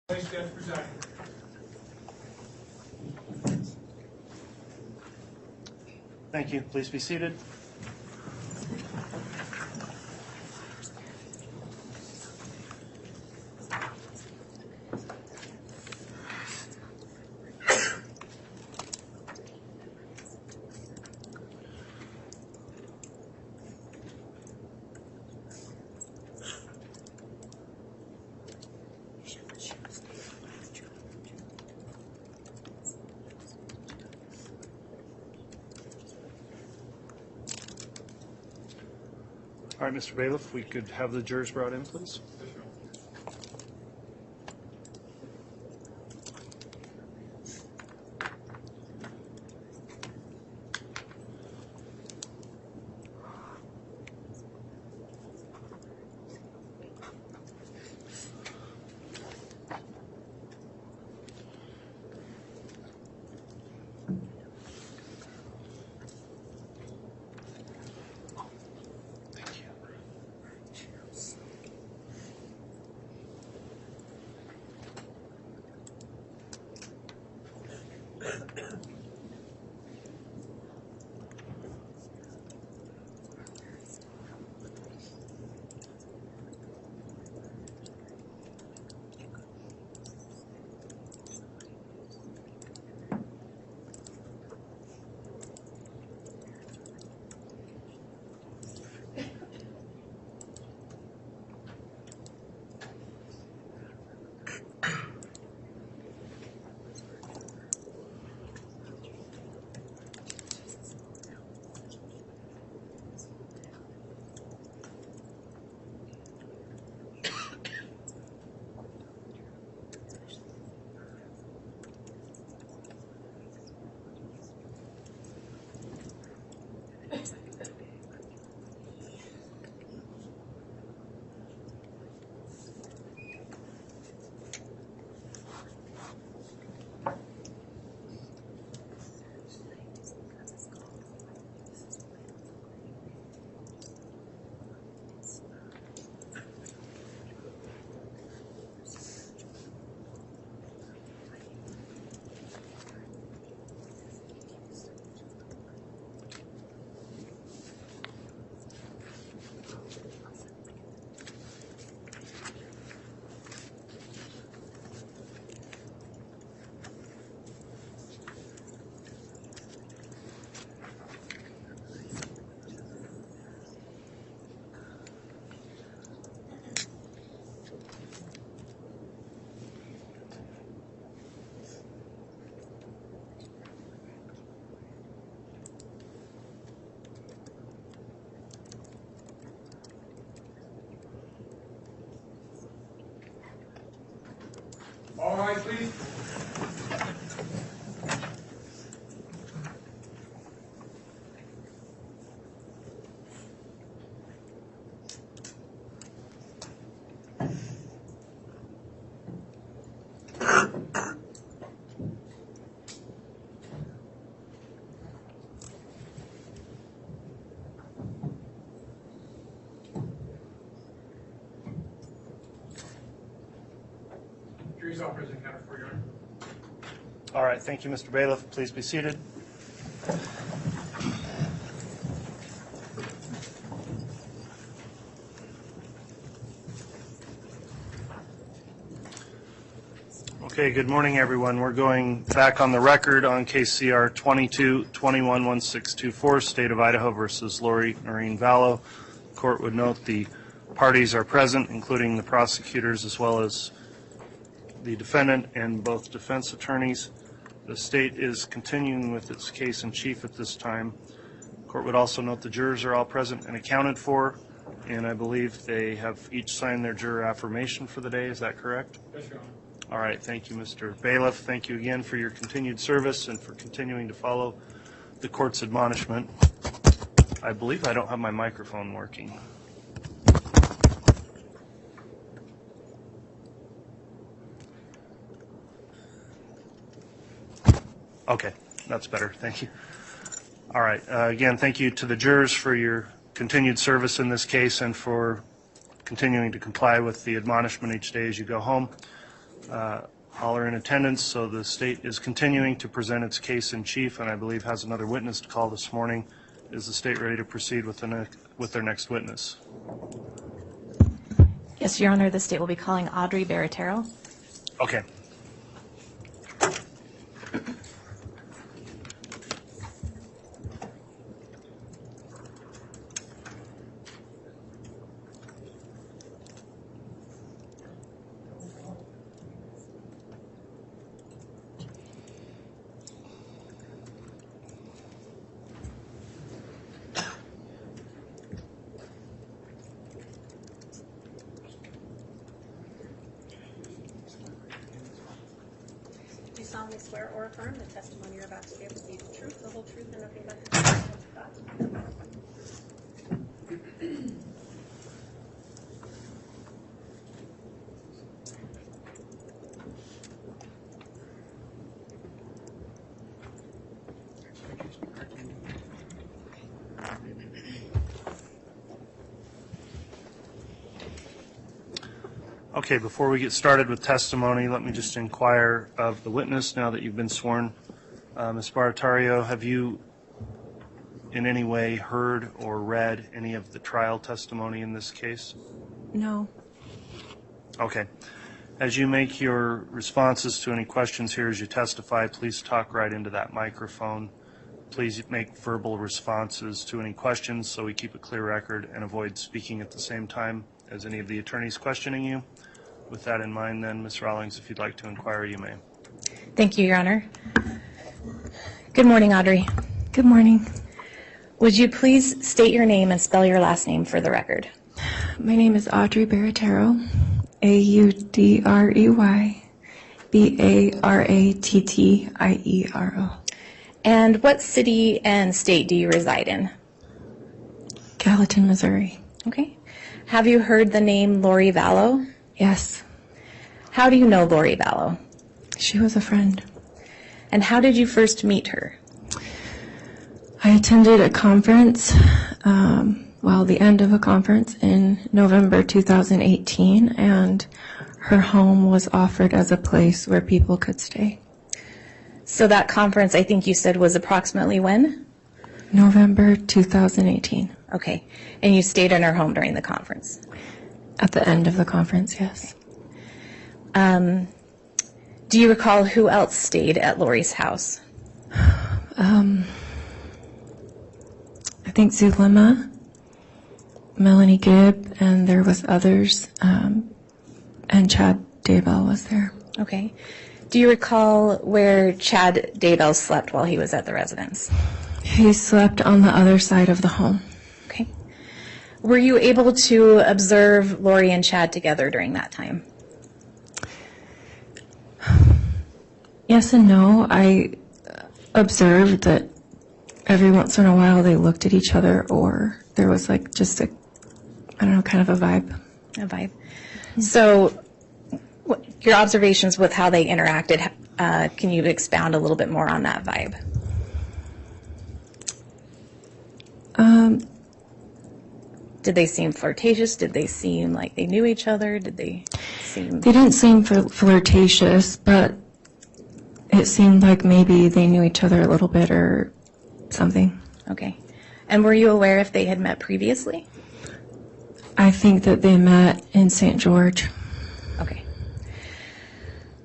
Place as presiding. Thank you. Please be seated. All right, Mr. Bailiff, we could have the jurors brought in, please. All right, please. Jury's all present, counted for your honor. All right, thank you, Mr. Bailiff. Please be seated. Okay, good morning, everyone. We're going back on the record on case CR 22-21-1624, State of Idaho versus Lori Vallow. The court would note the parties are present, including the prosecutors as well as the defendant and both defense attorneys. The state is continuing with its case in chief at this time. The court would also note the jurors are all present and accounted for, and I believe they have each signed their juror affirmation for the day. Is that correct? Yes, Your Honor. All right, thank you, Mr. Bailiff. Thank you again for your continued service and for continuing to follow the court's admonishment. I believe I don't have my microphone working. Okay, that's better. Thank you. All right. Again, thank you to the jurors for your continued service in this case and for continuing to comply with the admonishment each day as you go home. All are in attendance, so the state is continuing to present its case in chief, and I believe has another witness to call this morning. Is the state ready to proceed with their next witness? Yes, Your Honor, the state will be calling Audrey Barattiero. Okay. Do you solemnly swear or affirm the testimony you're about to give will be the truth, the whole truth, and nothing but the truth? Okay, before we get started with testimony, let me just inquire of the witness now that you've been sworn. Ms. Barattiero, have you in any way heard or read any of the trial testimony in this case? No. Okay. As you make your responses to any questions here as you testify, please talk right into that microphone. Please make verbal responses to any questions so we keep a clear record and avoid speaking at the same time as any of the attorneys questioning you. With that in mind, then, Ms. Rawlings, if you'd like to inquire, you may. Thank you, Your Honor. Good morning, Audrey. Good morning. Would you please state your name and spell your last name for the record? My name is Audrey Barattiero, Audrey Barattiero. And what city and state do you reside in? Gallatin, Missouri. Okay. Have you heard the name Lori Vallow? Yes, How do you know Lori Vallow? she was a friend. And how did you first meet her? I attended a conference, the end of a conference in November 2018, and her home was offered as a place where people could stay. So that conference, I think you said, was approximately when? November 2018. Okay. And you stayed in her home during the conference? At the end of the conference, yes. Do you recall who else stayed at Lori's house? I think Zulema, Melanie, Gibb, and there was others, and Chad Daybell was there. Okay. Do you recall where Chad Daybell slept while he was at the residence? He slept on the other side of the home. Okay. Were you able to observe Lori and Chad together during that time? Yes and no. I observed that every once in a while they looked at each other, or there was like just a, kind of a vibe. A vibe. So your observations with how they interacted, can you expound a little bit more on that vibe? Did they seem flirtatious? Did they seem like they knew each other? Did they seem... They didn't seem flirtatious, but it seemed like maybe they knew each other a little bit or something. Okay. And were you aware if they had met previously? I think that they met in St. George. Okay.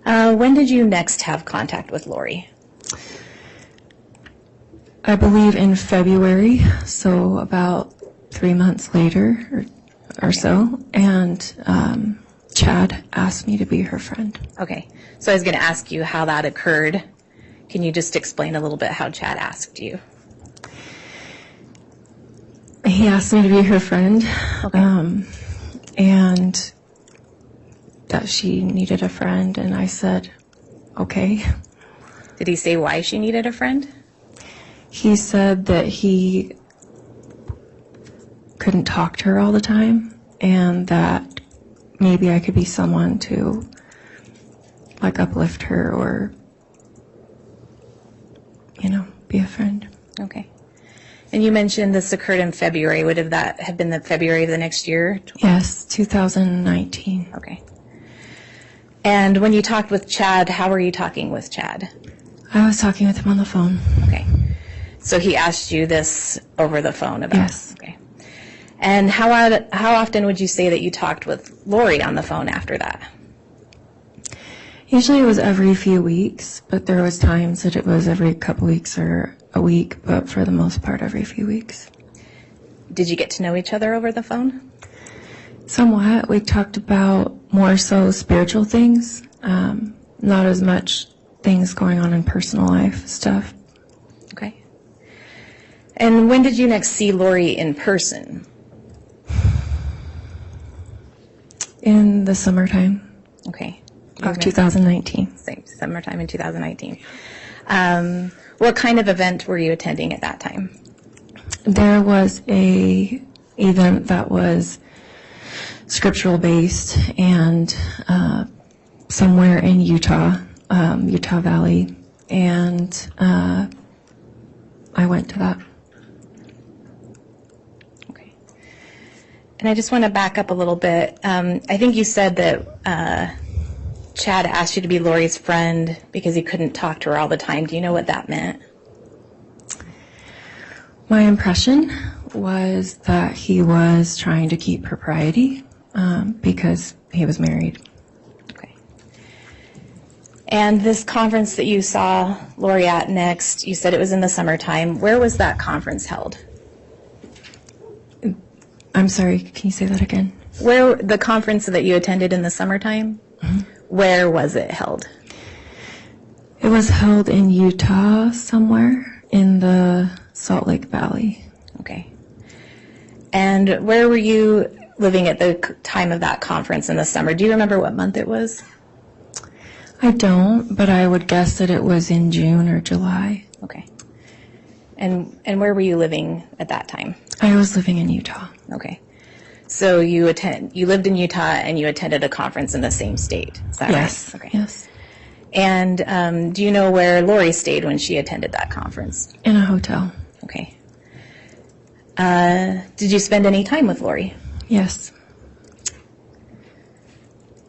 When did you next have contact with Lori? I believe in February, so about 3 months later or so, and Chad asked me to be her friend. Okay. So I was going to ask you how that occurred. Can you just explain a little bit how Chad asked you? He asked me to be her friend, Okay. and that she needed a friend, and I said, okay. Did he say why she needed a friend? He said that he couldn't talk to her all the time, and that maybe I could be someone to like uplift her or, be a friend. Okay. And you mentioned this occurred in February. Would that have been the February of the next year? Yes, 2019. Okay. And when you talked with Chad, how were you talking with Chad? I was talking with him on the phone. Okay. So he asked you this over the phone about Yes. Okay. And how often would you say that you talked with Lori on the phone after that? Usually it was every few weeks, but there was times that it was every couple weeks or a week, but for the most part every few weeks. Did you get to know each other over the phone? Somewhat. We talked about more so spiritual things, not as much things going on in personal life stuff. Okay. And when did you next see Lori in person? In the summertime Okay. of 2019. Summertime in 2019. What kind of event were you attending at that time? There was a event that was scriptural based and somewhere in Utah, Utah Valley, and I went to that. Okay. And I just want to back up a little bit. I think you said that Chad asked you to be Lori's friend because he couldn't talk to her all the time. Do you know what that meant? My impression was that he was trying to keep propriety because he was married. Okay. And this conference that you saw Lori at next, you said it was in the summertime. Where was that conference held? I'm sorry, can you say that again? Where the conference that you attended in the summertime, where was it held? It was held in Utah somewhere in the Salt Lake Valley. Okay. And where were you living at the time of that conference in the summer? Do you remember what month it was? I don't, but I would guess that it was in June or July. Okay. And where were you living at that time? I was living in Utah. Okay. So you lived in Utah and you attended a conference in the same state. Is that Yes. right? Okay. Yes. And do you know where Lori stayed when she attended that conference? In a hotel. Okay. Did you spend any time with Lori? Yes.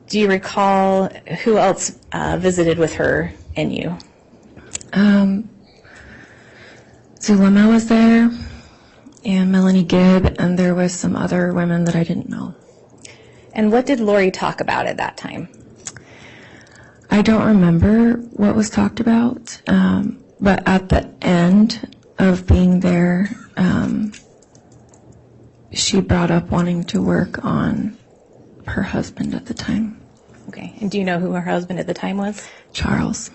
Do you recall who else visited with her and you? Zulema was there, and Melanie Gibb, and there was some other women that I didn't know. And what did Lori talk about at that time? I don't remember what was talked about, but at the end of being there, she brought up wanting to work on her husband at the time, Okay. And do you know who her husband at the time was? Charles.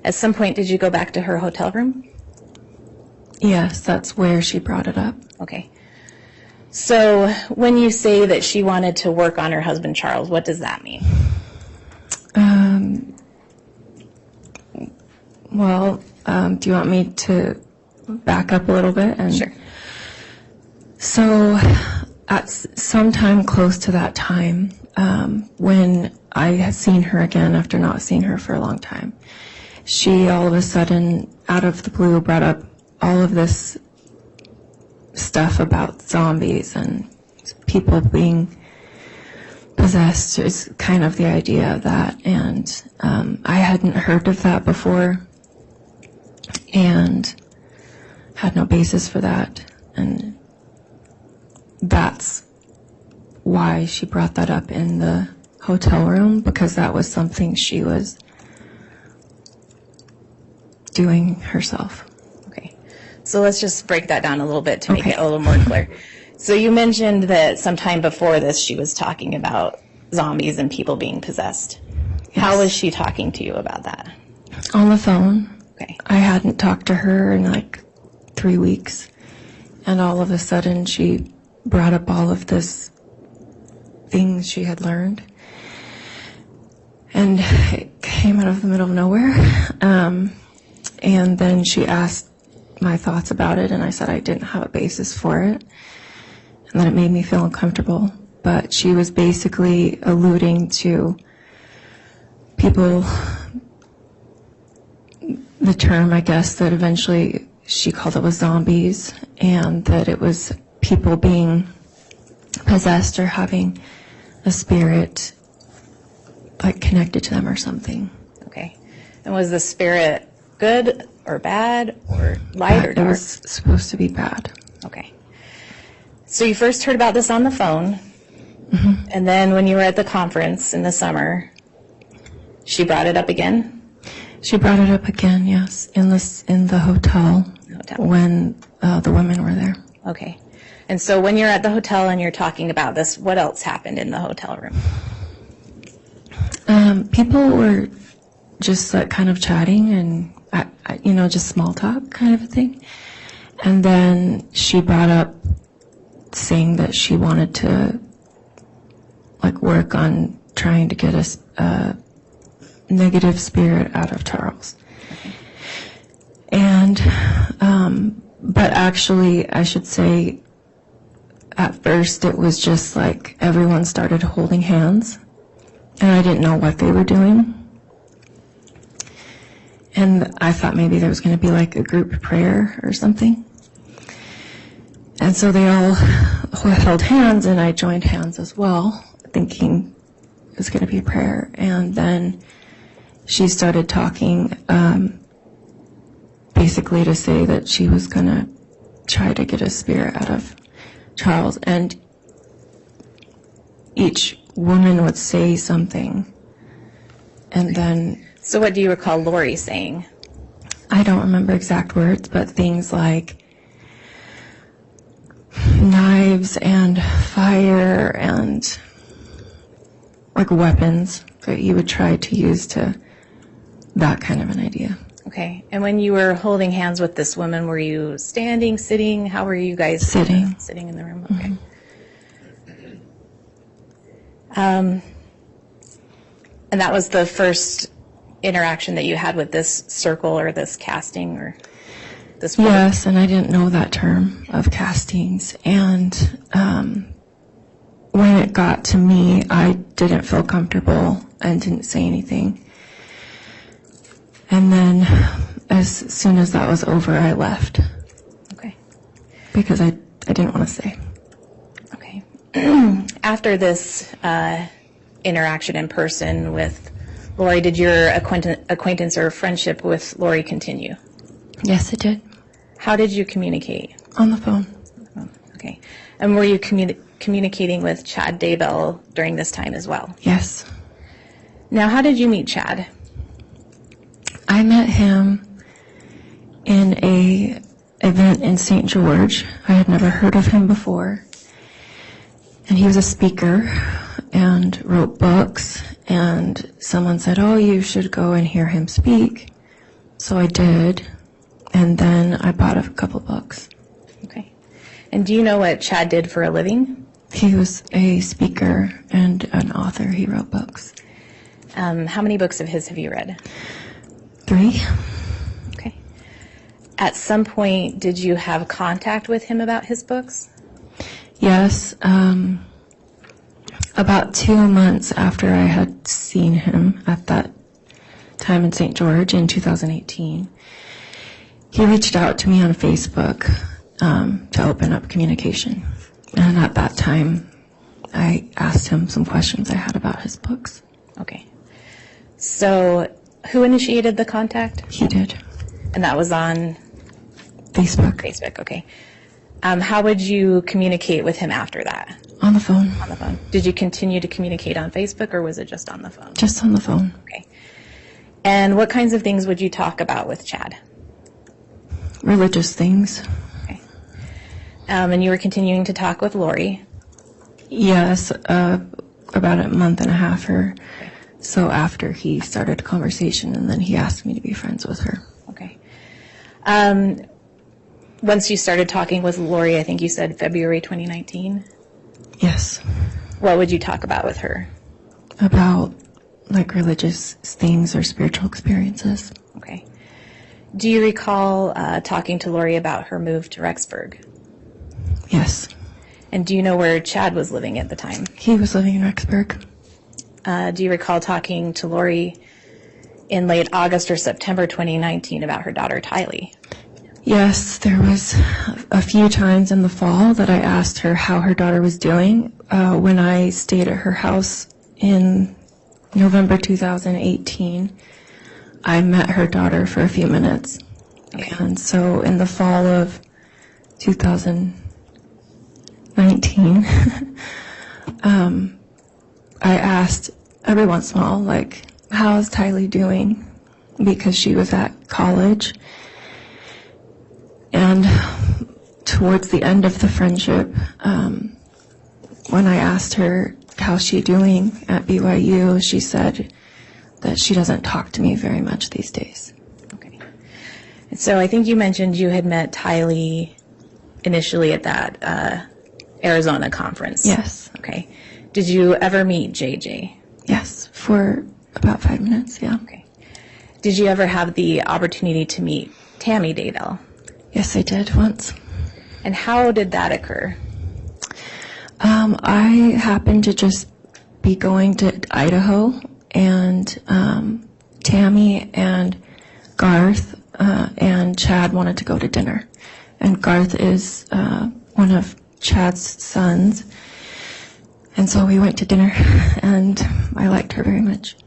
At some point, did you go back to her hotel room? Yes, that's where she brought it up. Okay. So when you say that she wanted to work on her husband, Charles, what does that mean? Do you want me to back up a little bit? Sure. So at some time close to that time, when I had seen her again after not seeing her for a long time, she all of a sudden, out of the blue, brought up all of this stuff about zombies and people being possessed is kind of the idea of that. And I hadn't heard of that before and had no basis for that. And that's why she brought that up in the hotel room, because that was something she was doing herself. Okay. So let's just break that down a little bit to make Okay. it a little more clear. So you mentioned that sometime before this she was talking about zombies and people being possessed. How Yes. was she talking to you about that? On the phone. Okay. I hadn't talked to her in like 3 weeks, and all of a sudden she brought up all of this things she had learned, and it came out of the middle of nowhere. And then she asked my thoughts about it, and I said I didn't have a basis for it, and that it made me feel uncomfortable. But she was basically alluding to people, the term, I guess, that eventually she called it was zombies, and that it was people being possessed or having a spirit like connected to them or something. Okay. And was the spirit good or bad or light or It dark? was supposed to be bad. Okay. So you first heard about this on the phone, Mm-hmm. and then when you were at the conference in the summer, she brought it up again? She brought it up again, yes, in the hotel when the women were there. Okay. And so when you're at the hotel and you're talking about this, what else happened in the hotel room? People were just like kind of chatting and, just small talk kind of a thing. And then she brought up saying that she wanted to like work on trying to get a negative spirit out of Charles. And, but actually, I should say, at first it was just like everyone started holding hands, and I didn't know what they were doing. And I thought maybe there was going to be like a group prayer or something. And so they all held hands, and I joined hands as well, thinking it was going to be a prayer. And then she started talking, basically to say that she was going to try to get a spirit out of Charles. And each woman would say something. And then... So what do you recall Lori saying? I don't remember exact words, but things like knives and fire and like weapons that you would try to use to that kind of an idea. Okay. And when you were holding hands with this woman, were you standing, sitting? How were you guys? Sitting. Sitting in the room. Okay. And that was the first interaction that you had with this circle or this casting or this word? Yes, and I didn't know that term of castings. And when it got to me, I didn't feel comfortable and didn't say anything. And then as soon as that was over, I left. Okay. Because I didn't want to stay. Okay. After this interaction in person with Lori, did your acquaintance or friendship with Lori continue? Yes, it did. How did you communicate? On the phone. Okay. And were you communicating with Chad Daybell during this time as well? Yes. Now, how did you meet Chad? I met him in a event in St. George. I had never heard of him before. And he was a speaker and wrote books. And someone said, oh, you should go and hear him speak. So I did. And then I bought a couple books. Okay. And do you know what Chad did for a living? He was a speaker and an author. He wrote books. How many books of his have you read? 3. Okay. At some point, did you have contact with him about his books? Yes. About 2 months after I had seen him at that time in St. George in 2018, he reached out to me on Facebook to open up communication. And at that time, I asked him some questions I had about his books. Okay. So who initiated the contact? He did. And that was on Facebook. Facebook, okay. How would you communicate with him after that? On the phone. On the phone. Did you continue to communicate on Facebook, or was it just on the phone? Just on the phone. Okay. And what kinds of things would you talk about with Chad? Religious things. Okay. And you were continuing to talk with Lori? Yes, about a month and a half or so after he started a conversation, and then he asked me to be friends with her. Okay. Once you started talking with Lori, I think you said February 2019? Yes. What would you talk about with her? About like religious things or spiritual experiences. Okay. Do you recall talking to Lori about her move to Rexburg? Yes. And do you know where Chad was living at the time? He was living in Rexburg. Do you recall talking to Lori in late August or September 2019 about her daughter Tylee? Yes, there was a few times in the fall that I asked her how her daughter was doing. When I stayed at her house in November 2018, I met her daughter for a few minutes. Okay. And so in the fall of 2019, I asked every once in a while, like, how's Tylee doing? Because she was at college. And towards the end of the friendship, when I asked her how's she doing at BYU, she said that she doesn't talk to me very much these days. Okay. And so I think you mentioned you had met Tylee initially at that Arizona conference. Yes. Okay. Did you ever meet JJ? Yes, for about 5 minutes, yeah. Okay. Did you ever have the opportunity to meet Tammy Daybell? Yes, I did once. And how did that occur? I happened to just be going to Idaho, and Tammy and Garth and Chad wanted to go to dinner. And Garth is one of Chad's sons. And so we went to dinner, and I liked her very much.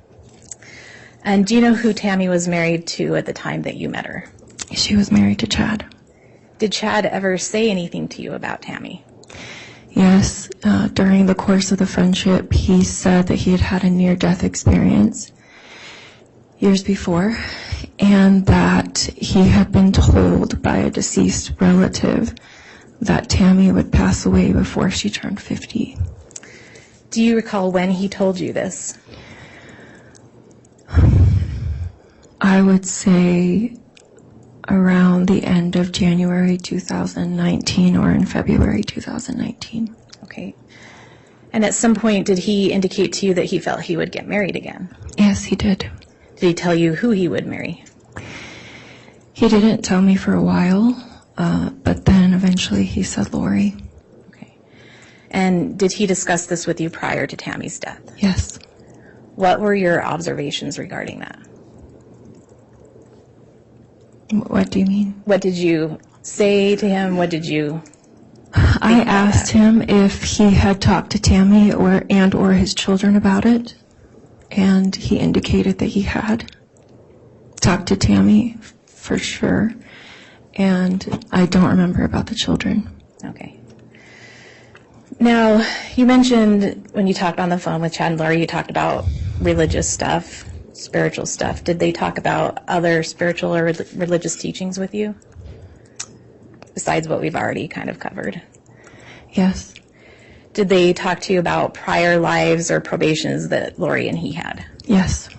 And do you know who Tammy was married to at the time that you met her? She was married to Chad. Did Chad ever say anything to you about Tammy? Yes, during the course of the friendship, he said that he had had a near-death experience years before, and that he had been told by a deceased relative that Tammy would pass away before she turned 50. Do you recall when he told you this? I would say around the end of January 2019 or in February 2019. Okay. And at some point, did he indicate to you that he felt he would get married again? Yes, he did. Did he tell you who he would marry? He didn't tell me for a while, but then eventually he said Lori. Okay. And did he discuss this with you prior to Tammy's death? Yes. What were your observations regarding that? What do you mean? What did you say to him? What did you... I asked him if he had talked to Tammy or his children about it, and he indicated that he had talked to Tammy for sure, and I don't remember about the children. Okay. Now, you mentioned when you talked on the phone with Chad and Lori, you talked about religious stuff, spiritual stuff. Did they talk about other spiritual or religious teachings with you? Besides what we've already kind of covered. Yes. Did they talk to you about prior lives or probations that Lori and he had? Yes.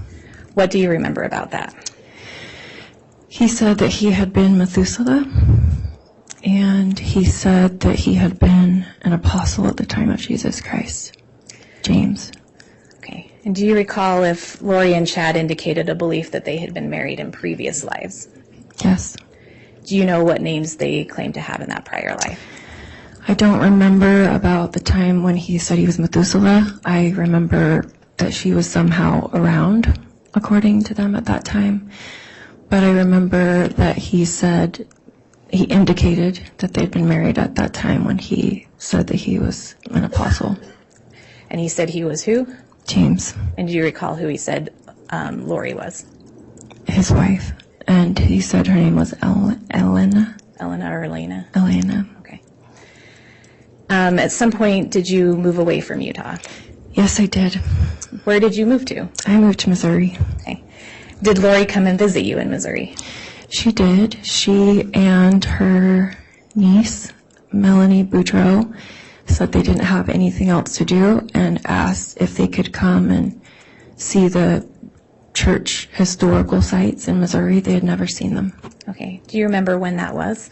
What do you remember about that? He said that he had been Methuselah, and he said that he had been an apostle at the time of Jesus Christ, James. Okay. And do you recall if Lori and Chad indicated a belief that they had been married in previous lives? Yes. Do you know what names they claimed to have in that prior life? I don't remember about the time when he said he was Methuselah. I remember that she was somehow around, according to them at that time. But I remember that he indicated that they'd been married at that time when he said that he was an apostle. And he said he was who? James. And do you recall who he said Lori was? His wife. And he said her name was Elena. Elena or Elena? Elena. Okay. At some point, did you move away from Utah? Yes, I did. Where did you move to? I moved to Missouri. Okay. Did Lori come and visit you in Missouri? She did. She and her niece, Melanie Boudreau, said they didn't have anything else to do and asked if they could come and see the church historical sites in Missouri. They had never seen them. Okay. Do you remember when that was?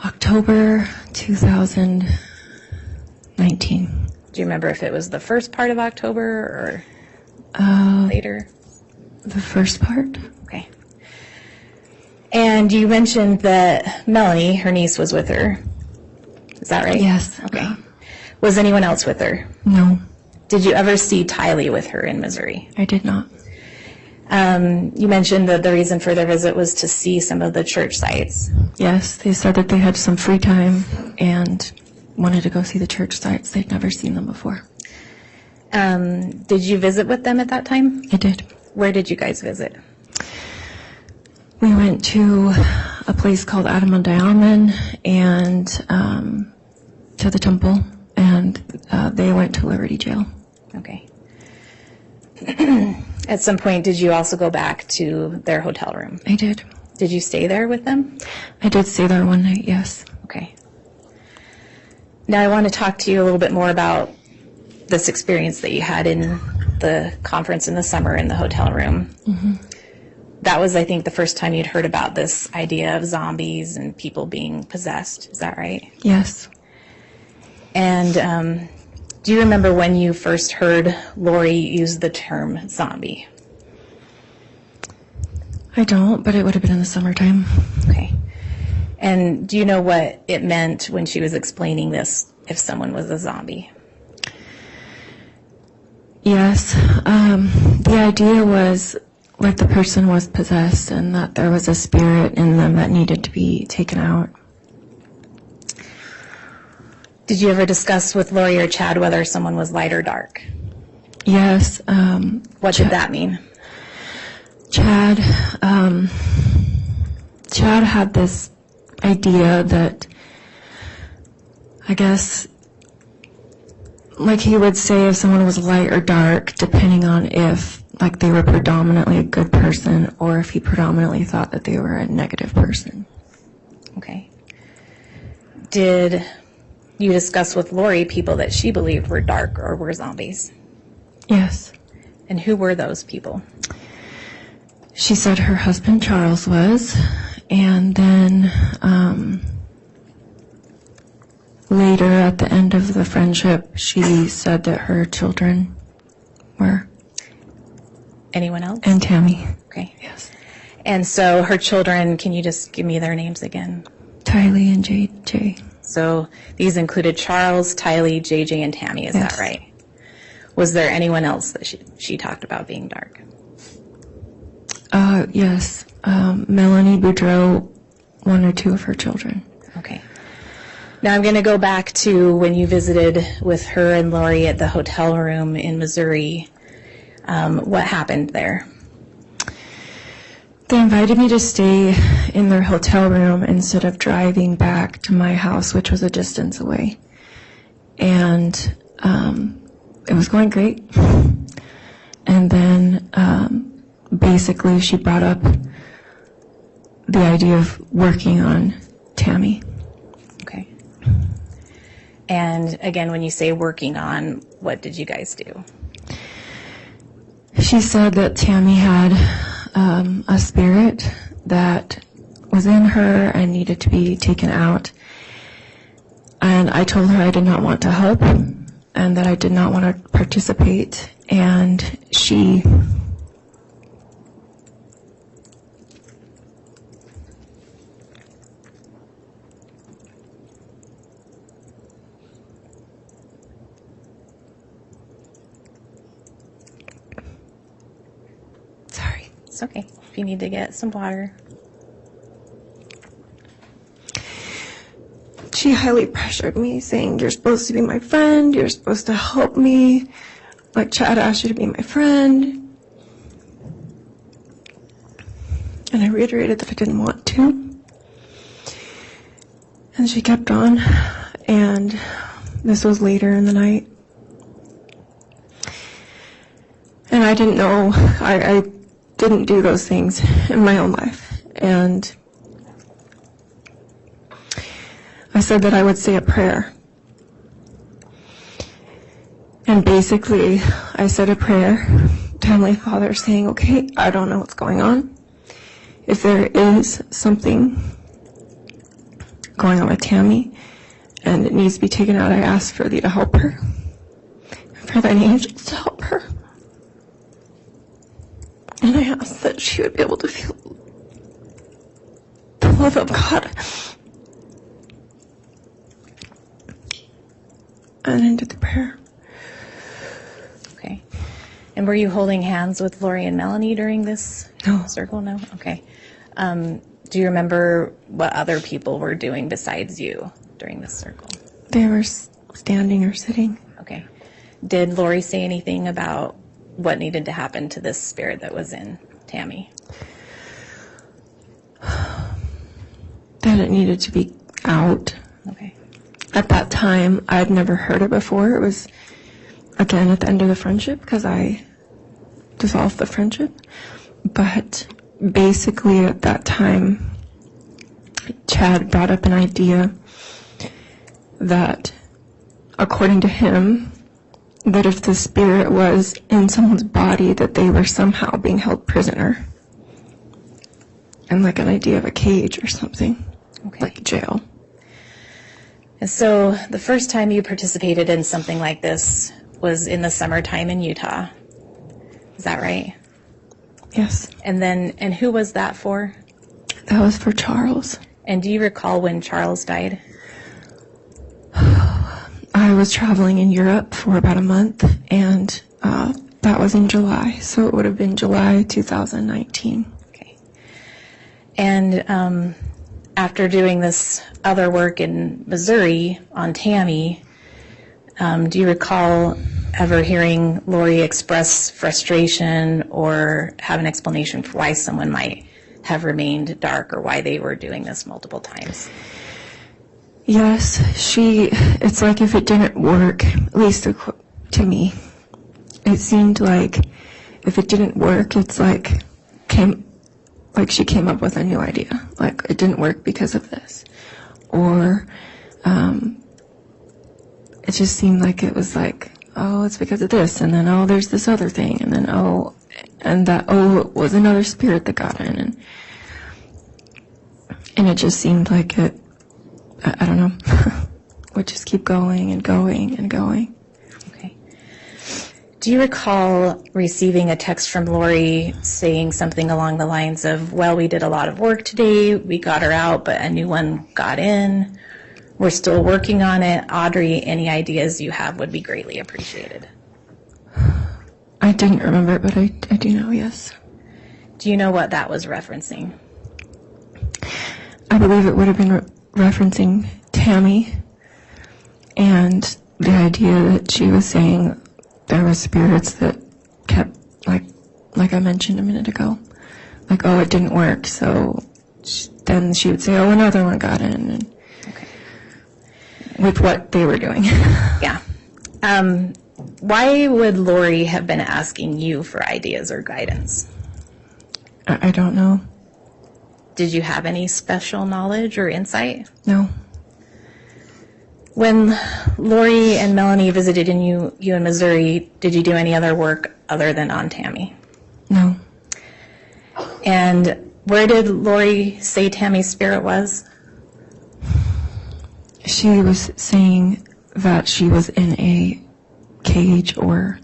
October 2019. Do you remember if it was the first part of October or later? The first part? Okay. And you mentioned that Melanie, her niece, was with her. Is that right? Yes. Okay. Was anyone else with her? No, Did you ever see Tylee with her in Missouri? I did not. You mentioned that the reason for their visit was to see some of the church sites. Yes, they said that they had some free time and wanted to go see the church sites. They'd never seen them before. Did you visit with them at that time? I did. Where did you guys visit? We went to a place called Adamadiaman and to the temple, and they went to Liberty Jail. Okay. At some point, did you also go back to their hotel room? I did. Did you stay there with them? I did stay there one night, yes. Okay. Now I want to talk to you a little bit more about this experience that you had in the conference in the summer in the hotel room. Mm-hmm. That was, I think, the first time you'd heard about this idea of zombies and people being possessed. Is that right? Yes. And do you remember when you first heard Lori use the term zombie? I don't, but it would have been in the summertime. Okay. And do you know what it meant when she was explaining this, if someone was a zombie? Yes. The idea was like the person was possessed and that there was a spirit in them that needed to be taken out. Did you ever discuss with Lori or Chad whether someone was light or dark? Yes. What did that mean? Chad had this idea that, I guess, like he would say if someone was light or dark, depending on if, like, they were predominantly a good person or if he predominantly thought that they were a negative person. Okay. Did you discuss with Lori people that she believed were dark or were zombies? Yes. And who were those people? She said her husband Charles was, and then later at the end of the friendship, she said that her children were. Anyone else? And Tammy. Okay. Yes. And so her children, can you just give me their names again? Tylee and JJ. So these included Charles, Tylee, JJ, and Tammy, is Yes. that right? Was there anyone else that she talked about being dark? Yes. Melanie Boudreau, one or two of her children. Okay. Now I'm going to go back to when you visited with her and Lori at the hotel room in Missouri. What happened there? They invited me to stay in their hotel room instead of driving back to my house, which was a distance away. And it was going great. And then basically she brought up the idea of working on Tammy. Okay. And again, when you say working on, what did you guys do? She said that Tammy had a spirit that was in her and needed to be taken out. And I told her I did not want to help and that I did not want to participate. And she sorry. It's okay. If you need to get some water. She highly pressured me, saying, "You're supposed to be my friend, you're supposed to help me, like Chad asked you to be my friend." And I reiterated that I didn't want to. And she kept on, and this was later in the night. And I didn't know, I didn't do those things in my own life. And I said that I would say a prayer. And basically, I said a prayer to Heavenly Father saying, okay, I don't know what's going on. If there is something going on with Tammy and it needs to be taken out, I ask for thee to help her. For thine angels to help her. And I ask that she would be able to feel the love of God. And ended the prayer. Okay. And were you holding hands with Lori and Melanie during this No. circle? No? Okay. Do you remember what other people were doing besides you during this circle? They were standing or sitting. Okay. Did Lori say anything about what needed to happen to this spirit that was in Tammy? That it needed to be out. Okay. At that time, I'd never heard it before. It was, again, at the end of the friendship, because I dissolved the friendship. But basically, at that time, Chad brought up an idea that, according to him, that if the spirit was in someone's body, that they were somehow being held prisoner. And like an idea of a cage or something, Okay. like jail. And so the first time you participated in something like this was in the summertime in Utah. Is that right? Yes, And who was that for? that was for Charles. And do you recall when Charles died? I was traveling in Europe for about a month, and that was in July, so it would have been July 2019. Okay. And after doing this other work in Missouri on Tammy, do you recall ever hearing Lori express frustration or have an explanation for why someone might have remained dark or why they were doing this multiple times? Yes, it's like if it didn't work, at least to me, it seemed like if it didn't work, it's like she came up with a new idea. Like, it didn't work because of this. Or it just seemed like it was like, oh, it's because of this, and then, oh, there's this other thing, and then, it was another spirit that got in, and it just seemed like it, I don't know, would just keep going and going and going. Okay. Do you recall receiving a text from Lori saying something along the lines of, well, we did a lot of work today, we got her out, but a new one got in, we're still working on it. Audrey, any ideas you have would be greatly appreciated. I didn't remember, but I do know, yes. Do you know what that was referencing? I believe it would have been referencing Tammy and the idea that she was saying there were spirits that kept, like I mentioned a minute ago, like, oh, it didn't work, so then she would say, oh, another one got in, and Okay. with what they were doing. Yeah. Why would Lori have been asking you for ideas or guidance? I don't know. Did you have any special knowledge or insight? No. When Lori and Melanie visited you in Missouri, did you do any other work other than on Tammy? No. And where did Lori say Tammy's spirit was? She was saying that she was in a cage or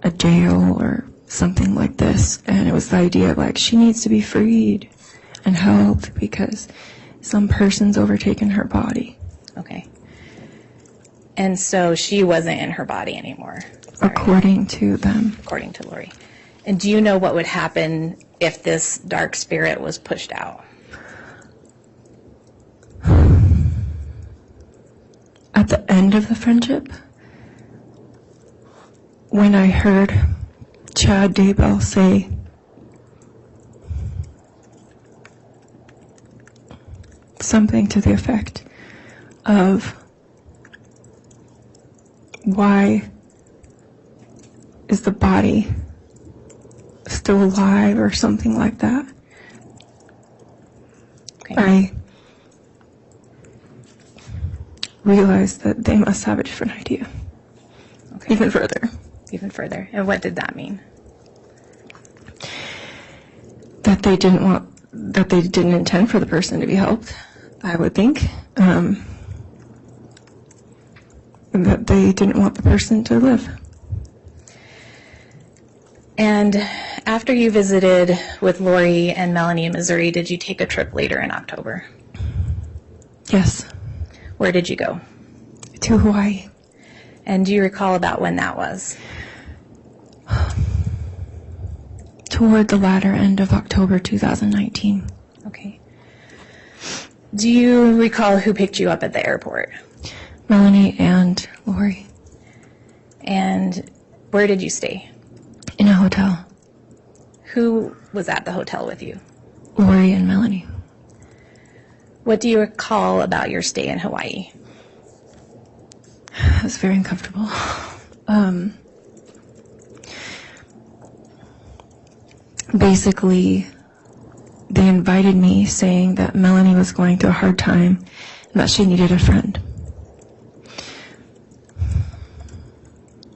a jail or something like this, and it was the idea of, like, she needs to be freed and helped because some person's overtaken her body. Okay. And so she wasn't in her body anymore. According to them. According to Lori. And do you know what would happen if this dark spirit was pushed out? At the end of the friendship, when I heard Chad Daybell say, something to the effect of, why is the body still alive or something like that, Okay. I realized that they must have a different idea. Okay. Even further. Even further. And what did that mean? That they didn't intend for the person to be helped, I would think. That they didn't want the person to live. And after you visited with Lori and Melanie in Missouri, did you take a trip later in October? Yes. Where did you go? To Hawaii. And do you recall about when that was? Toward the latter end of October 2019. Okay. Do you recall who picked you up at the airport? Melanie and Lori. And where did you stay? In a hotel. Who was at the hotel with you? Lori and Melanie. What do you recall about your stay in Hawaii? It was very uncomfortable. Basically, they invited me saying that Melanie was going through a hard time and that she needed a friend.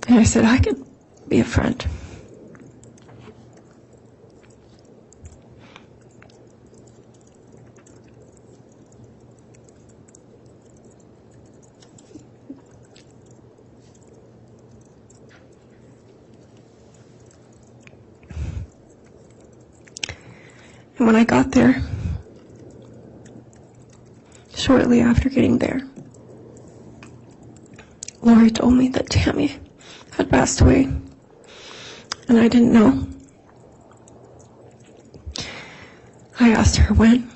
And I said, I could be a friend. And when I got there, shortly after getting there, Lori told me that Tammy had passed away, and I didn't know. I asked her when,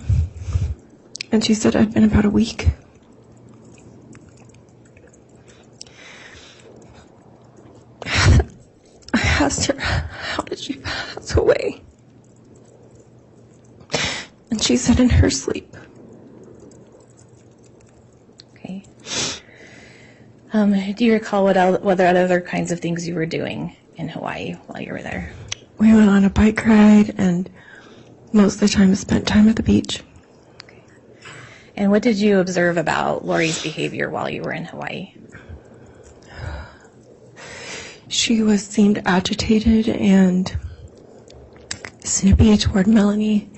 and she said it had been about a week. I asked her, how did she pass away? And she said in her sleep. Okay. Do you recall what other kinds of things you were doing in Hawaii while you were there? We went on a bike ride and most of the time spent time at the beach. Okay. And what did you observe about Lori's behavior while you were in Hawaii? She seemed agitated and snippy toward Melanie.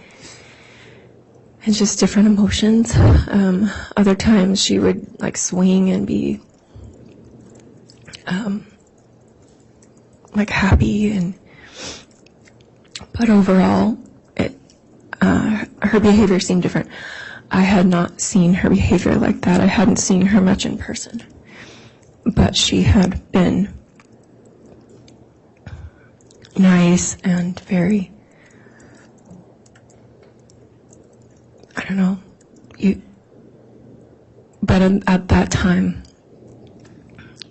And just different emotions. Other times she would like swing and be like happy, but overall her behavior seemed different. I had not seen her behavior like that. I hadn't seen her much in person, but she had been nice and very, I don't know, but at that time,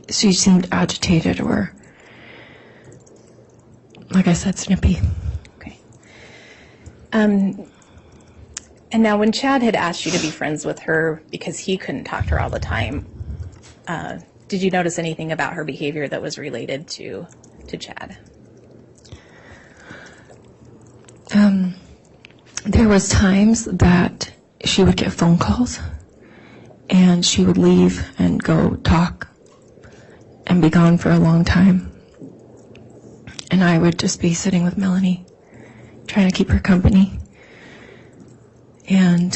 she seemed agitated or, like I said, snippy. Okay. And now when Chad had asked you to be friends with her because he couldn't talk to her all the time, did you notice anything about her behavior that was related to Chad? There was times that she would get phone calls and she would leave and go talk and be gone for a long time. And I would just be sitting with Melanie, trying to keep her company. And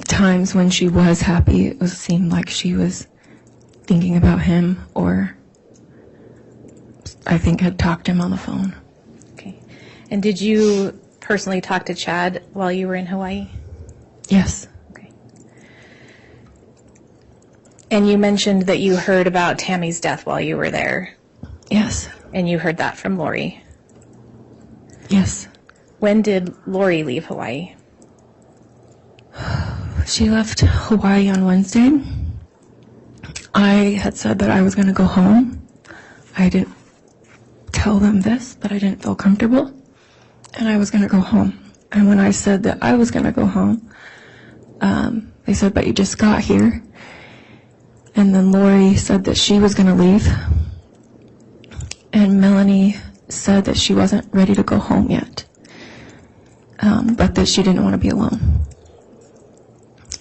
times when she was happy, it seemed like she was thinking about him, or I think had talked to him on the phone. Okay. And did you personally talk to Chad while you were in Hawaii? Yes. Okay. And you mentioned that you heard about Tammy's death while you were there. Yes. And you heard that from Lori. Yes. When did Lori leave Hawaii? She left Hawaii on Wednesday. I had said that I was going to go home. I didn't tell them this, but I didn't feel comfortable, and I was going to go home. And when I said that I was going to go home, they said, but you just got here. And then Lori said that she was going to leave. And Melanie said that she wasn't ready to go home yet, but that she didn't want to be alone.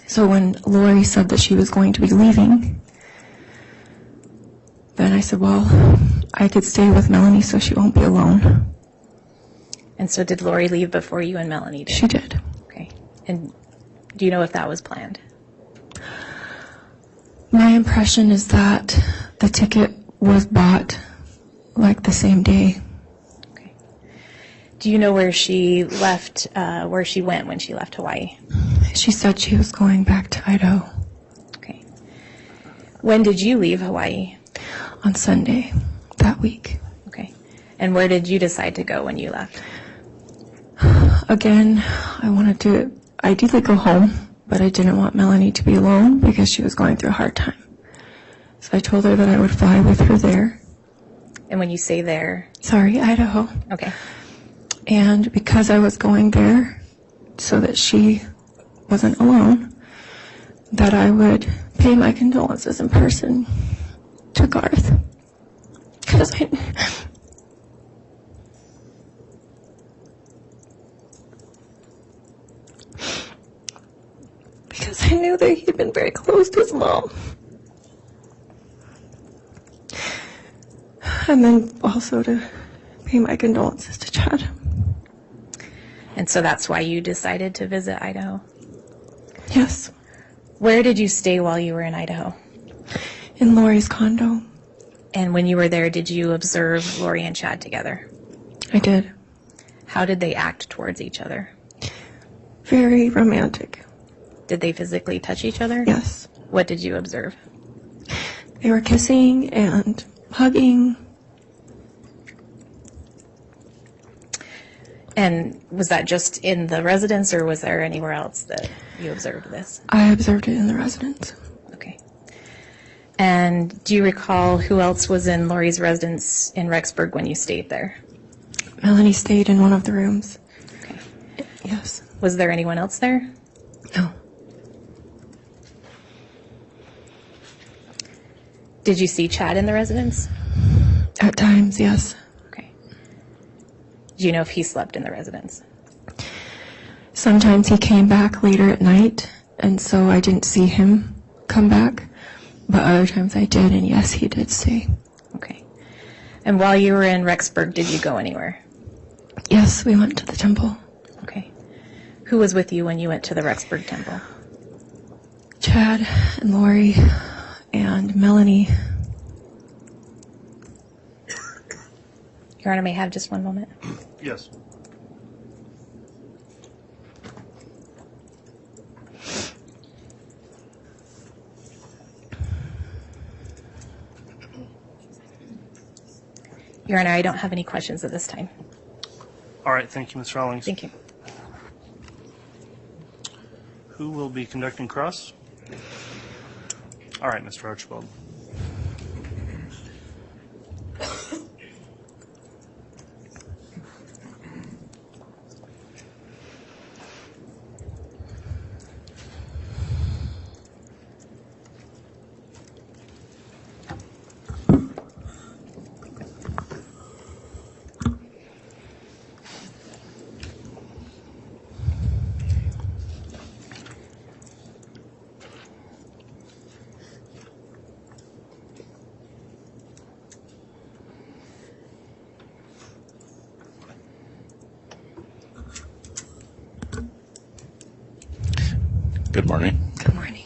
So when Lori said that she was going to be leaving, then I said, well, I could stay with Melanie so she won't be alone. And so did Lori leave before you and Melanie did? She did. Okay. And do you know if that was planned? My impression is that the ticket was bought like the same day. Okay. Do you know where she left, where she went when she left Hawaii? She said she was going back to Idaho. Okay. When did you leave Hawaii? On Sunday that week. Okay. And where did you decide to go when you left? Again, I wanted to ideally go home, but I didn't want Melanie to be alone because she was going through a hard time. So I told her that I would fly with her there. And when you say there, Sorry, Idaho. okay. And because I was going there so that she wasn't alone, that I would pay my condolences in person to Garth. Because I knew that he'd been very close to his mom. And then also to pay my condolences to Chad. And so that's why you decided to visit Idaho. Yes, Where did you stay while you were in Idaho? in Lori's condo. And when you were there, did you observe Lori and Chad together? I did. How did they act towards each other? Very romantic. Did they physically touch each other? Yes. What did you observe? They were kissing and hugging. And was that just in the residence, or was there anywhere else that you observed this? I observed it in the residence. Okay. And do you recall who else was in Lori's residence in Rexburg when you stayed there? Melanie stayed in one of the rooms. Okay. Yes. Was there anyone else there? No. Did you see Chad in the residence? At times, yes. Okay. Do you know if he slept in the residence? Sometimes he came back later at night, and so I didn't see him come back. But other times I did, and yes, he did stay. Okay. And while you were in Rexburg, did you go anywhere? Yes, we went to the temple. Okay. Who was with you when you went to the Rexburg temple? Chad and Lori and Melanie. Your Honor, may I have just one moment? Yes. Your Honor, I don't have any questions at this time. All right, thank you, Ms. Rawlings. Thank you. Who will be conducting cross? All right, Mr. Archibald. Good morning. Good morning.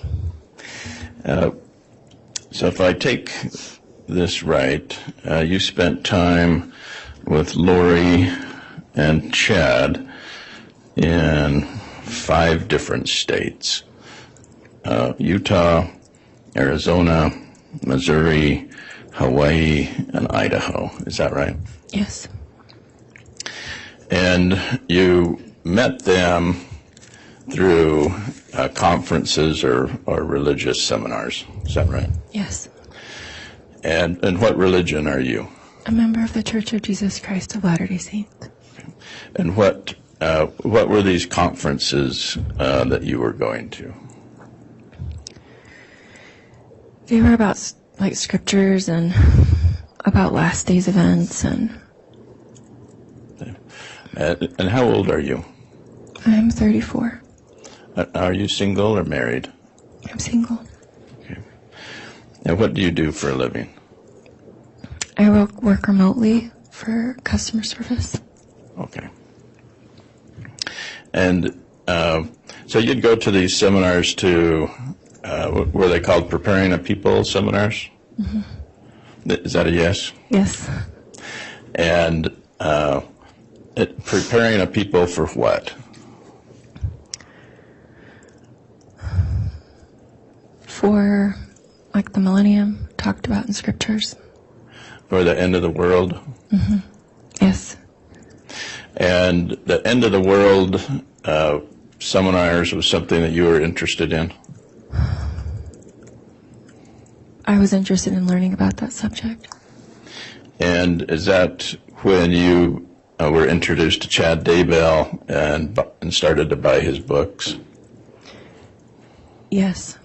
So if I take this right, you spent time with Lori and Chad in 5 different states: Utah, Arizona, Missouri, Hawaii, and Idaho. Is that right? Yes. And you met them through conferences or religious seminars. Is that right? Yes. And what religion are you? A member of the Church of Jesus Christ of Latter-day Saints. And what were these conferences that you were going to? They were about like scriptures and about last days events. And how old are you? I'm 34. Are you single or married? I'm single. Okay. And what do you do for a living? I work remotely for customer service. Okay. And so you'd go to these seminars to, were they called Preparing a People seminars? Mm-hmm. Is that a yes? Yes. And preparing a people for what? For like the millennium talked about in scriptures. For the end of the world? Mm-hmm. Yes. And the end of the world seminars was something that you were interested in? I was interested in learning about that subject. And is that when you were introduced to Chad Daybell and started to buy his books? Yes.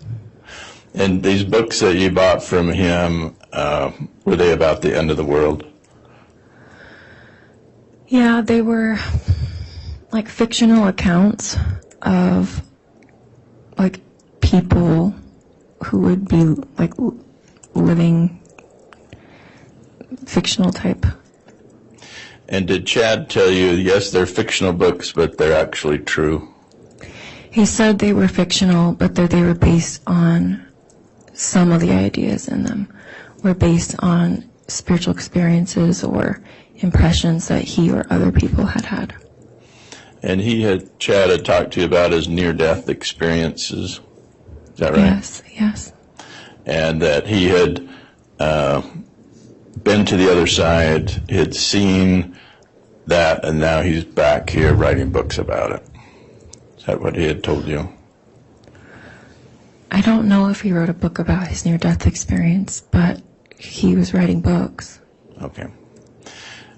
And these books that you bought from him, were they about the end of the world? Yeah, they were like fictional accounts of like people who would be like living fictional type. And did Chad tell you, yes, they're fictional books, but they're actually true? He said they were fictional, but that they were based on some of the ideas in them were based on spiritual experiences or impressions that he or other people had had. And Chad had talked to you about his near-death experiences. Is that right? Yes, yes. And that he had been to the other side, had seen that, and now he's back here writing books about it. Is that what he had told you? I don't know if he wrote a book about his near-death experience, but he was writing books. Okay.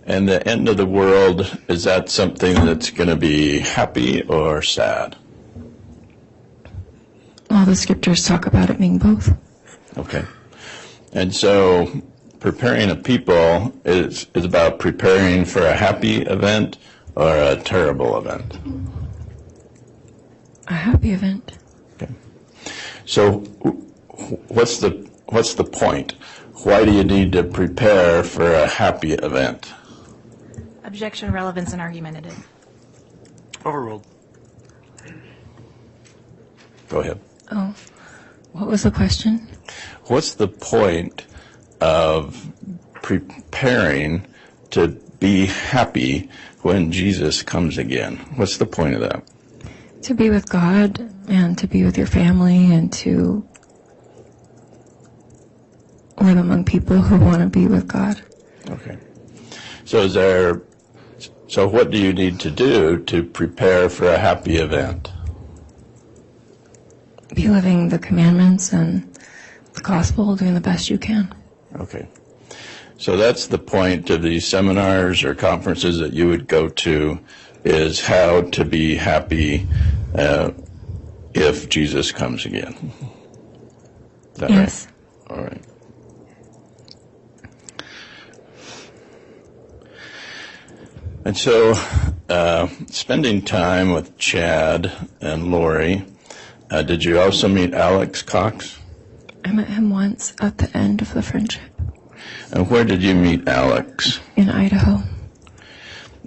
And the end of the world, is that something that's going to be happy or sad? All the scriptures talk about it being both. Okay. And so preparing a people is about preparing for a happy event or a terrible event? A happy event. Okay. So what's the point? Why do you need to prepare for a happy event? Objection, relevance, and argumentative. Overruled. Go ahead. Oh, what was the question? What's the point of preparing to be happy when Jesus comes again? What's the point of that? To be with God and to be with your family and to live among people who want to be with God. Okay. So what do you need to do to prepare for a happy event? Be living the commandments and the gospel, doing the best you can. Okay. So that's the point of these seminars or conferences that you would go to, is how to be happy if Jesus comes again. Is that Yes. right? All right. And so spending time with Chad and Lori, did you also meet Alex Cox? I met him once at the end of the friendship And where did you meet Alex? in Idaho.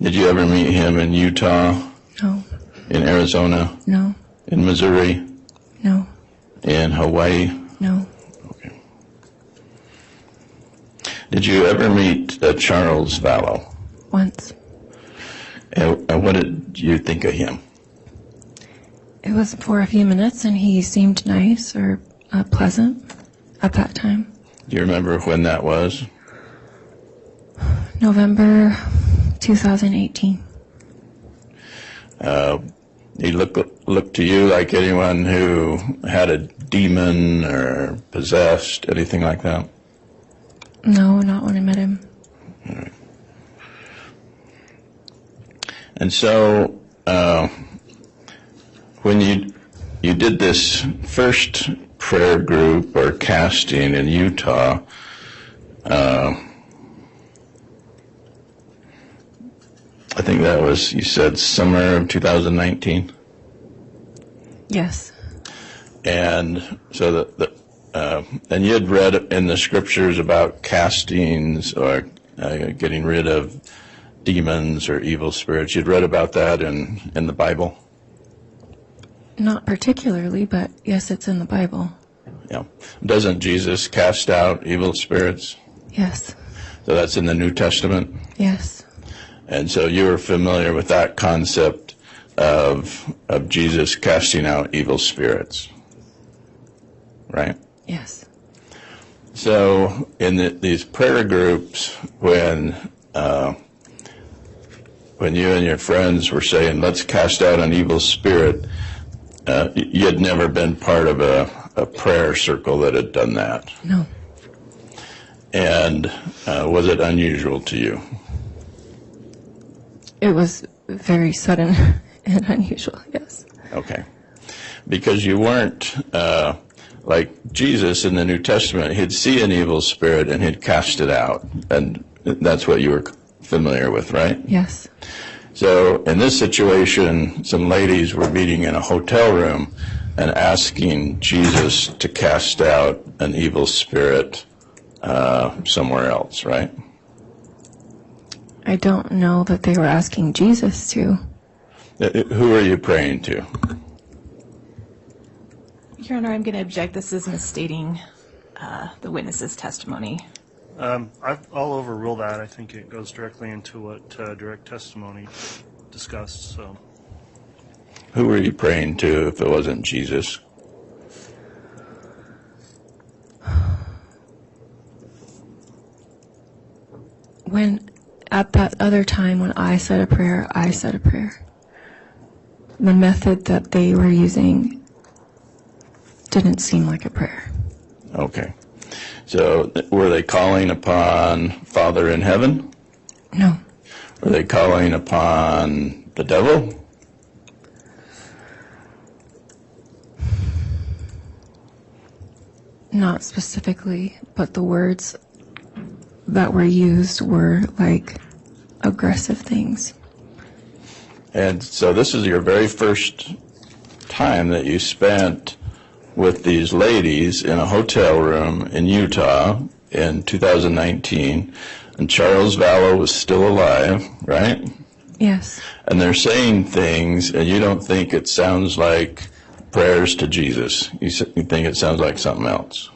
Did you ever meet him in Utah, No, in Arizona, no, in Missouri, no, in Hawaii? no. Okay. Did you ever meet Charles Vallow? Once. And what did you think of him? It was for a few minutes and he seemed nice or pleasant at that time. Do you remember when that was? November 2018. He looked to you like anyone who had a demon or possessed, anything like that? No, not when I met him. All right. And so when you did this first prayer group or casting in Utah, I think that was, you said, summer of 2019? Yes. And so and you had read in the scriptures about castings or getting rid of demons or evil spirits. You'd read about that in the Bible? Not particularly, but yes, it's in the Bible. Yeah. Doesn't Jesus cast out evil spirits? Yes. So that's in the New Testament? Yes. And so you were familiar with that concept of Jesus casting out evil spirits, right? Yes. So in these prayer groups, when you and your friends were saying, let's cast out an evil spirit, you had never been part of a prayer circle that had done that. No. And was it unusual to you? It was very sudden and unusual, yes. Okay. Because you weren't like Jesus in the New Testament. He'd see an evil spirit and he'd cast it out. And that's what you were familiar with, right? Yes. So in this situation, some ladies were meeting in a hotel room and asking Jesus to cast out an evil spirit somewhere else, right? I don't know that they were asking Jesus to. Who are you praying to? Your Honor, I'm going to object. This is misstating the witness's testimony. I'll overrule that. I think it goes directly into what direct testimony discussed. So, Who were you praying to if it wasn't Jesus? When, at that other time when I said a prayer, I said a prayer. The method that they were using didn't seem like a prayer. Okay. So were they calling upon Father in heaven? No. Were they calling upon the devil? Not specifically, but the words that were used were like aggressive things. And so this is your very first time that you spent with these ladies in a hotel room in Utah in 2019, and Charles Vallow was still alive, right? Yes. And they're saying things, and you don't think it sounds like prayers to Jesus. You think it sounds like something else.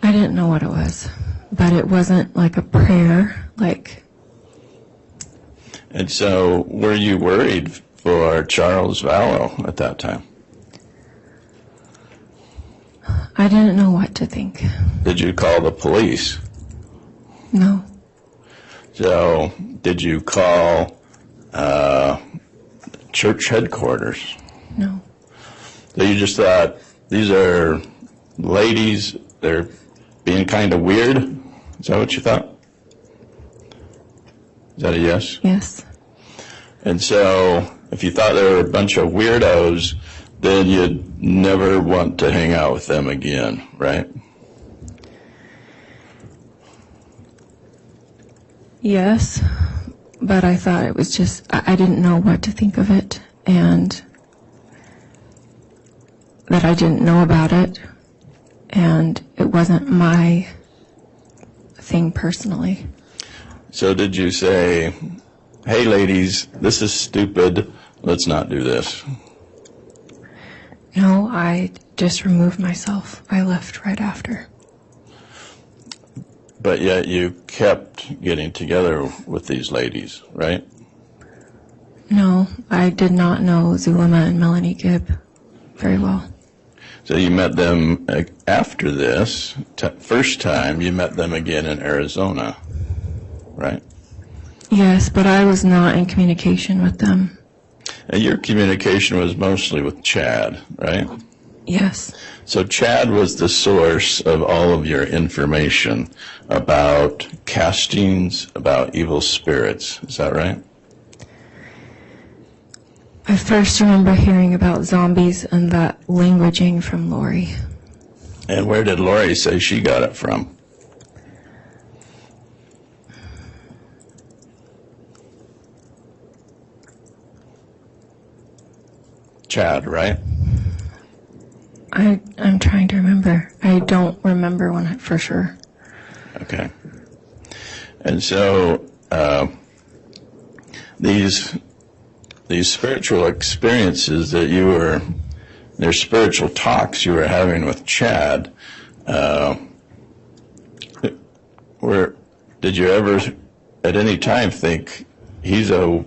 I didn't know what it was, but it wasn't like a prayer, like... And so were you worried for Charles Vallow at that time? I didn't know what to think. Did you call the police? No. So did you call church headquarters? No. So you just thought, these are ladies, they're being kind of weird? Is that what you thought? Is that a yes? Yes. And so if you thought they were a bunch of weirdos, then you'd never want to hang out with them again, right? Yes, but I thought it was just, I didn't know what to think of it, and that I didn't know about it, and it wasn't my thing personally. So did you say, hey ladies, this is stupid, let's not do this? No, I just removed myself. I left right after. But yet you kept getting together with these ladies, right? No, I did not know Zulema and Melanie Gibb very well. So you met them after this, first time you met them again in Arizona, right? Yes, but I was not in communication with them. And your communication was mostly with Chad, right? Yes. So Chad was the source of all of your information about castings, about evil spirits. Is that right? I first remember hearing about zombies and that languaging from Lori. And where did Lori say she got it from? Chad, right? I'm trying to remember. I don't remember for sure. Okay. And so these spiritual experiences that you were, their spiritual talks you were having with Chad, did you ever at any time think he's a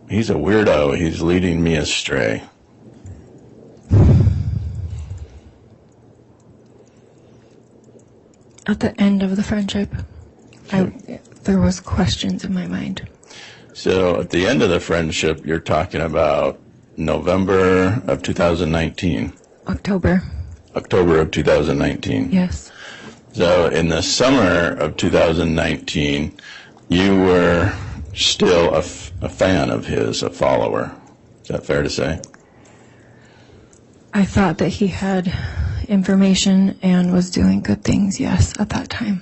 weirdo, he's leading me astray? At the end of the friendship, there was questions in my mind. So at the end of the friendship, you're talking about November of 2019. October. October of 2019. Yes. So in the summer of 2019, you were still a fan of his, a follower. Is that fair to say? I thought that he had information and was doing good things, yes, at that time.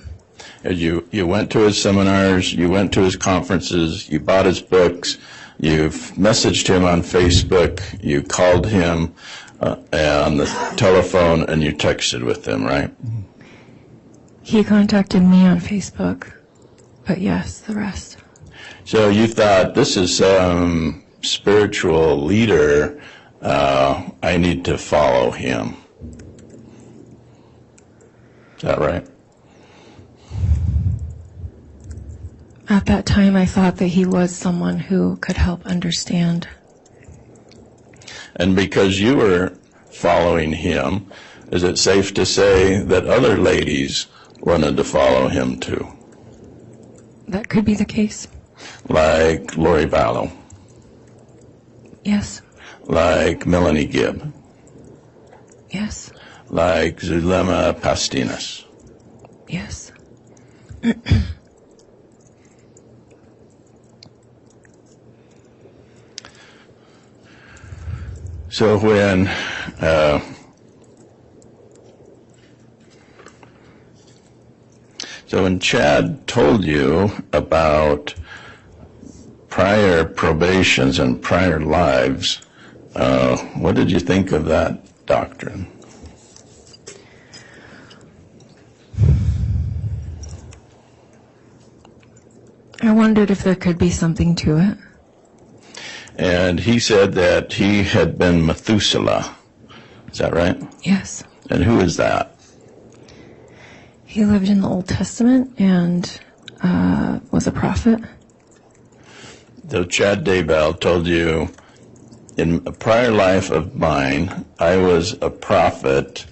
You went to his seminars, you went to his conferences, you bought his books, you've messaged him on Facebook, you called him on the telephone, and you texted with him, right? He contacted me on Facebook, but yes, the rest. So you thought, this is some spiritual leader, I need to follow him. Is that right? At that time, I thought that he was someone who could help understand. And because you were following him, is it safe to say that other ladies wanted to follow him too? That could be the case. Like Lori Vallow, Yes, like Melanie Gibb, yes, like Zulema Pastinas. yes. So when Chad told you about prior probations and prior lives, what did you think of that doctrine? I wondered if there could be something to it. And he said that he had been Methuselah. Is that right? Yes. And who is that? He lived in the Old Testament and was a prophet. So Chad Daybell told you, in a prior life of mine, I was a prophet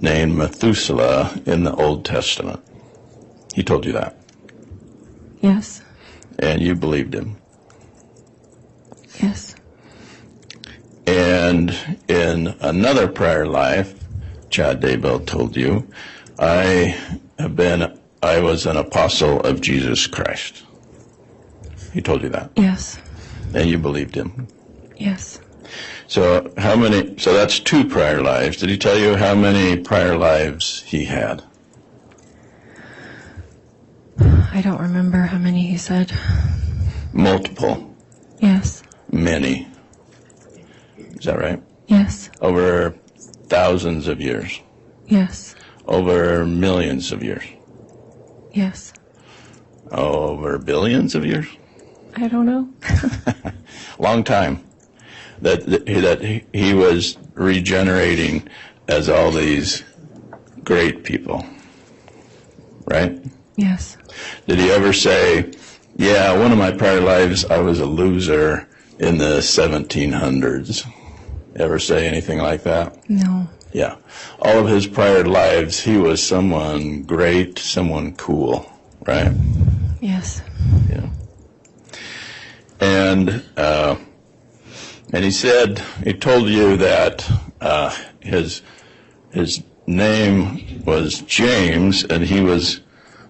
named Methuselah in the Old Testament. He told you that. Yes, And you believed him. yes, And in another prior life, Chad Daybell told you, I was an apostle of Jesus Christ. He told you that. yes, And you believed him. yes. So so that's 2 prior lives. Did he tell you how many prior lives he had? I don't remember how many he said. Multiple. Yes, Many. Is that right? yes, Over thousands of years. yes, Over millions of years. yes. Over billions of years. I don't know. Long time. That he was regenerating as all these great people. Right? Yes, Did he ever say, yeah, one of my prior lives I was a loser in the 1700s? Ever say anything like that? no. Yeah. All of his prior lives, he was someone great, someone cool, right? Yes, Yeah. And he said, he told you that his name was James, and he was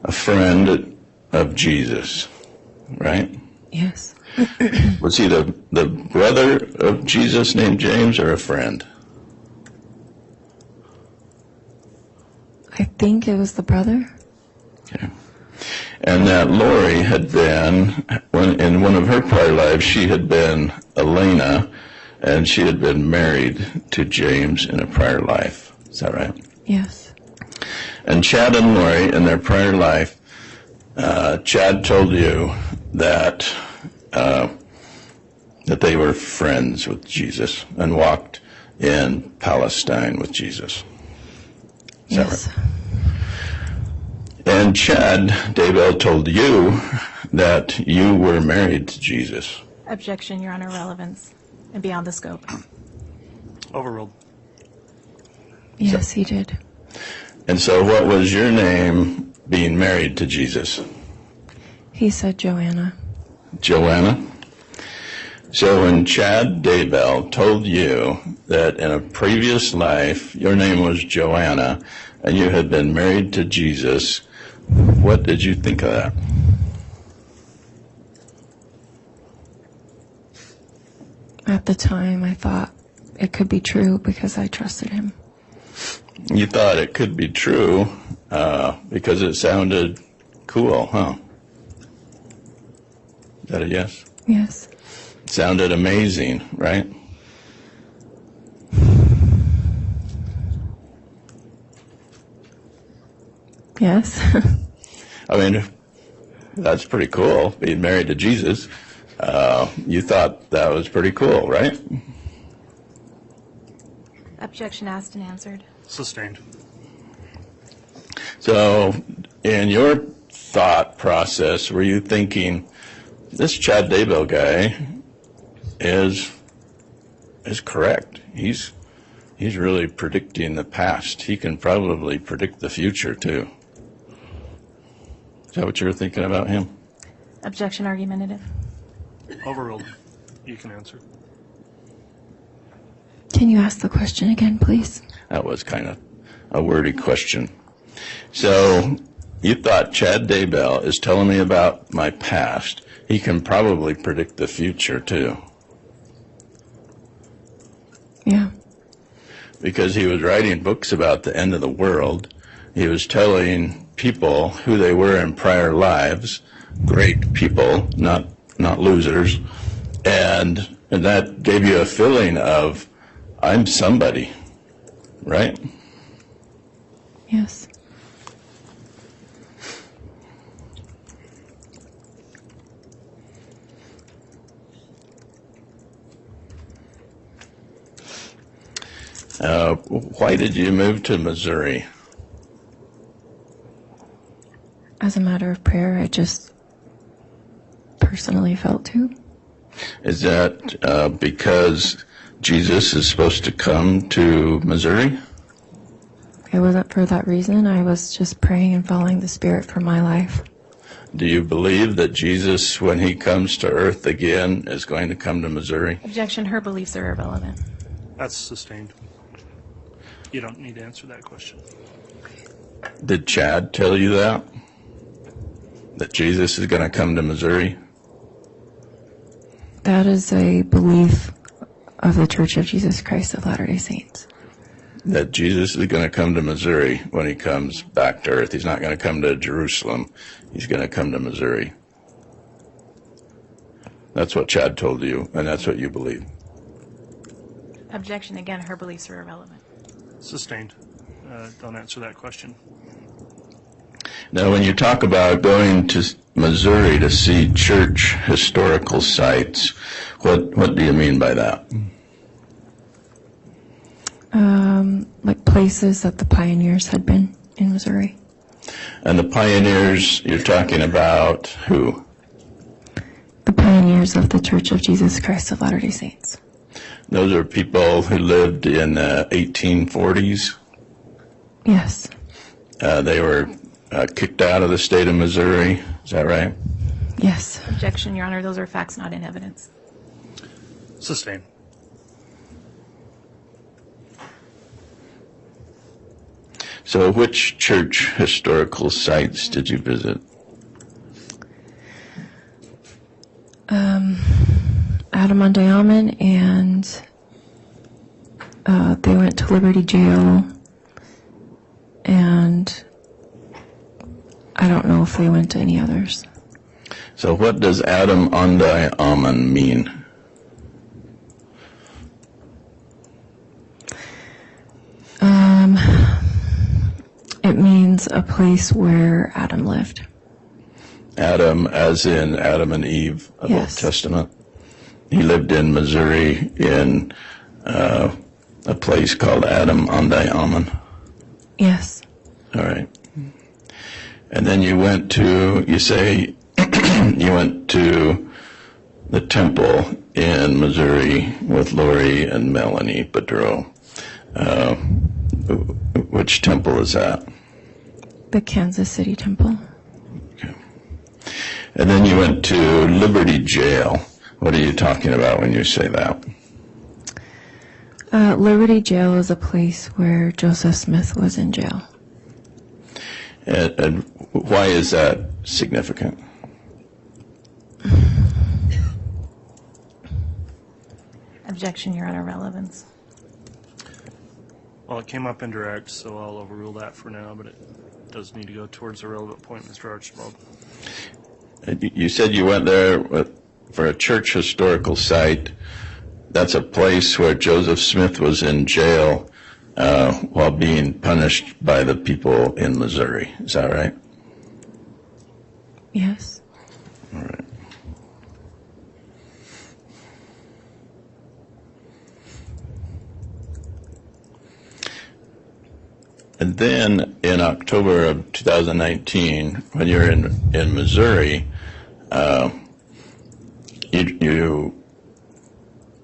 a friend of Jesus, right? yes. Was he the brother of Jesus named James, or a friend? I think it was the brother. Okay. And that Lori had been, in one of her prior lives, she had been Elena, and she had been married to James in a prior life. Is that right? Yes, And Chad and Lori, in their prior life, Chad told you that that they were friends with Jesus and walked in Palestine with Jesus. Is that yes, right? And Chad Daybell told you that you were married to Jesus. Objection, Your Honor, relevance and beyond the scope. Overruled. yes, he did. And so what was your name being married to Jesus? He said Joanna. Joanna? So when Chad Daybell told you that in a previous life your name was Joanna, and you had been married to Jesus, what did you think of that? At the time, I thought it could be true because I trusted him. You thought it could be true because it sounded cool, huh? Is that a yes? Yes. It sounded amazing, right? Yes. I mean, that's pretty cool, being married to Jesus. You thought that was pretty cool, right? Objection asked and answered. Sustained. So, in your thought process, were you thinking, this Chad Daybell guy is correct. He's really predicting the past. He can probably predict the future, too. Is that what you were thinking about him? Objection argumentative. Overruled. You can answer. Can you ask the question again, please? That was kind of a wordy question. So, you thought Chad Daybell is telling me about my past. He can probably predict the future, too. Yeah. Because he was writing books about the end of the world. He was telling people who they were in prior lives, great people, not losers, and that gave you a feeling of, I'm somebody, right? Yes. Why did you move to Missouri? As a matter of prayer, I just personally felt to. Is that because Jesus is supposed to come to Missouri? It wasn't for that reason. I was just praying and following the Spirit for my life. Do you believe that Jesus, when he comes to earth again, is going to come to Missouri? Objection. Her beliefs are irrelevant. That's sustained. You don't need to answer that question. Did Chad tell you that? That Jesus is going to come to Missouri? That is a belief of the Church of Jesus Christ of Latter-day Saints. That Jesus is going to come to Missouri when he comes back to earth. He's not going to come to Jerusalem. He's going to come to Missouri. That's what Chad told you, and that's what you believe. Objection. Again, her beliefs are irrelevant. Sustained. Don't answer that question. Now, when you talk about going to Missouri to see church historical sites, what do you mean by that? Like places that the pioneers had been in Missouri. And the pioneers, you're talking about who? The pioneers of the Church of Jesus Christ of Latter-day Saints. Those are people who lived in the 1840s. Yes. They were kicked out of the state of Missouri. Is that right? Yes. Objection, Your Honor. Those are facts not in evidence. Sustained. So which church historical sites did you visit? Adam on Diamond, and they went to Liberty Jail, and I don't know if they went to any others. So what does Adam on Diamond mean? It means a place where Adam lived. Adam, as in Adam and Eve of Yes. Old Testament. He lived in Missouri in a place called Adam on Diamond. Yes. All right. And then you went to, you say, you went to the temple in Missouri with Lori and Melanie Barattiero. Which temple is that? The Kansas City Temple. Okay. And then you went to Liberty Jail. What are you talking about when you say that? Liberty Jail is a place where Joseph Smith was in jail. And why is that significant? Objection, Your Honor, relevance. Well, it came up indirect, so I'll overrule that for now, but it does need to go towards a relevant point, Mr. Archibald. You said you went there for a church historical site. That's a place where Joseph Smith was in jail while being punished by the people in Missouri. Is that right? Yes. All right. And then in October of 2019, when you're in Missouri, you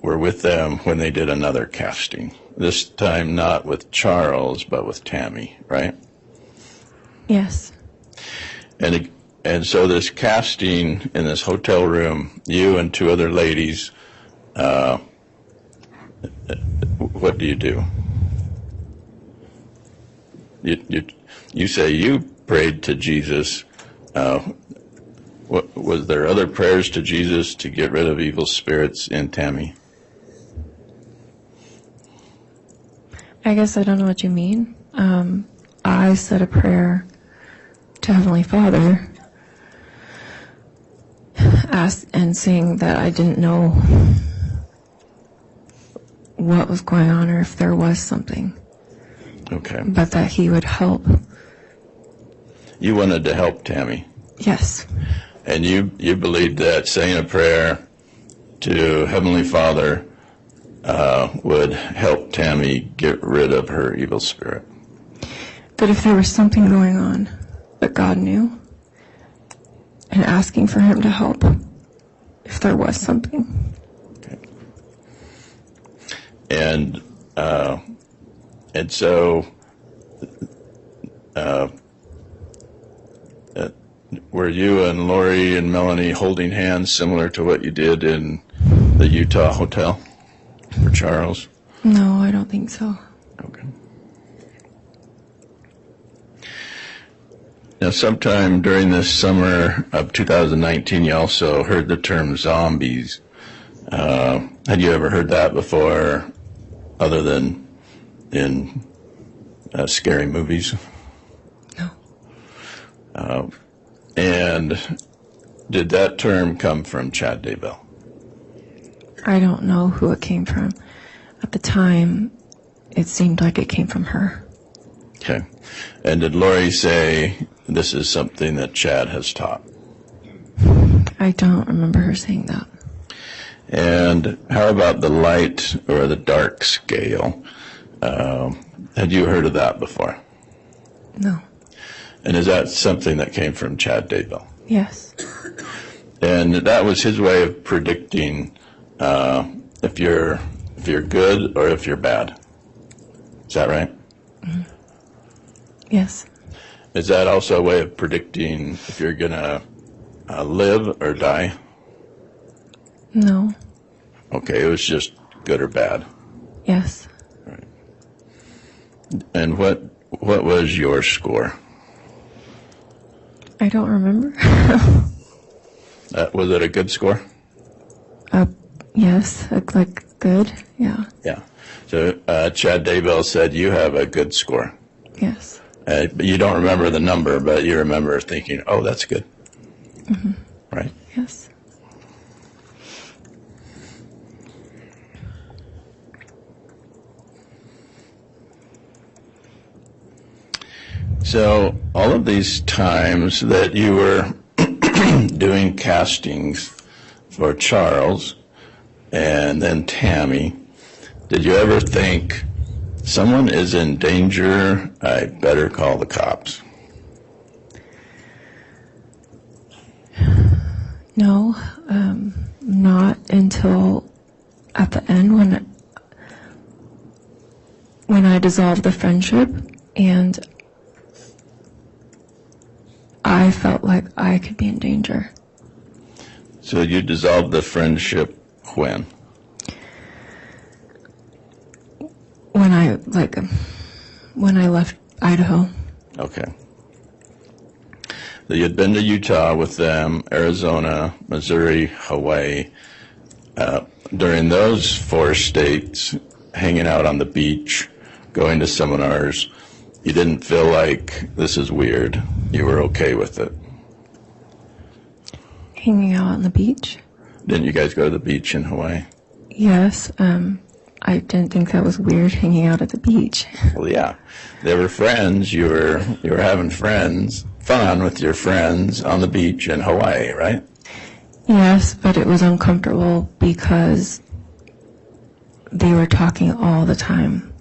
were with them when they did another casting. This time not with Charles, but with Tammy, right? Yes. And so this casting in this hotel room, you and two other ladies, what do? You say you prayed to Jesus. Was there other prayers to Jesus to get rid of evil spirits in Tammy? I guess I don't know what you mean. I said a prayer to Heavenly Father, and saying that I didn't know what was going on or if there was something. Okay. But that He would help. You wanted to help Tammy. Yes. And you believed that saying a prayer to Heavenly Father would help Tammy get rid of her evil spirit. That if there was something going on that God knew, and asking for Him to help if there was something. Okay. And so were you and Lori and Melanie holding hands similar to what you did in the Utah hotel for Charles? No, I don't think so. Okay. Now, sometime during this summer of 2019, you also heard the term zombies. Had you ever heard that before, other than in scary movies? No. And did that term come from Chad Daybell? I don't know who it came from. At the time, it seemed like it came from her. Okay. And did Lori say this is something that Chad has taught? I don't remember her saying that. And how about the light or the dark scale? Had you heard of that before? No. And is that something that came from Chad Daybell? Yes. And that was his way of predicting if you're good or if you're bad. Is that right? Mm-hmm. Yes. Is that also a way of predicting if you're going to live or die? No. Okay, it was just good or bad. Yes. Right. And what was your score? I don't remember. Was it a good score? Yes, like good. Yeah. Yeah. So Chad Daybell said you have a good score. Yes. But you don't remember the number, but you remember thinking, oh, that's good. Mm-hmm. Right? Yes. So all of these times that you were doing castings for Charles and then Tammy, did you ever think, someone is in danger, I better call the cops? No, not until at the end when I dissolved the friendship and I felt like I could be in danger. So you dissolved the friendship when? When I left Idaho. Okay. that you'd been to Utah with them, Arizona, Missouri, Hawaii. During those 4 states, hanging out on the beach, going to seminars, you didn't feel like this is weird. You were okay with it. Hanging out on the beach? Didn't you guys go to the beach in Hawaii? Yes. I didn't think that was weird, hanging out at the beach. Well, yeah. They were friends. You were having fun with your friends on the beach in Hawaii, right? Yes, but it was uncomfortable because they were talking all the time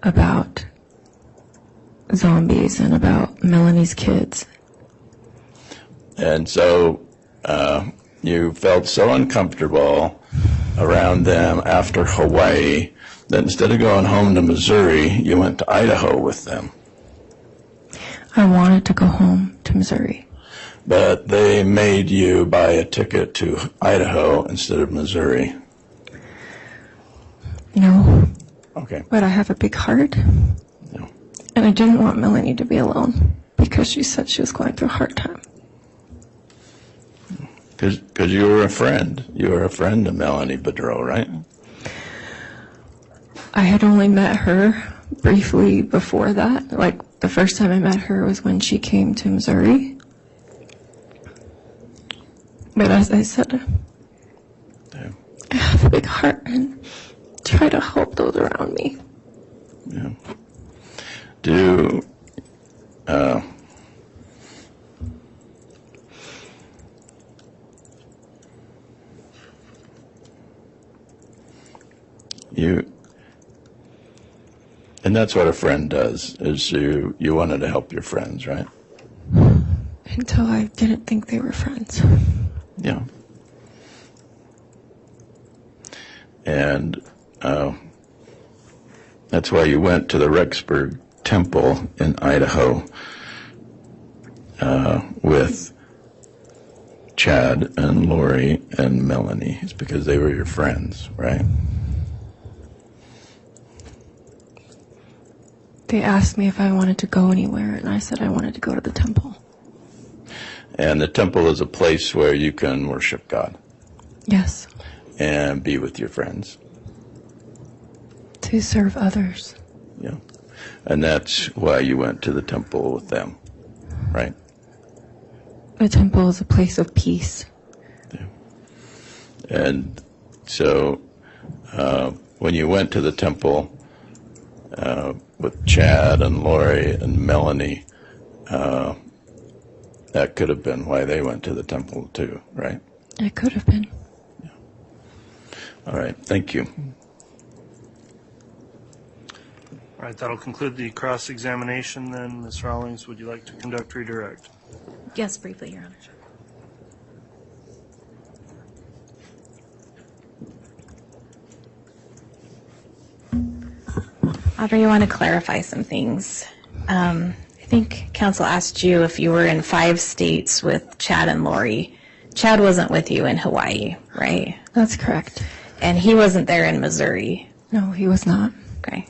about zombies and about Melanie's kids. And so you felt so uncomfortable around them after Hawaii that instead of going home to Missouri, you went to Idaho with them. I wanted to go home to Missouri. But they made you buy a ticket to Idaho instead of Missouri. No, Okay. but I have a big heart. No. And I didn't want Melanie to be alone because she said she was going through a hard time. Because you were a friend. You were a friend of Melanie Boudreau, right? I had only met her briefly before that. Like, the first time I met her was when she came to Missouri. But as I said, Yeah. I have a big heart and try to help those around me. Yeah. And that's what a friend does, is you wanted to help your friends, right? Until I didn't think they were friends. Yeah. And that's why you went to the Rexburg Temple in Idaho with Chad and Lori and Melanie. It's because they were your friends, right? They asked me if I wanted to go anywhere, and I said I wanted to go to the temple. And the temple is a place where you can worship God Yes, and be with your friends. to serve others. Yeah. And that's why you went to the temple with them, right? The temple is a place of peace. Yeah. And so when you went to the temple with Chad and Lori and Melanie, that could have been why they went to the temple too, right? It could have been. All right, thank you. All right, that'll conclude the cross-examination then. Ms. Rawlings, would you like to conduct redirect? Yes, briefly, Your Honor. Audrey, you want to clarify some things. I think counsel asked you if you were in 5 states with Chad and Lori. Chad wasn't with you in Hawaii, right? That's correct. And he wasn't there in Missouri. No, he was not. Okay.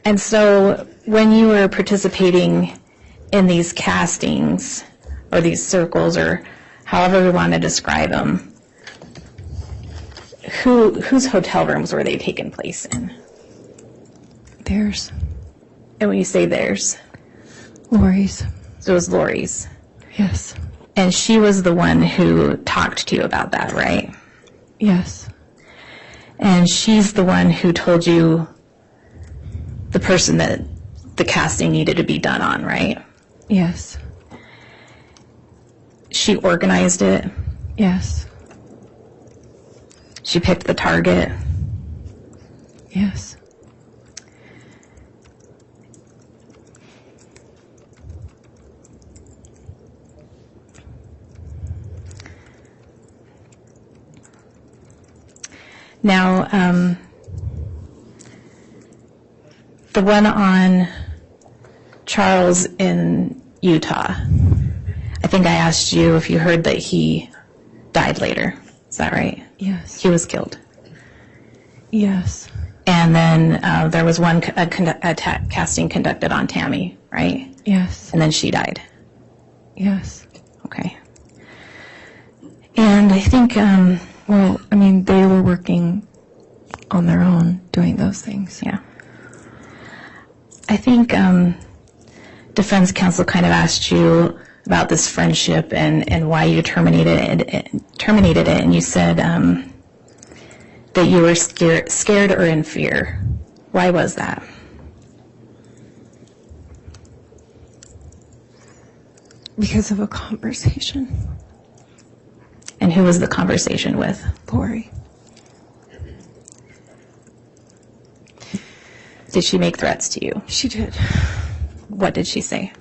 And so when you were participating in these castings or these circles or however we want to describe them, whose hotel rooms were they taking place in? Theirs. And when you say theirs, Lori's. so it was Lori's. Yes. And she was the one who talked to you about that, right? Yes. And she's the one who told you the person that the casting needed to be done on, right? Yes. She organized it. Yes. She picked the target. Yes. Now, the one on Charles in Utah, I think I asked you if you heard that he died later. Is that right? Yes. He was killed. Yes. And then there was one casting conducted on Tammy, right? Yes. And then she died. Yes. Okay. And I think, Well, I mean, they were working on their own doing those things. yeah. I think defense counsel kind of asked you about this friendship and why you terminated it, and you said that you were scared or in fear. Why was that? Because of a conversation. And who was the conversation with? Lori. Did she make threats to you? She did. What did she say?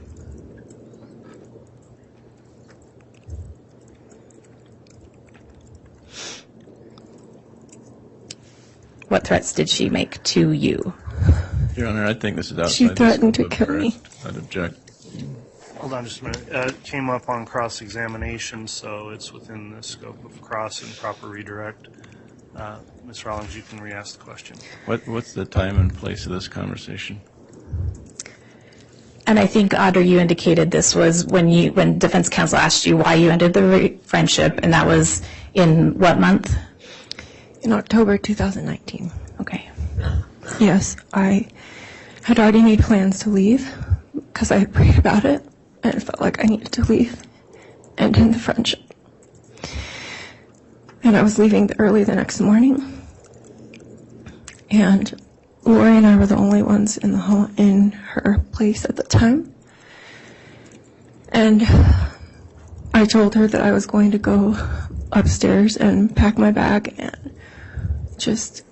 What threats did she make to you? Your Honor, I think this is outside She the threatened scope to of kill me. arrest. I'd object. Hold on just a minute. It came up on cross-examination, so it's within the scope of cross and proper redirect. Ms. Rawlings, you can re-ask the question. What's the time and place of this conversation? And I think, Audrey, you indicated this was when defense counsel asked you why you ended the friendship, and that was in what month? In October 2019. Okay. Yes, I had already made plans to leave because I had prayed about it and it felt like I needed to leave and end the friendship. And I was leaving early the next morning. And Lori and I were the only ones in the home, in her place at the time. And I told her that I was going to go upstairs and pack my bag and just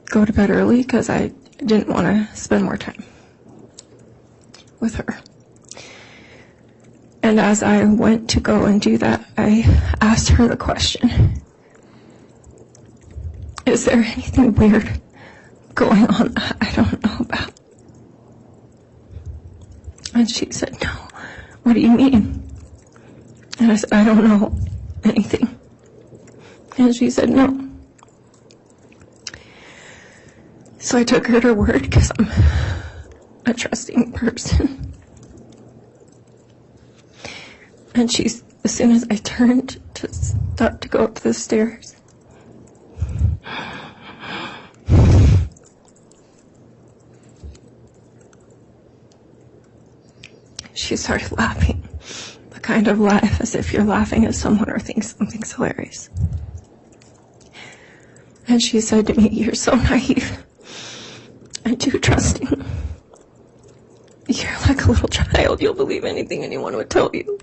go to bed early because I didn't want to spend more time with her. And as I went to go and do that, I asked her the question, is there anything weird going on that I don't know about? And she said, no. What do you mean? And I said, I don't know anything. And she said, no. So I took her to her word because I'm a trusting person. And as soon as I turned to start to go up the stairs, she started laughing. The kind of laugh as if you're laughing at someone or think something's hilarious. And she said to me, you're so naive and too trusting. You're like a little child. You'll believe anything anyone would tell you.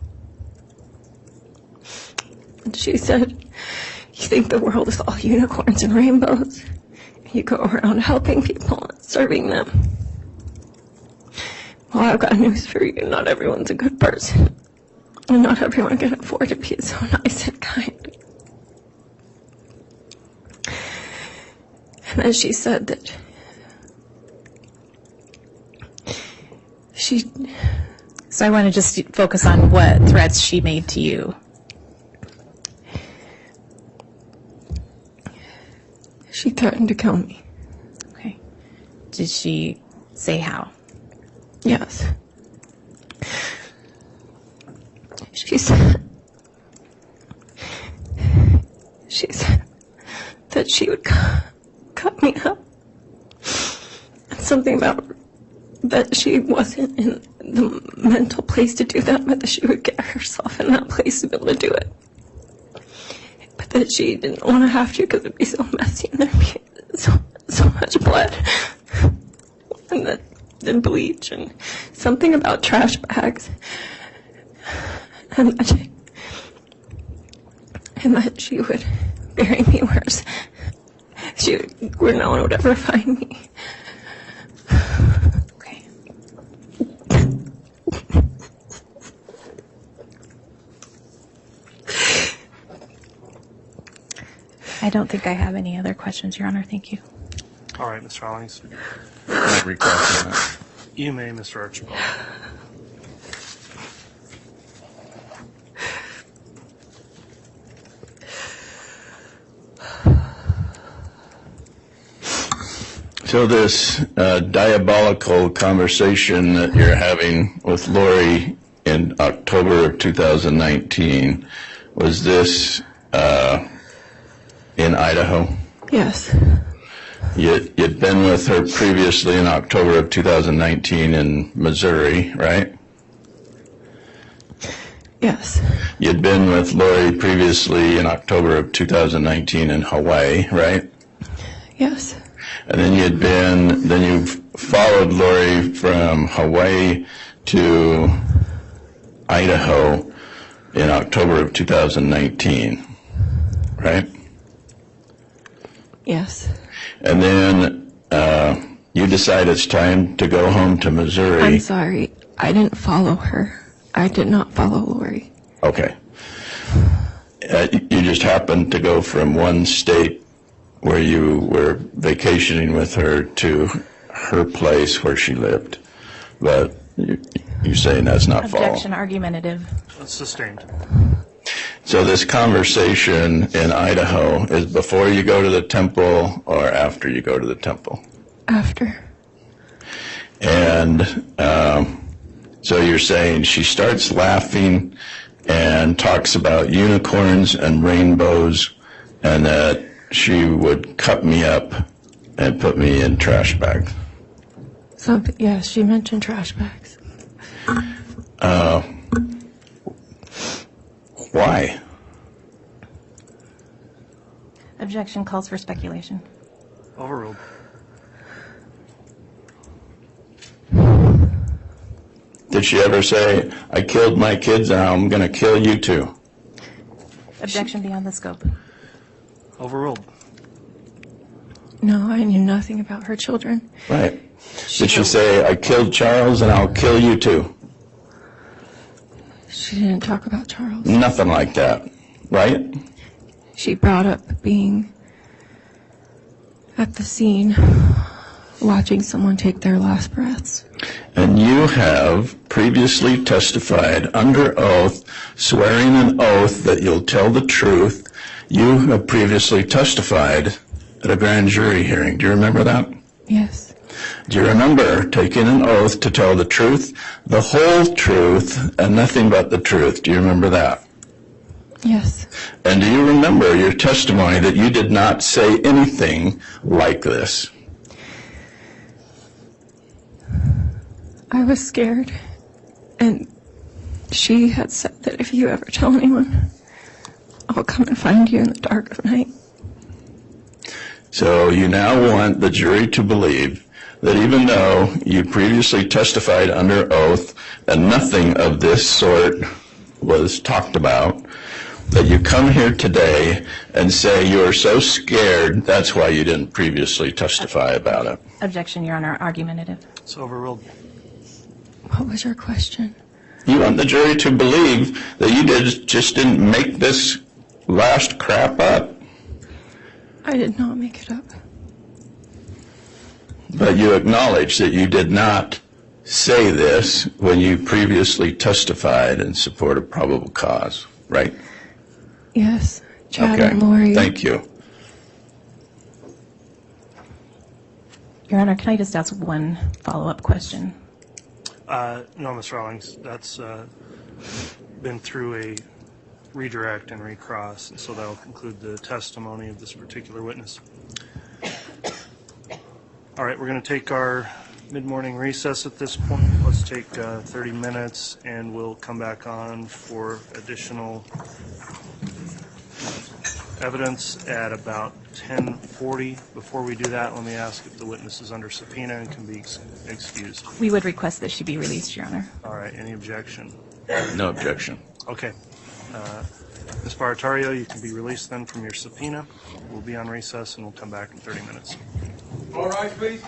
And she said, you think the world is all unicorns and rainbows. You go around helping people and serving them. Well, I've got news for you. Not everyone's a good person. And not everyone can afford to be so nice and kind. And then she said that So I want to just focus on what threats she made to you. She threatened to kill me. Okay. Did she say how? Yes. She said that she would cut me up. And something about that she wasn't in the mental place to do that, but that she would get herself in that place to be able to do it. But that she didn't want to have to because it'd be so messy and there'd be so much blood. And that the bleach and something about trash bags. And that she would bury me where no one would ever find me. Okay. I don't think I have any other questions, Your Honor. Thank you. All right, Ms. Rawlings. Can I recall on that? You may, Mr. Archibald. So this diabolical conversation that you're having with Lori in October of 2019, was this in Idaho? Yes. You'd been with her previously in October of 2019 in Missouri, right? Yes. You'd been with Lori previously in October of 2019 in Hawaii, right? Yes. And then you followed Lori from Hawaii to Idaho in October of 2019, right? Yes. And then you decide it's time to go home to Missouri. I'm sorry. I didn't follow her. I did not follow Lori. Okay. You just happened to go from one state where you were vacationing with her to her place where she lived. But you're saying that's not following. Objection, argumentative. Sustained. So this conversation in Idaho is before you go to the temple or after you go to the temple? After. And so you're saying she starts laughing and talks about unicorns and rainbows and that she would cut me up and put me in trash bags. Yes, she mentioned trash bags. Why? Objection calls for speculation. Overruled. Did she ever say, I killed my kids and I'm going to kill you too? Objection beyond the scope. Overruled. No, I knew nothing about her children. Right. Did she say, I killed Charles and I'll kill you too? She didn't talk about Charles. Nothing like that, right? She brought up being at the scene, watching someone take their last breaths. And you have previously testified under oath, swearing an oath that you'll tell the truth. You have previously testified at a grand jury hearing. Do you remember that? Yes. Do you remember taking an oath to tell the truth, the whole truth, and nothing but the truth? Do you remember that? Yes. And do you remember your testimony that you did not say anything like this? I was scared, and she had said that if you ever tell anyone, I'll come and find you in the dark of night. So you now want the jury to believe that even though you previously testified under oath and nothing of this sort was talked about, that you come here today and say you're so scared, that's why you didn't previously testify about it. Objection, Your Honor, argumentative. It's overruled. What was your question? You want the jury to believe that you just didn't make this last crap up. I did not make it up. But you acknowledge that you did not say this when you previously testified in support of probable cause, right? Yes. Chad Okay. and Lori. Thank you. Your Honor, can I just ask one follow-up question? No, Ms. Rawlings, that's been through a redirect and recross, and so that will conclude the testimony of this particular witness. All right, we're going to take our mid-morning recess at this point. Let's take 30 minutes, and we'll come back on for additional evidence at about 10:40. Before we do that, let me ask if the witness is under subpoena and can be excused. We would request that she be released, Your Honor. All right, any objection? No objection. Okay. Ms. Barattiero, you can be released then from your subpoena. We'll be on recess and we'll come back in 30 minutes. All right, please.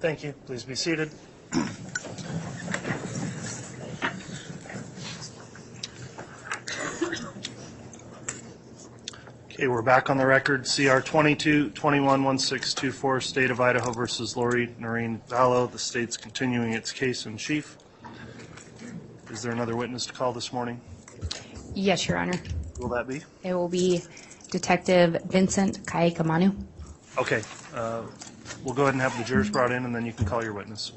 Thank you. Please be seated. Okay, we're back on the record. CR 22-21-1624, State of Idaho versus Lori Vallow. The state's continuing its case in chief. Is there another witness to call this morning? Yes, Your Honor. Will that be? It will be Detective Vincent Kaikamanu. Okay, we'll go ahead and have the jurors brought in, and then you can call your witness.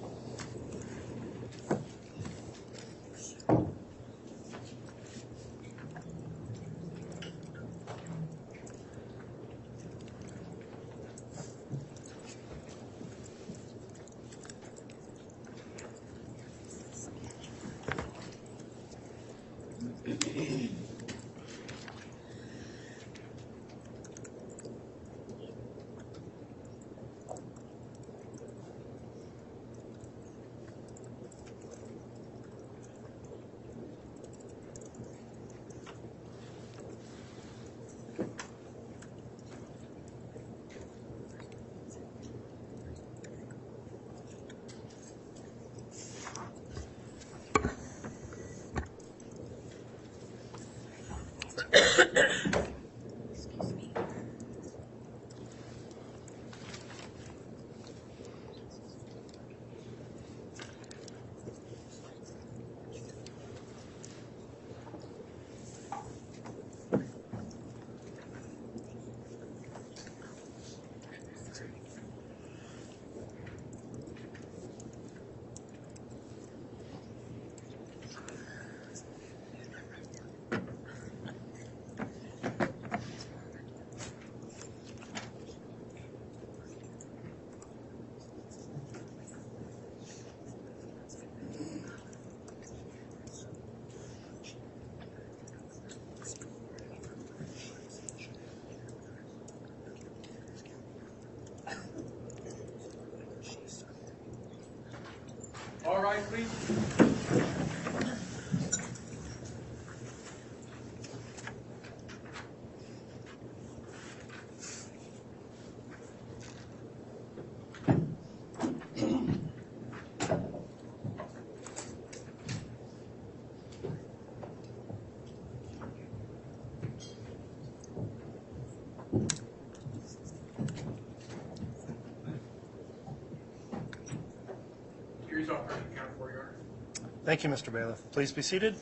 All right, please. Jury's off. Count for Your Honor. Thank you, Mr. Bailiff. Please be seated.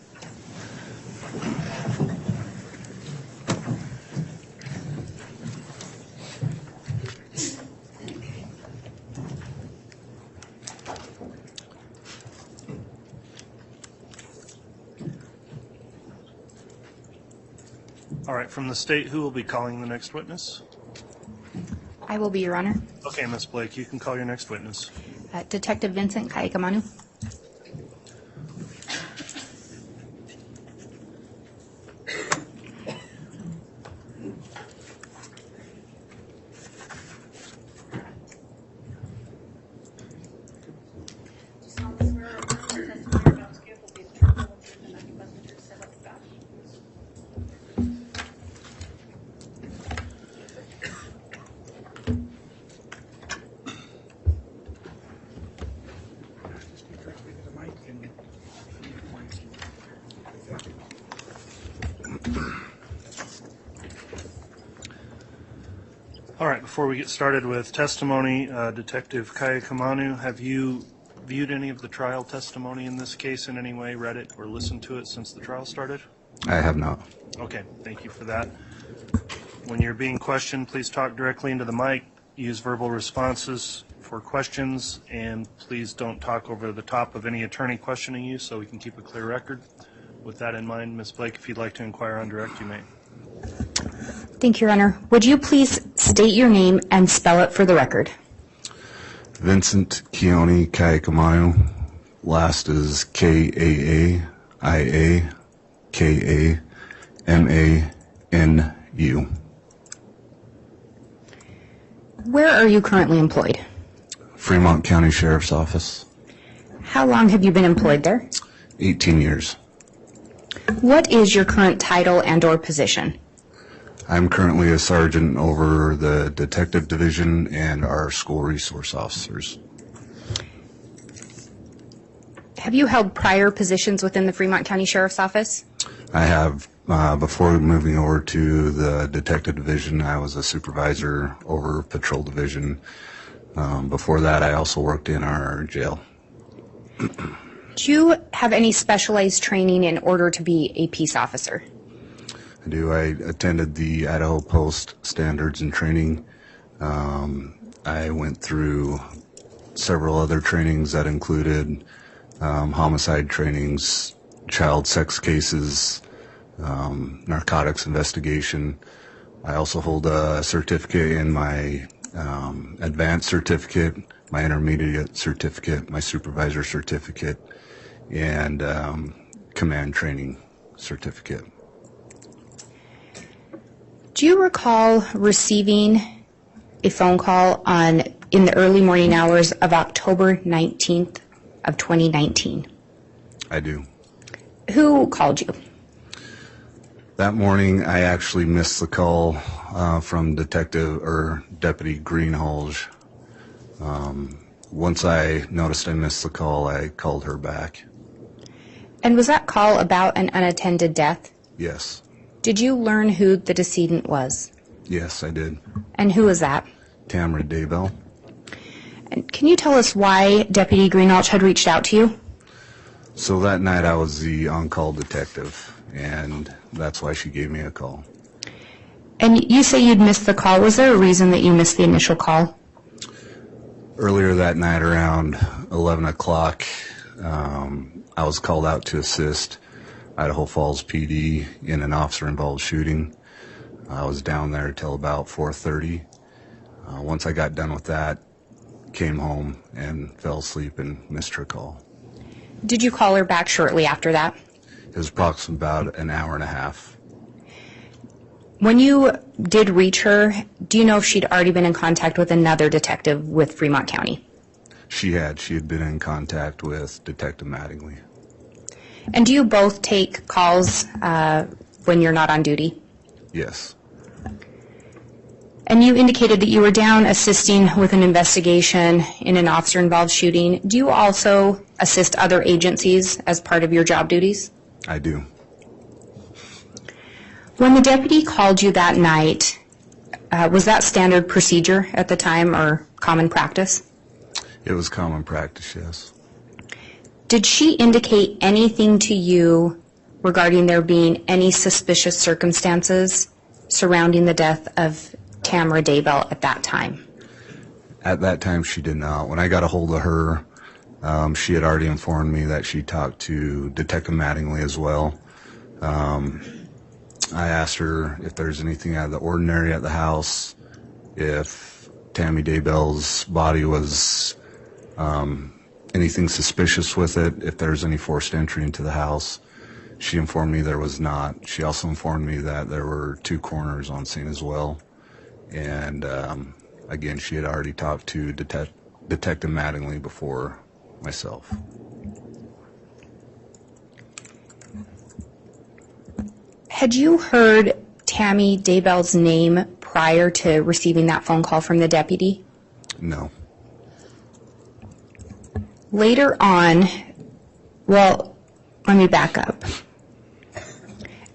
All right, from the state, who will be calling the next witness? I will be, Your Honor. Okay, Ms. Blake, you can call your next witness. Detective Vincent Kaikamanu. Do you solemnly swear or affirm the testimony you're about to give will be the truth, the whole truth, and nothing but the truth, so help you God? All right, before we get started with testimony, Detective Kaikamanu, have you viewed any of the trial testimony in this case in any way, read it or listened to it since the trial started? I have not. Okay, thank you for that. When you're being questioned, please talk directly into the mic, use verbal responses for questions, and please don't talk over the top of any attorney questioning you so we can keep a clear record. With that in mind, Ms. Blake, if you'd like to inquire on direct, you may. Thank you, Your Honor. Would you please state your name and spell it for the record? Vincent Keone Kaikamanu. Last is K-A-A-I-A-K-A-M-A-N-U. Where are you currently employed? Fremont County Sheriff's Office. How long have you been employed there? 18 years. What is your current title and/or position? I'm currently a sergeant over the detective division and our school resource officers. Have you held prior positions within the Fremont County Sheriff's Office? I have Before moving over to the detective division, I was a supervisor over patrol division. Before that, I also worked in our jail. Do you have any specialized training in order to be a peace officer? I do. I attended the Idaho Post Standards and Training. I went through several other trainings that included homicide trainings, child sex cases, narcotics investigation. I also hold a certificate in my advanced certificate, my intermediate certificate, my supervisor certificate, and command training certificate. Do you recall receiving a phone call in the early morning hours of October 19th of 2019? I do. Who called you? That morning, I actually missed the call from Deputy Greenhalgh. Once I noticed I missed the call, I called her back. And was that call about an unattended death? Yes. Did you learn who the decedent was? Yes, I did. And who was that? Chad Daybell. And can you tell us why Deputy Greenhalgh had reached out to you? So that night, I was the on-call detective, and that's why she gave me a call. And you say you'd missed the call. Was there a reason that you missed the initial call? Earlier that night, around 11 o'clock, I was called out to assist Idaho Falls PD in an officer-involved shooting. I was down there till about 4:30. Once I got done with that, came home and fell asleep and missed her call. Did you call her back shortly after that? It was approximately about an hour and a half. When you did reach her, do you know if she'd already been in contact with another detective with Fremont County? She had been in contact with Detective Mattingly. And do you both take calls when you're not on duty? Yes. And you indicated that you were down assisting with an investigation in an officer-involved shooting. Do you also assist other agencies as part of your job duties? I do. When the deputy called you that night, was that standard procedure at the time or common practice? It was common practice, yes. Did she indicate anything to you regarding there being any suspicious circumstances surrounding the death of Tamara Daybell at that time? At that time, she did not. When I got a hold of her, she had already informed me that she talked to Detective Mattingly as well. I asked her if there's anything out of the ordinary at the house, if Tammy Daybell's body was anything suspicious with it, if there's any forced entry into the house. She informed me there was not. She also informed me that there were 2 coroners on scene as well. And again, she had already talked to Detective Mattingly before myself. Had you heard Tammy Daybell's name prior to receiving that phone call from the deputy? No. Later on, well, let me back up.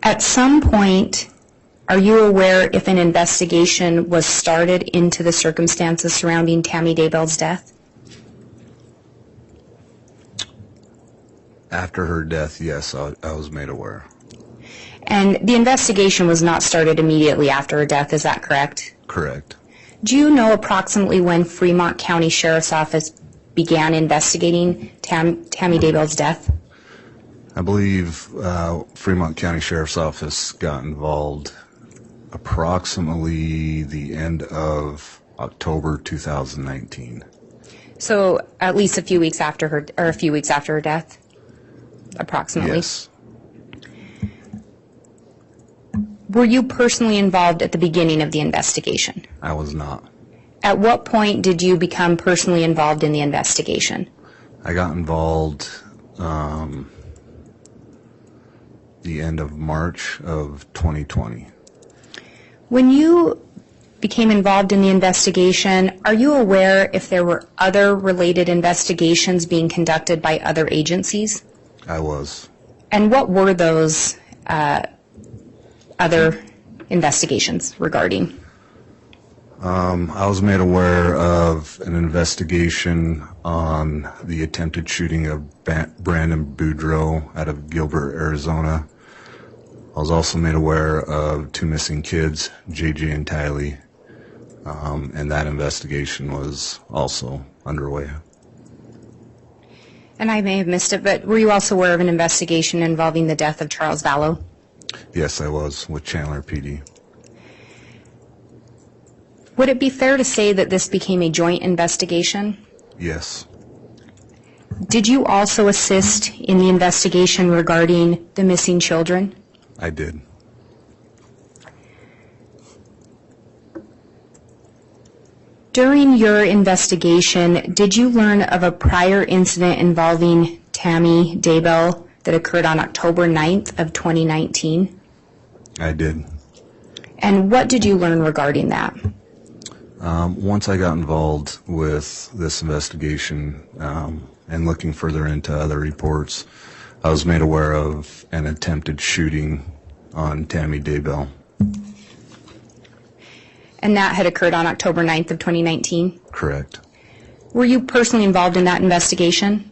At some point, are you aware if an investigation was started into the circumstances surrounding Tammy Daybell's death? After her death, yes, I was made aware. And the investigation was not started immediately after her death, is that correct? Correct. Do you know approximately when Fremont County Sheriff's Office began investigating Tammy Daybell's death? I believe Fremont County Sheriff's Office got involved approximately the end of October 2019. So at least a few weeks after her death, approximately? Yes. Were you personally involved at the beginning of the investigation? I was not. At what point did you become personally involved in the investigation? I got involved the end of March of 2020. When you became involved in the investigation, are you aware if there were other related investigations being conducted by other agencies? I was. And what were those other investigations regarding? I was made aware of an investigation on the attempted shooting of Brandon Boudreaux out of Gilbert, Arizona. I was also made aware of 2 missing kids, JJ and Tylee, and that investigation was also underway. And I may have missed it, but were you also aware of an investigation involving the death of Charles Vallow? Yes, I was, with Chandler PD. Would it be fair to say that this became a joint investigation? Yes, Did you also assist in the investigation regarding the missing children? I did. During your investigation, did you learn of a prior incident involving Tammy Daybell that occurred on October 9th of 2019? I did. And what did you learn regarding that? Once I got involved with this investigation and looking further into other reports, I was made aware of an attempted shooting on Tammy Daybell. And that had occurred on October 9th of 2019? Correct. Were you personally involved in that investigation?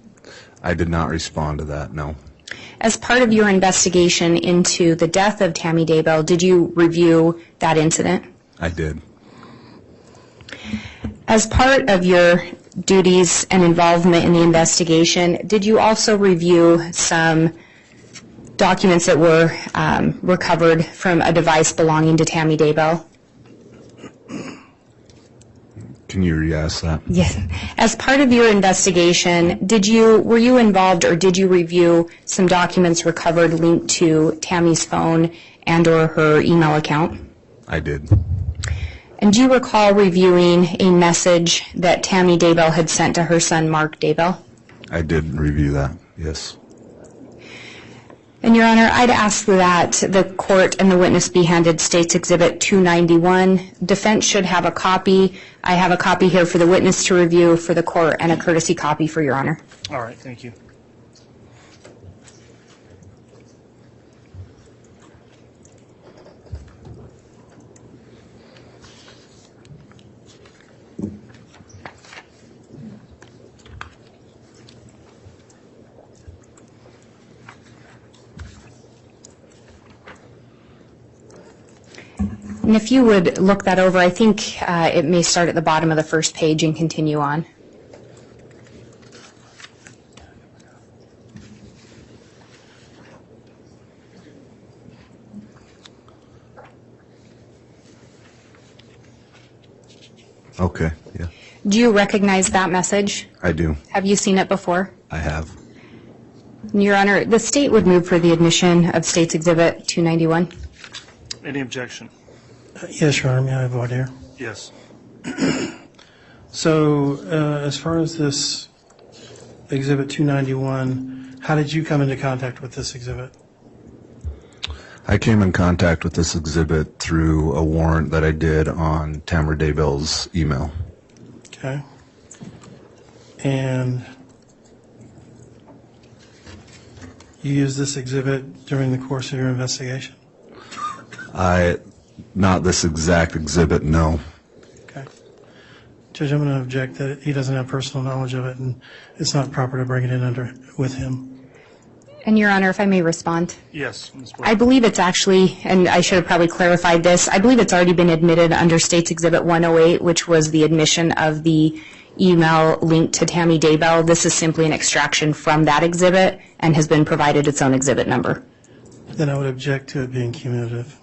I did not respond to that, no. As part of your investigation into the death of Tammy Daybell, did you review that incident? I did. As part of your duties and involvement in the investigation, did you also review some documents that were recovered from a device belonging to Tammy Daybell? Can you re-ask that? Yes. As part of your investigation, were you involved or did you review some documents recovered linked to Tammy's phone and or her email account? I did. And do you recall reviewing a message that Tammy Daybell had sent to her son, Mark Daybell? I did review that, yes. And Your Honor, I'd ask that the court and the witness be handed State's Exhibit 291. Defense should have a copy. I have a copy here for the witness to review for the court and a courtesy copy for Your Honor. All right, thank you. And if you would look that over, I think it may start at the bottom of the first page and continue on. Okay, yeah, Do you recognize that message? I do. Have you seen it before? I have. Your Honor, the state would move for the admission of State's Exhibit 291. Any objection? Yes, Your Honor, may I have voir dire? Yes. So, as far as this Exhibit 291, how did you come into contact with this exhibit? I came in contact with this exhibit through a warrant that I did on Tamara Daybell's email. Okay. And you used this exhibit during the course of your investigation? Not this exact exhibit, no. Okay. Judge, I'm going to object that he doesn't have personal knowledge of it, and it's not proper to bring it in with him. And Your Honor, if I may respond. Yes, Ms. I believe it's actually, and I should have probably clarified this, I believe it's already been admitted under State's Exhibit 108, which was the admission of the email linked to Tammy Daybell. This is simply an extraction from that exhibit and has been provided its own exhibit number. Then I would object to it being cumulative.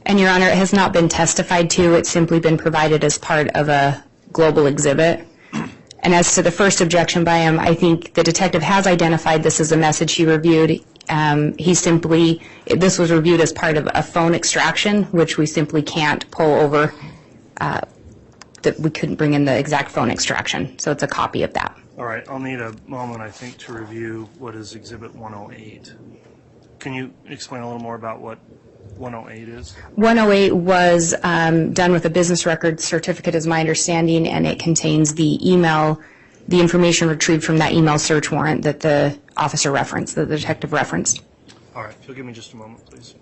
And Your Honor, it has not been testified to. It's simply been provided as part of a global exhibit. And as to the first objection by him, I think the detective has identified this as a message he reviewed. This was reviewed as part of a phone extraction, which we simply can't pull over, that we couldn't bring in the exact phone extraction. So it's a copy of that. All right, I'll need a moment, I think, to review what is Exhibit 108. Can you explain a little more about what 108 is? 108 was done with a business record certificate, is my understanding, and it contains the email, the information retrieved from that email search warrant that the officer referenced, that the detective referenced. All right, if you'll give me just a moment, please.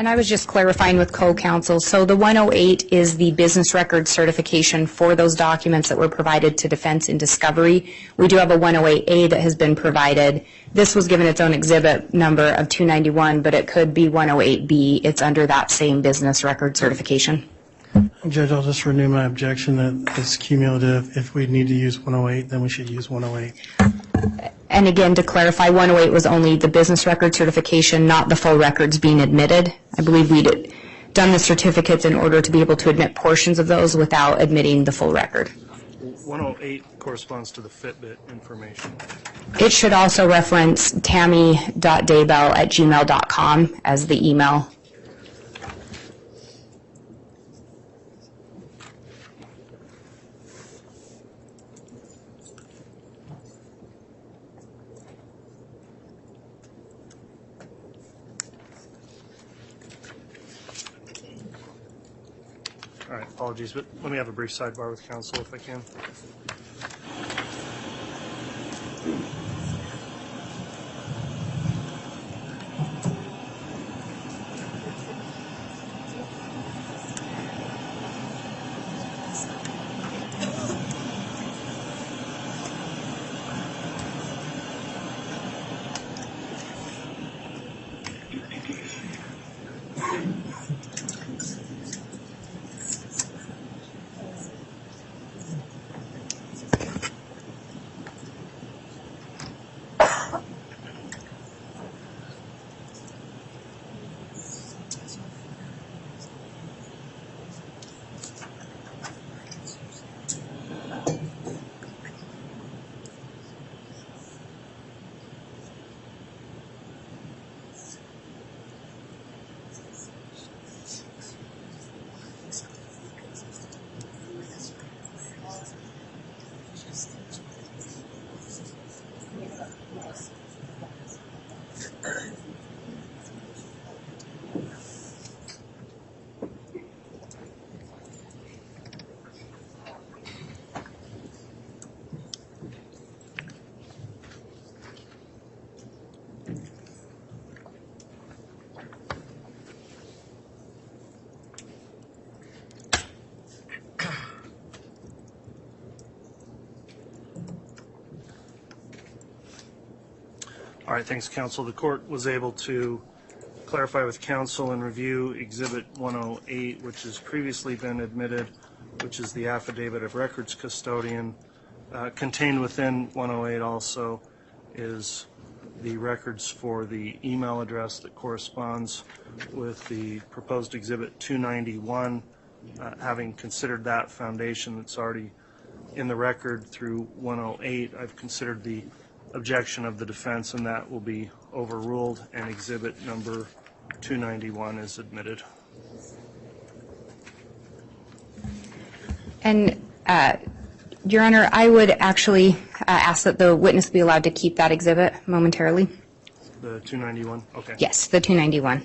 And I was just clarifying with co-counsel, so the 108 is the business record certification for those documents that were provided to defense in discovery. We do have a 108A that has been provided. This was given its own exhibit number of 291, but it could be 108B. It's under that same business record certification. Judge, I'll just renew my objection that it's cumulative. If we need to use 108, then we should use 108. And again, to clarify, 108 was only the business record certification, not the full records being admitted. I believe we'd done the certificates in order to be able to admit portions of those without admitting the full record. 108 corresponds to the Fitbit information. It should also reference tammy.daybell@gmail.com as the email. All right, apologies, but let me have a brief sidebar with counsel if I can. All right, thanks, counsel. The court was able to clarify with counsel and review Exhibit 108, which has previously been admitted, which is the affidavit of records custodian. Contained within 108 also is the records for the email address that corresponds with the proposed Exhibit 291. Having considered that foundation that's already in the record through 108, I've considered the objection of the defense, and that will be overruled, and exhibit number 291 is admitted. And Your Honor, I would actually ask that the witness be allowed to keep that exhibit momentarily. The 291? Okay. Yes, the 291.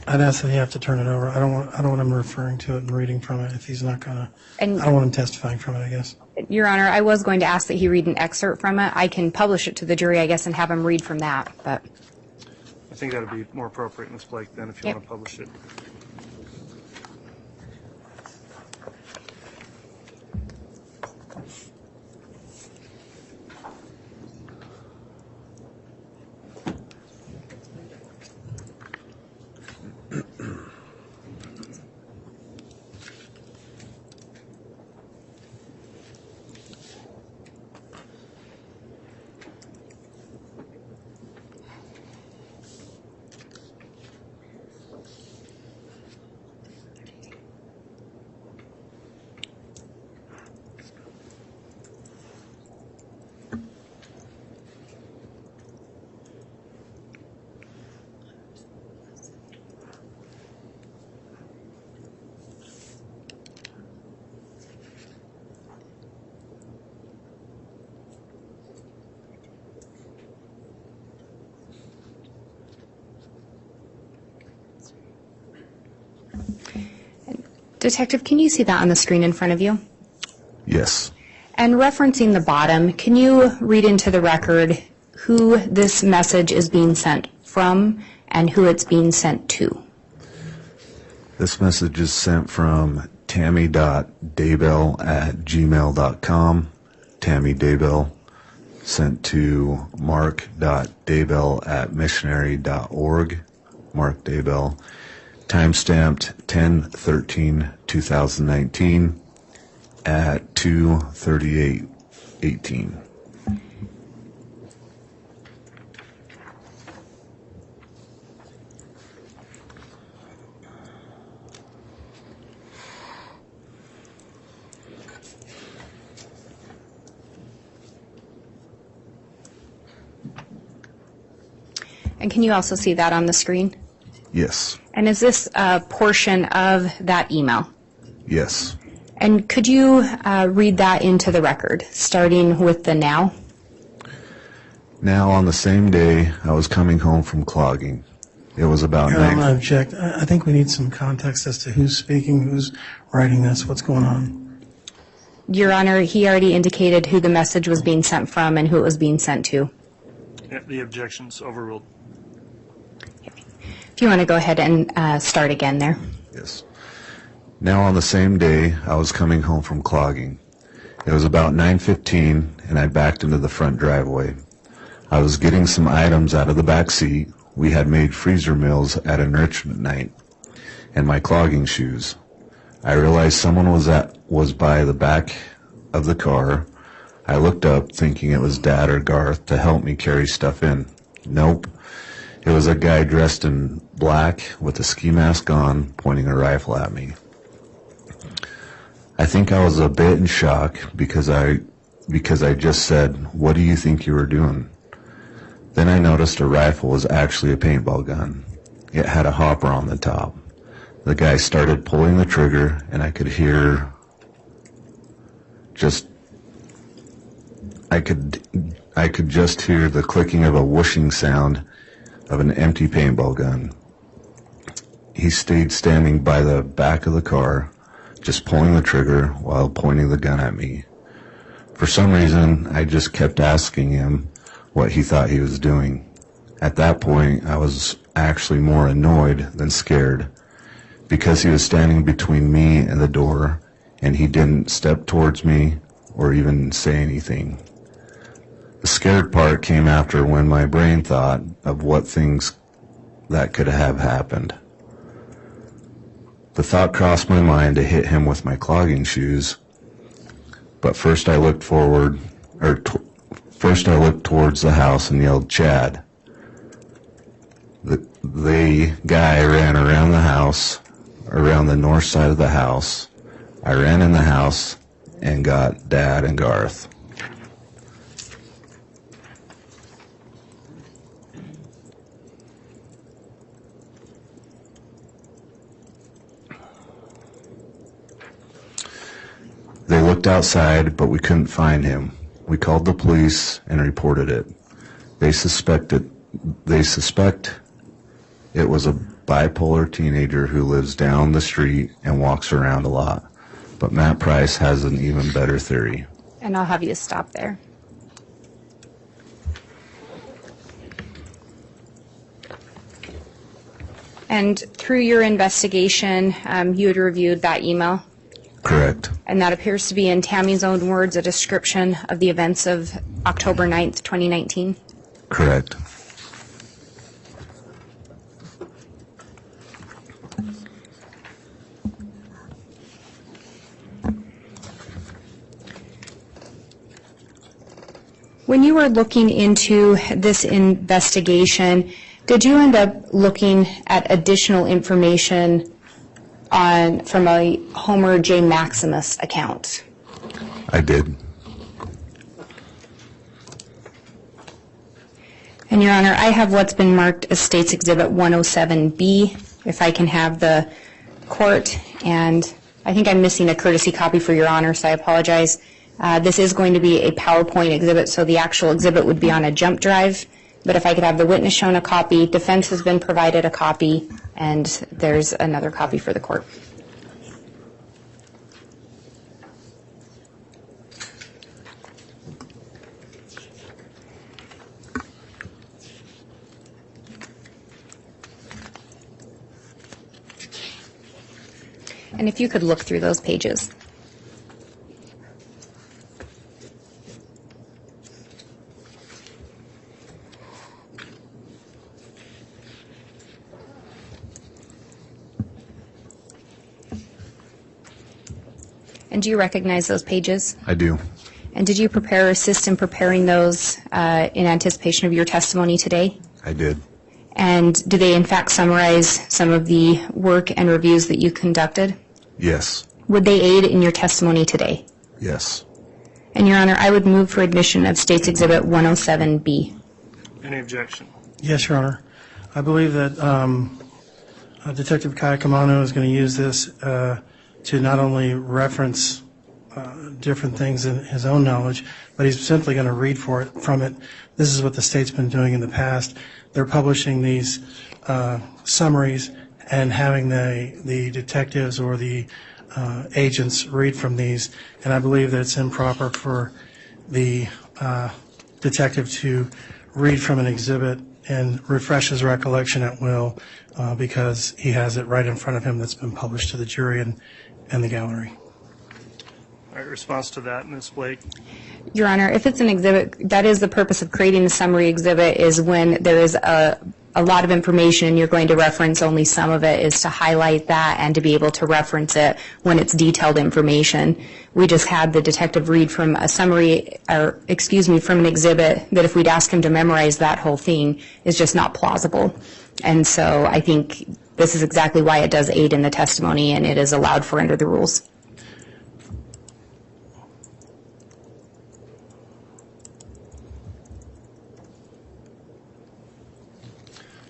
I'd ask that he have to turn it over. I don't want him referring to it and reading from it if he's not gonna. And I don't want him testifying from it, I guess. Your Honor, I was going to ask that he read an excerpt from it. I can publish it to the jury, I guess, and have him read from that. But I think that would be more appropriate, Ms. Blake, then, if you want to publish it. Detective, can you see that on the screen in front of you? Yes. And referencing the bottom, can you read into the record who this message is being sent from and who it's being sent to. This message is sent from tammy.daybell@gmail.com. Tammy Daybell, sent to mark.daybell@missionary.org. Mark Daybell, timestamped 10/13/2019 at 2:38:18. And can you also see that on the screen? Yes. And is this a portion of that email? Yes. And could you read that into the record, starting with the now? Now, on the same day, I was coming home from clogging. It was about Your Honor, I'm 9. going to object. I think we need some context as to who's speaking, who's writing this, what's going on. Your Honor, he already indicated who the message was being sent from and who it was being sent to. Yeah, the objection's overruled. If you want to go ahead and start again there. Yes. Now, on the same day, I was coming home from clogging. It was about 9:15, and I backed into the front driveway. I was getting some items out of the back seat. We had made freezer meals at enrichment night, and my clogging shoes. I realized someone was by the back of the car. I looked up, thinking it was Dad or Garth to help me carry stuff in. Nope. It was a guy dressed in black with a ski mask on, pointing a rifle at me. I think I was a bit in shock because I just said, "What do you think you were doing?" Then I noticed a rifle was actually a paintball gun. It had a hopper on the top. The guy started pulling the trigger, and I could just hear the clicking of a whooshing sound of an empty paintball gun. He stayed standing by the back of the car, just pulling the trigger while pointing the gun at me. For some reason, I just kept asking him what he thought he was doing. At that point, I was actually more annoyed than scared, because he was standing between me and the door, and he didn't step towards me or even say anything. The scared part came after, when my brain thought of what things that could have happened. The thought crossed my mind to hit him with my clogging shoes, but first I looked towards the house and yelled, "Chad." The guy ran around the house, around the north side of the house. I ran in the house and got Dad and Garth. They looked outside, but we couldn't find him. We called the police and reported it. They suspect it was a bipolar teenager who lives down the street and walks around a lot. But Matt Price has an even better theory. And I'll have you stop there. And through your investigation, you had reviewed that email? Correct. And that appears to be, in Tammy's own words, a description of the events of October 9th, 2019? Correct. When you were looking into this investigation, did you end up looking at additional information from a Homer J. Maximus account? I did. And Your Honor, I have what's been marked as State's Exhibit 107B, if I can have the court, and I think I'm missing a courtesy copy for Your Honor, so I apologize. This is going to be a PowerPoint exhibit, so the actual exhibit would be on a jump drive, but if I could have the witness shown a copy, defense has been provided a copy, and there's another copy for the court. And if you could look through those pages. And do you recognize those pages? I do. And did you prepare or assist in preparing those in anticipation of your testimony today? I did. And do they in fact summarize some of the work and reviews that you conducted? Yes. Would they aid in your testimony today? Yes. And Your Honor, I would move for admission of State's Exhibit 107B. Any objection? Yes, Your Honor. I believe that Detective Kayakamano is going to use this to not only reference different things in his own knowledge, but he's simply going to read from it. This is what the state's been doing in the past. They're publishing these summaries and having the detectives or the agents read from these, and I believe that it's improper for the detective to read from an exhibit and refresh his recollection at will because he has it right in front of him that's been published to the jury and the gallery. All right, response to that, Ms. Blake? Your Honor, if it's an exhibit, that is the purpose of creating the summary exhibit, is when there is a lot of information and you're going to reference only some of it, is to highlight that and to be able to reference it when it's detailed information. We just had the detective read from a summary, or excuse me, from an exhibit that if we'd ask him to memorize that whole thing is just not plausible. And so I think this is exactly why it does aid in the testimony and it is allowed for under the rules.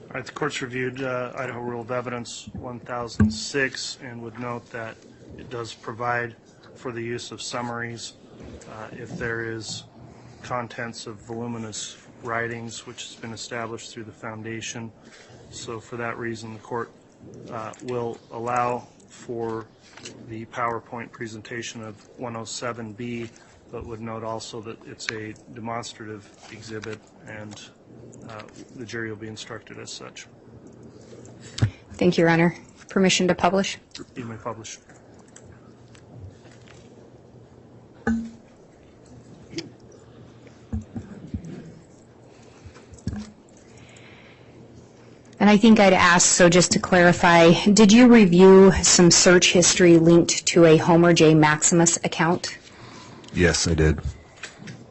All right, the court's reviewed Idaho Rule of Evidence 1006 and would note that it does provide for the use of summaries if there is contents of voluminous writings, which has been established through the foundation. So for that reason, the court will allow for the PowerPoint presentation of 107B, but would note also that it's a demonstrative exhibit and the jury will be instructed as such. Thank you, Your Honor. Permission to publish? You may publish. And I think I'd ask, so just to clarify, did you review some search history linked to a Homer J. Maximus account? Yes, I did.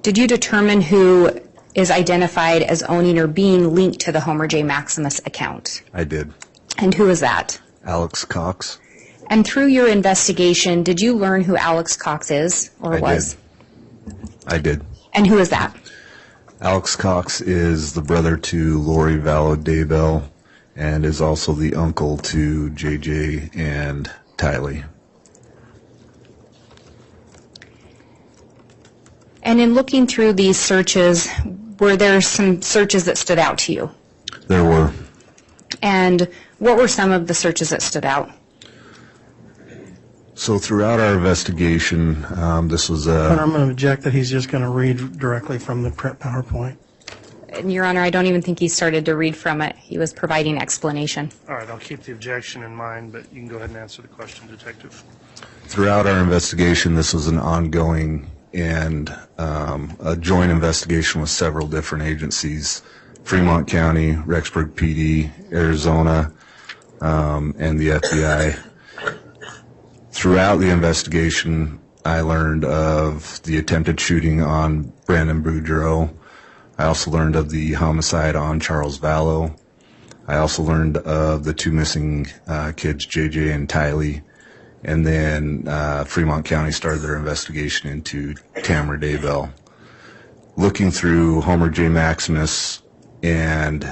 Did you determine who is identified as owning or being linked to the Homer J. Maximus account? I did. And who is that? Alex Cox. And through your investigation, did you learn who Alex Cox is or was? I did. And who is that? Alex Cox is the brother to Lori Vallow Daybell and is also the uncle to JJ and Tylee. And in looking through these searches, were there some searches that stood out to you? There were. And what were some of the searches that stood out? So throughout our investigation, this was But I'm going to object that he's just going to read directly from the PowerPoint. And Your Honor, I don't even think he started to read from it. He was providing explanation. All right, I'll keep the objection in mind, but you can go ahead and answer the question, Detective. Throughout our investigation, this was an ongoing and a joint investigation with several different agencies: Fremont County, Rexburg PD, Arizona, and the FBI. Throughout the investigation, I learned of the attempted shooting on Brandon Boudreaux. I also learned of the homicide on Charles Vallow. I also learned of the two missing kids, JJ and Tylee. And then Fremont County started their investigation into Tammy Daybell. Looking through Homer J. Maximus and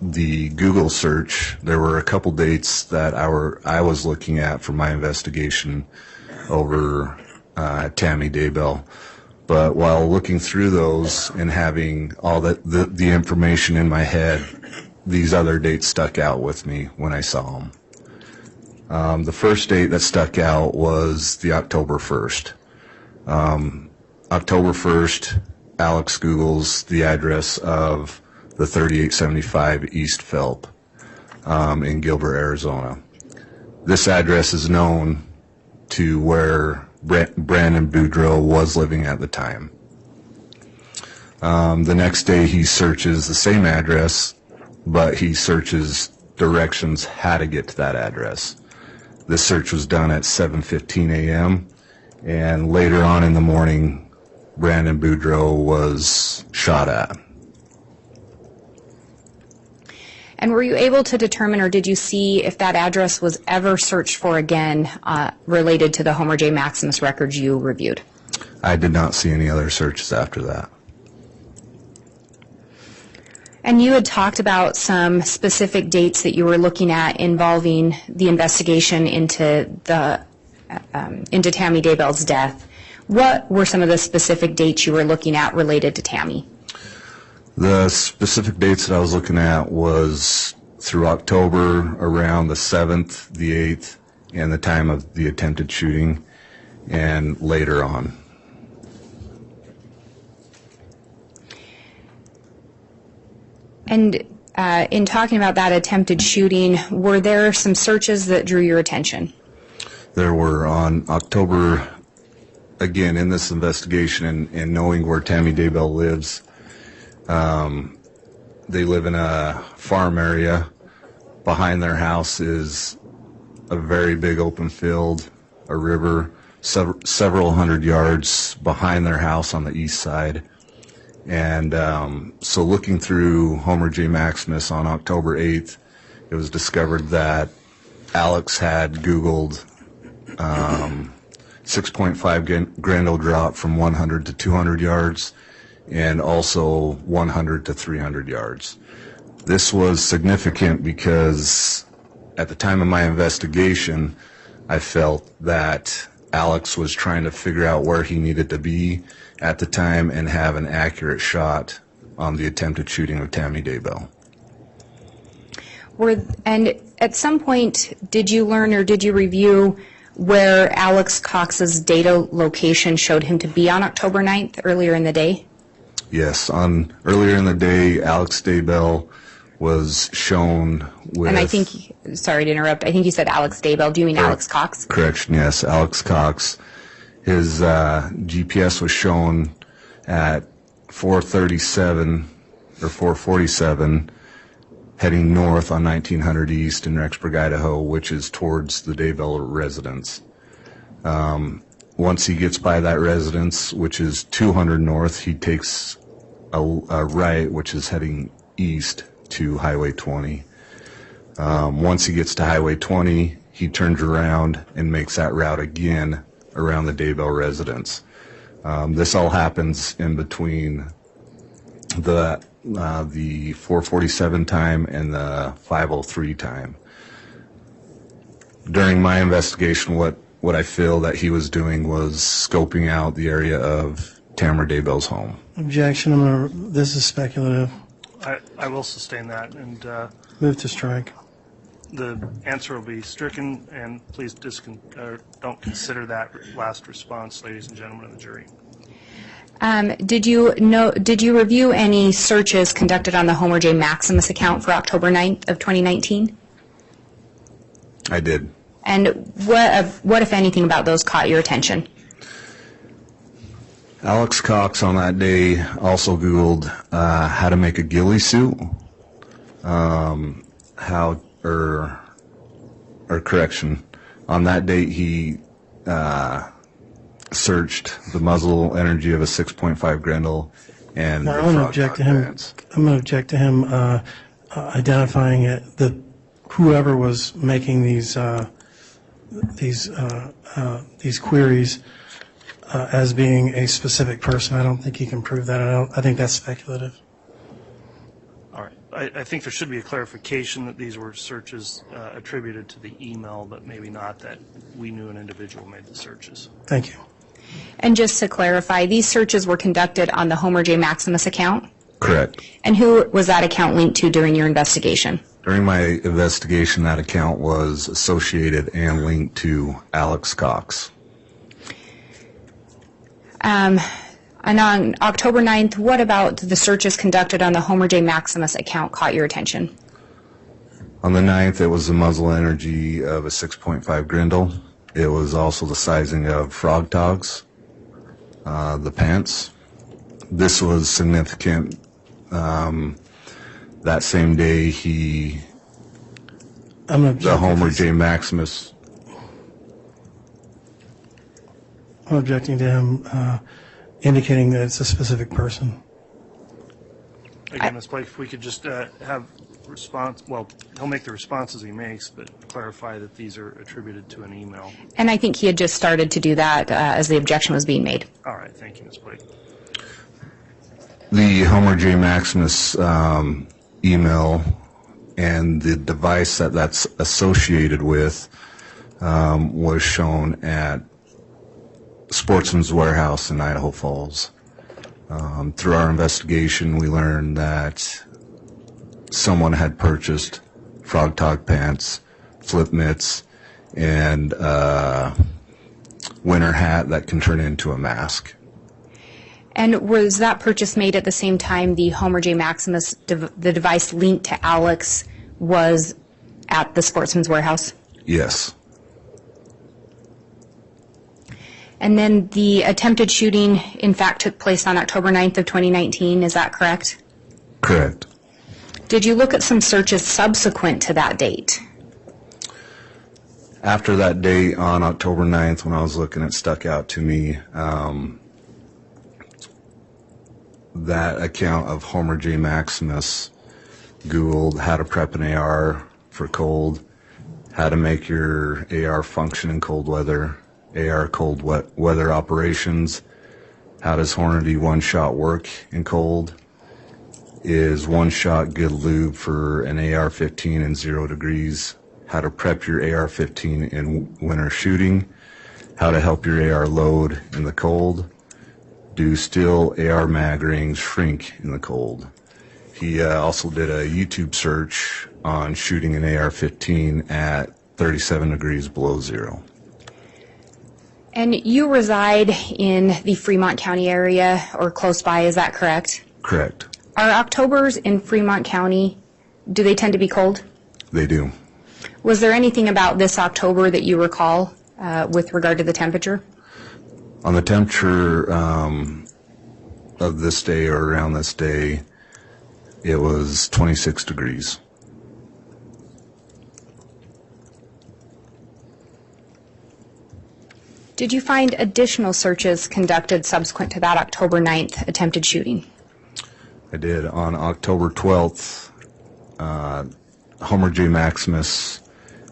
the Google search, there were a couple dates that I was looking at for my investigation over Tammy Daybell. But while looking through those and having all the information in my head, these other dates stuck out with me when I saw them. The first date that stuck out was the October 1st. October 1st, Alex Googles the address of the 3875 East Phelp in Gilbert, Arizona. this address is known to where Brandon Boudreaux was living at the time. The next day he searches the same address, but he searches directions how to get to that address. This search was done at 7:15 a.m. and later on in the morning, Brandon Boudreaux was shot at. And were you able to determine, or did you see if that address was ever searched for again related to the Homer J. Maximus records you reviewed? I did not see any other searches after that. And you had talked about some specific dates that you were looking at involving the investigation into Tammy Daybell's death. What were some of the specific dates you were looking at related to Tammy? The specific dates that I was looking at was through October, around the 7th, the 8th, and the time of the attempted shooting, and later on. And in talking about that attempted shooting, were there some searches that drew your attention? There were on October, again, in this investigation and knowing where Tammy Daybell lives, they live in a farm area. Behind their house is a very big open field, a river, several hundred yards behind their house on the east side. And so looking through Homer J. Maximus on October 8th, it was discovered that Alex had Googled 6.5 Grendel drop from 100 to 200 yards and also 100 to 300 yards. This was significant because at the time of my investigation, I felt that Alex was trying to figure out where he needed to be at the time and have an accurate shot on the attempted shooting of Tammy Daybell. And at some point, did you learn or did you review where Alex Cox's data location showed him to be on October 9th, earlier in the day? Yes, earlier in the day, Alex Daybell was shown with... And I think, sorry to interrupt, I think you said Alex Daybell. Do you mean Alex Cox? Correction, yes, Alex Cox. His GPS was shown at 4:37 or 4:47 heading north on 1900 East in Rexburg, Idaho, which is towards the Daybell residence. Once he gets by that residence, which is 200 north, he takes a right, which is heading east to Highway 20. Once he gets to Highway 20, he turns around and makes that route again around the Daybell residence. This all happens in between the 4:47 time and the 5:03 time. During my investigation, what I feel that he was doing was scoping out the area of Tamara Daybell's home. Objection. This is speculative. I will sustain that, and Move to strike. the answer will be stricken, and please don't consider that last response, ladies and gentlemen of the jury. Did you review any searches conducted on the Homer J. Maximus account for October 9th of 2019? I did. And what, if anything, about those caught your attention? Alex Cox on that day also Googled how to make a ghillie suit, on that date he searched the muzzle energy of a 6.5 Grendel and I'm going to object to him. I'm going to object to him identifying it, that whoever was making these queries as being a specific person. I don't think he can prove that. I think that's speculative. All right. I think there should be a clarification that these were searches attributed to the email, but maybe not that we knew an individual made the searches. Thank you. And just to clarify, these searches were conducted on the Homer J. Maximus account? Correct. And who was that account linked to during your investigation? During my investigation, that account was associated and linked to Alex Cox. And on October 9th, what about the searches conducted on the Homer J. Maximus account caught your attention? On the 9th, it was the muzzle energy of a 6.5 Grindle. It was also the sizing of Frog Togs, the pants. This was significant. That same day, the Homer J. Maximus. I'm objecting to him indicating that it's a specific person. Again, Ms. Blake, if we could just have response, well, he'll make the responses he makes, but clarify that these are attributed to an email. And I think he had just started to do that as the objection was being made. All right, thank you, Ms. Blake. The Homer J. Maximus email and the device that's associated with was shown at Sportsman's Warehouse in Idaho Falls. Through our investigation, we learned that someone had purchased Frog Tog pants, flip mitts, and a winter hat that can turn into a mask. And was that purchase made at the same time the Homer J. Maximus, the device linked to Alex, was at the Sportsman's Warehouse? Yes. And then the attempted shooting, in fact, took place on October 9th of 2019, is that correct? Correct. Did you look at some searches subsequent to that date? After that date, on October 9th, when I was looking, it stuck out to me that account of Homer J. Maximus Googled how to prep an AR for cold, how to make your AR function in cold weather, AR cold weather operations, how does Hornady one-shot work in cold, is one-shot good lube for an AR-15 in 0 degrees, how to prep your AR-15 in winter shooting, how to help your AR load in the cold, do steel AR mag rings shrink in the cold. He also did a YouTube search on shooting an AR-15 at 37 degrees below zero. And you reside in the Fremont County area or close by, is that correct? Correct. Are Octobers in Fremont County, do they tend to be cold? They do. Was there anything about this October that you recall with regard to the temperature? On the temperature of this day or around this day, it was 26 degrees. Did you find additional searches conducted subsequent to that October 9th attempted shooting? I did. On October 12th, Homer J. Maximus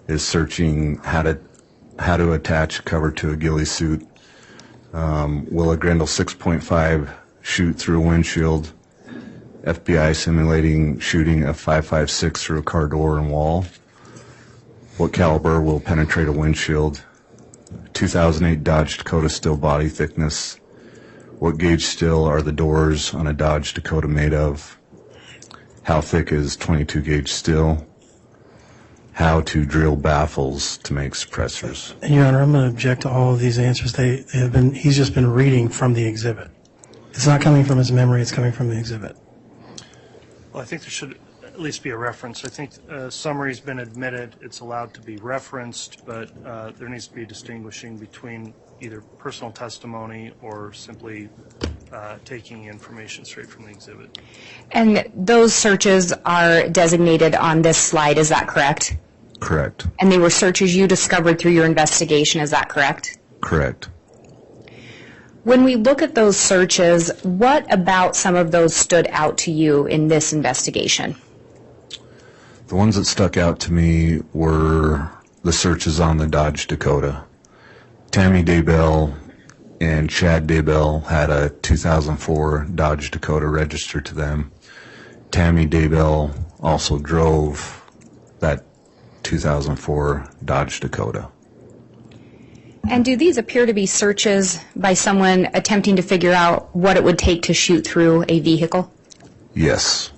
is searching how to attach a cover to a ghillie suit. Will a Grendel 6.5 shoot through a windshield? FBI simulating shooting a 5.56 through a car door and wall. What caliber will penetrate a windshield? 2008 Dodge Dakota steel body thickness. What gauge steel are the doors on a Dodge Dakota made of? How thick is 22 gauge steel? How to drill baffles to make suppressors. And Your Honor, I'm going to object to all of these answers. They have been. He's just been reading from the exhibit. It's not coming from his memory. It's coming from the exhibit. Well, I think there should at least be a reference. I think summary's been admitted. It's allowed to be referenced, but there needs to be distinguishing between either personal testimony or simply taking information straight from the exhibit. And those searches are designated on this slide, is that correct? Correct. And they were searches you discovered through your investigation, is that correct? Correct. When we look at those searches, what about some of those stood out to you in this investigation? The ones that stuck out to me were the searches on the Dodge Dakota. Tammy Daybell and Chad Daybell had a 2004 Dodge Dakota registered to them. Tammy Daybell also drove that 2004 Dodge Dakota. And do these appear to be searches by someone attempting to figure out what it would take to shoot through a vehicle? Yes.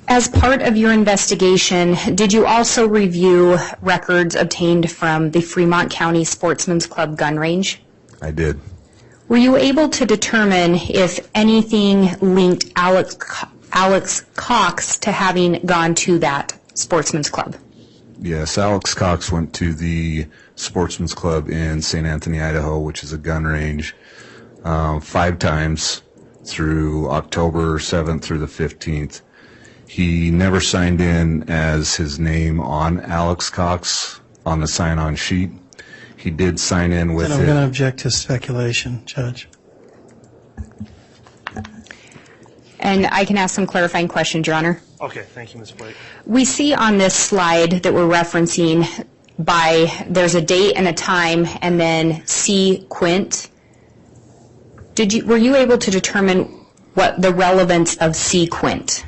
As part of your investigation, did you also review records obtained from the Fremont County Sportsman's Club gun range? I did. Were you able to determine if anything linked Alex Alex Cox to having gone to that sportsman's club? Yes, Alex Cox went to the Sportsman's Club in St. Anthony, Idaho, which is a gun range, 5 times through October 7th through the 15th. He never signed in as his name on Alex Cox on the sign-on sheet. He did sign in with And I'm going to object to speculation, Judge. And I can ask some clarifying questions, Your Honor. Okay, thank you, Ms. Blake. We see on this slide that we're referencing there's a date and a time and then C. Quint. Were you able to determine what the relevance of C. Quint?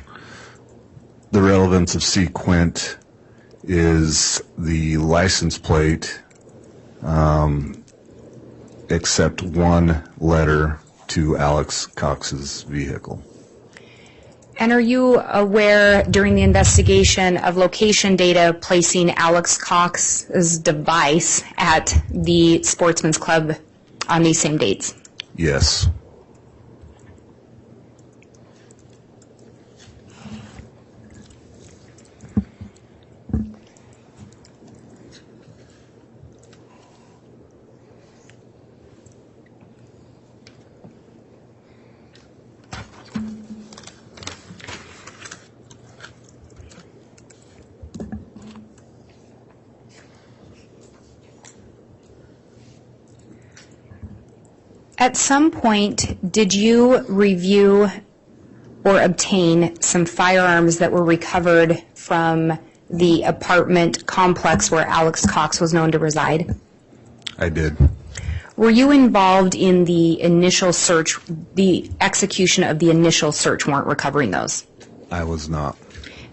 The relevance of C. Quint is the license plate, except one letter to Alex Cox's vehicle. And are you aware during the investigation of location data placing Alex Cox's device at the Sportsman's Club on these same dates? Yes. At some point, did you review or obtain some firearms that were recovered from the apartment complex where Alex Cox was known to reside? I did. Were you involved in the initial search, the execution of the initial search warrant recovering those? I was not.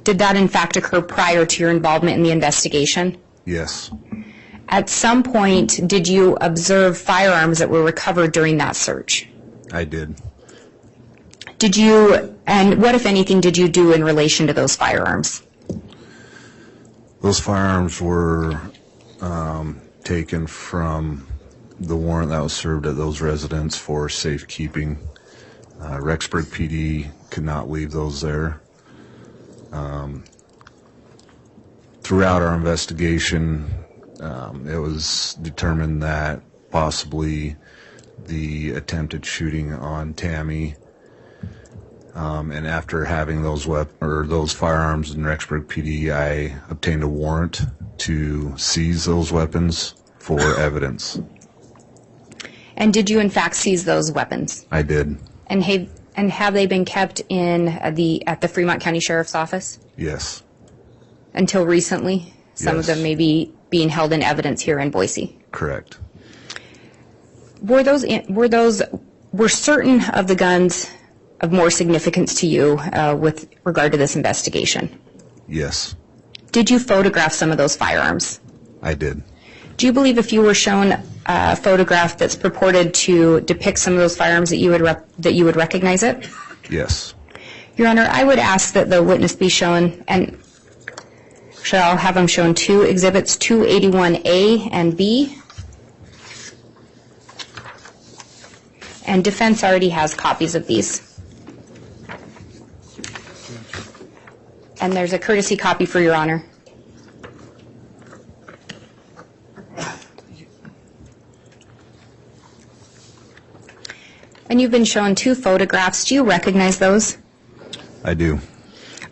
Did that in fact occur prior to your involvement in the investigation? Yes. At some point, did you observe firearms that were recovered during that search? I did. Did you, and what, if anything, did you do in relation to those firearms? Those firearms were taken from the warrant that was served at those residents for safekeeping. Rexburg PD could not leave those there. Throughout our investigation, it was determined that possibly the attempted shooting on Tammy, and after having those firearms in Rexburg PD, I obtained a warrant to seize those weapons for evidence. And did you in fact seize those weapons? I did. And have they been kept at the Fremont County Sheriff's Office? Yes. Until recently? Some of Yes. them may be being held in evidence here in Boise. Correct. Were certain of the guns of more significance to you with regard to this investigation? Yes. Did you photograph some of those firearms? I did. Do you believe if you were shown a photograph that's purported to depict some of those firearms that you would recognize it? Yes. Your Honor, I would ask that the witness be shown, and I'll have them shown two exhibits, 281A and B. And defense already has copies of these. And there's a courtesy copy for Your Honor. And you've been shown two photographs. Do you recognize those? I do.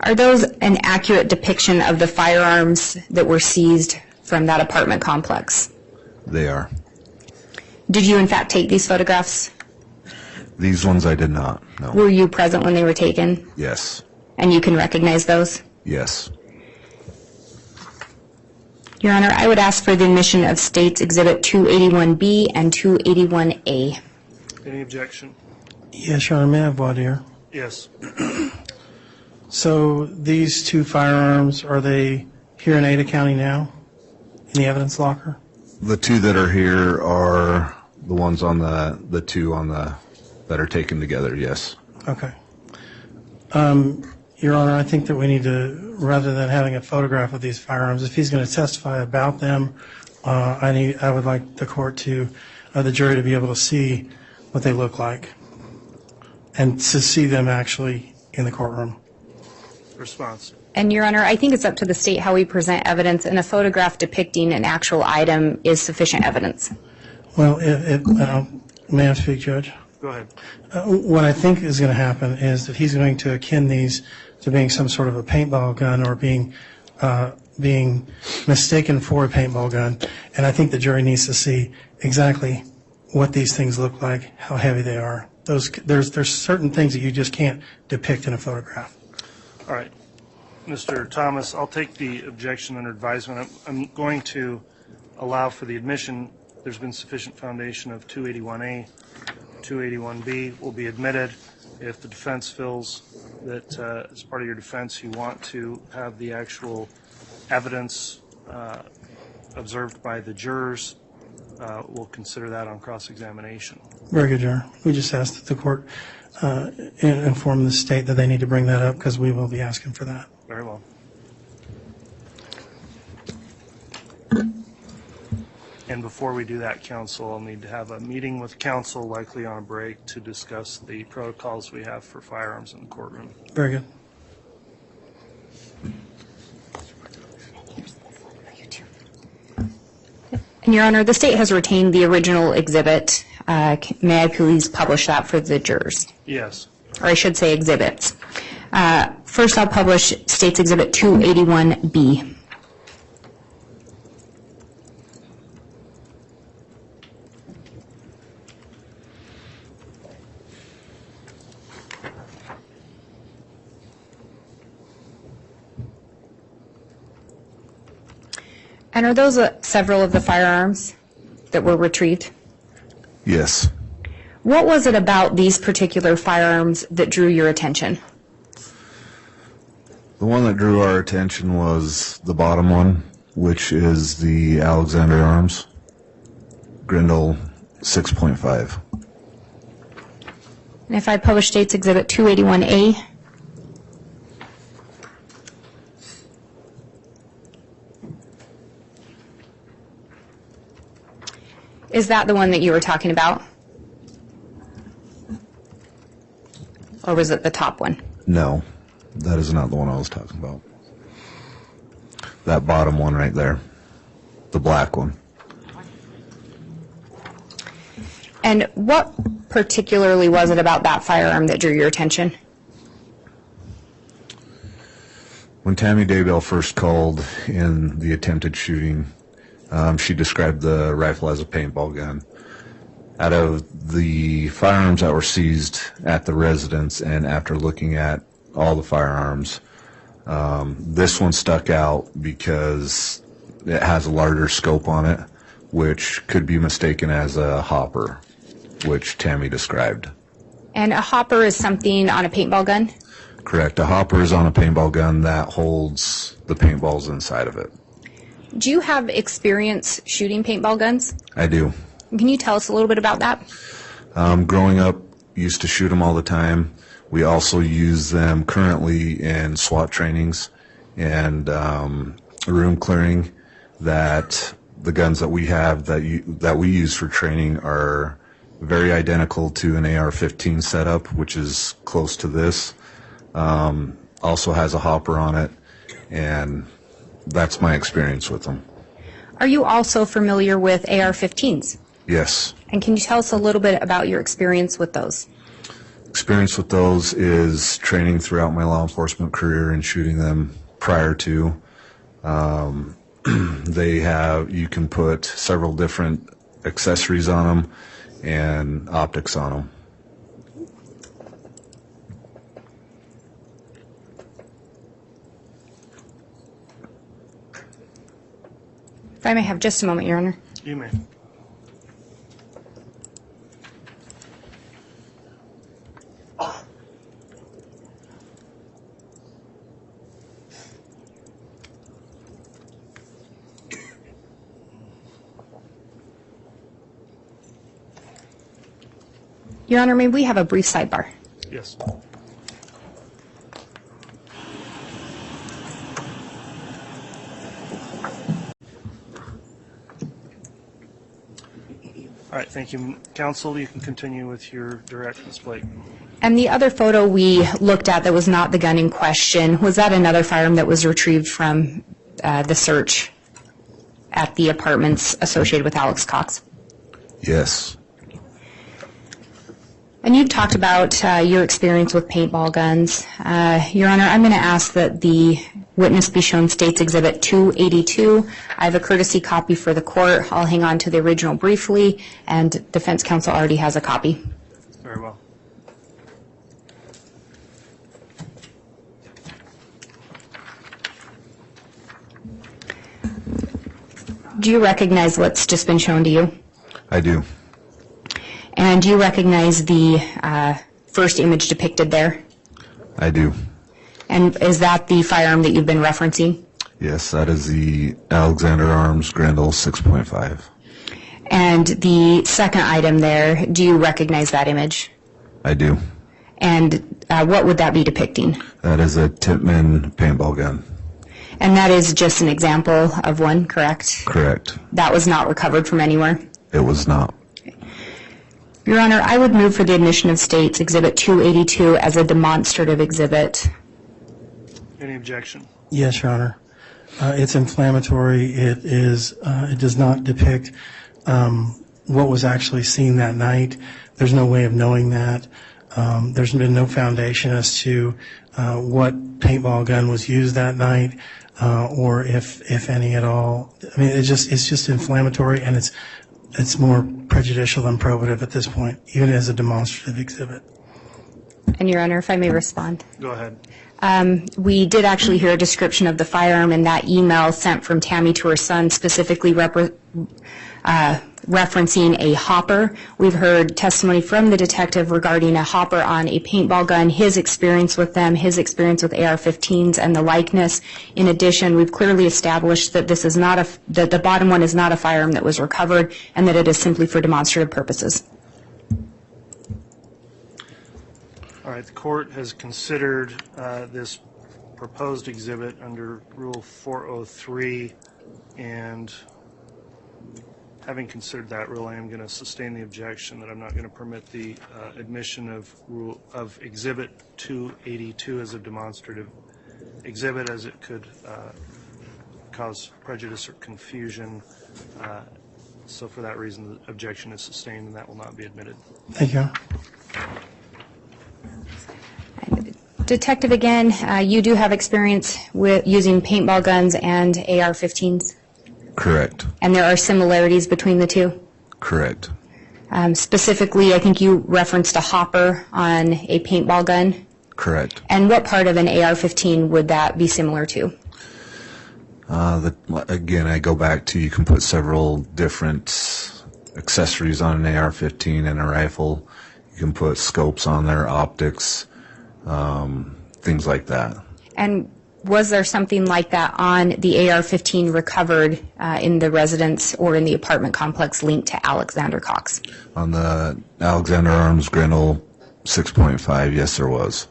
Are those an accurate depiction of the firearms that were seized from that apartment complex? They are. Did you in fact take these photographs? These ones I did not, no. Were you present when they were taken? Yes. And you can recognize those? Yes. Your Honor, I would ask for the admission of States Exhibit 281B and 281A. Any objection? Yes, Your Honor, may I have Barattiero? Yes. So these two firearms, are they here in Ada County now, in the evidence locker? The two that are here are the ones on the two on that are taken together, yes. Okay. Your Honor, I think that we need to, rather than having a photograph of these firearms, if he's going to testify about them, I would like the jury to be able to see what they look like and to see them actually in the courtroom. Response. And Your Honor, I think it's up to the state how we present evidence, and a photograph depicting an actual item is sufficient evidence. Well, may I speak, Judge? Go ahead. What I think is going to happen is that he's going to akin these to being some sort of a paintball gun or being mistaken for a paintball gun. And I think the jury needs to see exactly what these things look like, how heavy they are. There's certain things that you just can't depict in a photograph. All right. Mr. Thomas, I'll take the objection under advisement. I'm going to allow for the admission. There's been sufficient foundation of 281A. 281B will be admitted if the defense feels that as part of your defense you want to have the actual evidence observed by the jurors. We'll consider that on cross-examination. Very good, Your Honor. We just ask that the court inform the state that they need to bring that up because we will be asking for that. Very well. And before we do that, counsel, I'll need to have a meeting with counsel, likely on a break, to discuss the protocols we have for firearms in the courtroom. Very good. And Your Honor, the state has retained the original exhibit. May I please publish that for the jurors? Yes. Or I should say exhibits. First, I'll publish State's Exhibit 281B. And are those several of the firearms that were retrieved? Yes. What was it about these particular firearms that drew your attention? The one that drew our attention was the bottom one, which is the Alexander Arms, Grindle 6.5. And if I publish State's Exhibit 281A, is that the one that you were talking about? Or was it the top one? No, that is not the one I was talking about. That bottom one right there, the black one. And what particularly was it about that firearm that drew your attention? When Tammy Daybell first called in the attempted shooting, she described the rifle as a paintball gun. Out of the firearms that were seized at the residence and after looking at all the firearms, this one stuck out because it has a larger scope on it, which could be mistaken as a hopper, which Tammy described. And a hopper is something on a paintball gun? Correct. A hopper is on a paintball gun that holds the paintballs inside of it. Do you have experience shooting paintball guns? I do. Can you tell us a little bit about that? Growing up, used to shoot them all the time. We also use them currently in SWAT trainings and room clearing. That the guns that we have that we use for training are very identical to an AR-15 setup, which is close to this. Also has a hopper on it, and that's my experience with them. Are you also familiar with AR-15s? Yes. And can you tell us a little bit about your experience with those? Experience with those is training throughout my law enforcement career and shooting them prior to. You can put several different accessories on them and optics on them. If I may have just a moment, Your Honor. You may. Your Honor, may we have a brief sidebar? Yes. All right, thank you, counsel. You can continue with your direct, Ms. Blake. And the other photo we looked at that was not the gun in question, was that another firearm that was retrieved from the search at the apartments associated with Alex Cox? Yes. And you've talked about your experience with paintball guns. Your Honor, I'm going to ask that the witness be shown State's Exhibit 282. I have a courtesy copy for the court. I'll hang on to the original briefly, and defense counsel already has a copy. Very well. Do you recognize what's just been shown to you? I do. And do you recognize the first image depicted there? I do. And is that the firearm that you've been referencing? Yes, that is the Alexander Arms Grendel 6.5. And the second item there, do you recognize that image? I do. And what would that be depicting? That is a Tippmann paintball gun. And that is just an example of one, correct? Correct. That was not recovered from anywhere? It was not. Your Honor, I would move for the admission of State's Exhibit 282 as a demonstrative exhibit. Any objection? Yes, Your Honor. It's inflammatory. It does not depict what was actually seen that night. There's no way of knowing that. There's been no foundation as to what paintball gun was used that night, or if any at all. I mean, it's just inflammatory, and it's more prejudicial than probative at this point, even as a demonstrative exhibit. And Your Honor, if I may respond. Go ahead. We did actually hear a description of the firearm in that email sent from Tammy to her son, specifically referencing a hopper. We've heard testimony from the detective regarding a hopper on a paintball gun, his experience with them, his experience with AR-15s, and the likeness. In addition, we've clearly established that this is not that the bottom one is not a firearm that was recovered, and that it is simply for demonstrative purposes. All right, the court has considered this proposed exhibit under Rule 403, and having considered that rule, I am going to sustain the objection that I'm not going to permit the admission of Exhibit 282 as a demonstrative exhibit, as it could cause prejudice or confusion. So for that reason, the objection is sustained, and that will not be admitted. Thank you, Your Honor. Detective, again, you do have experience with using paintball guns and AR-15s? Correct. And there are similarities between the two? Correct. Specifically, I think you referenced a hopper on a paintball gun? Correct. And what part of an AR-15 would that be similar to? Again, I go back to you can put several different accessories on an AR-15 and a rifle. You can put scopes on there, optics, things like that. And was there something like that on the AR-15 recovered in the residence or in the apartment complex linked to Alexander Cox? On the Alexander Arms Grendel 6.5, yes, there was.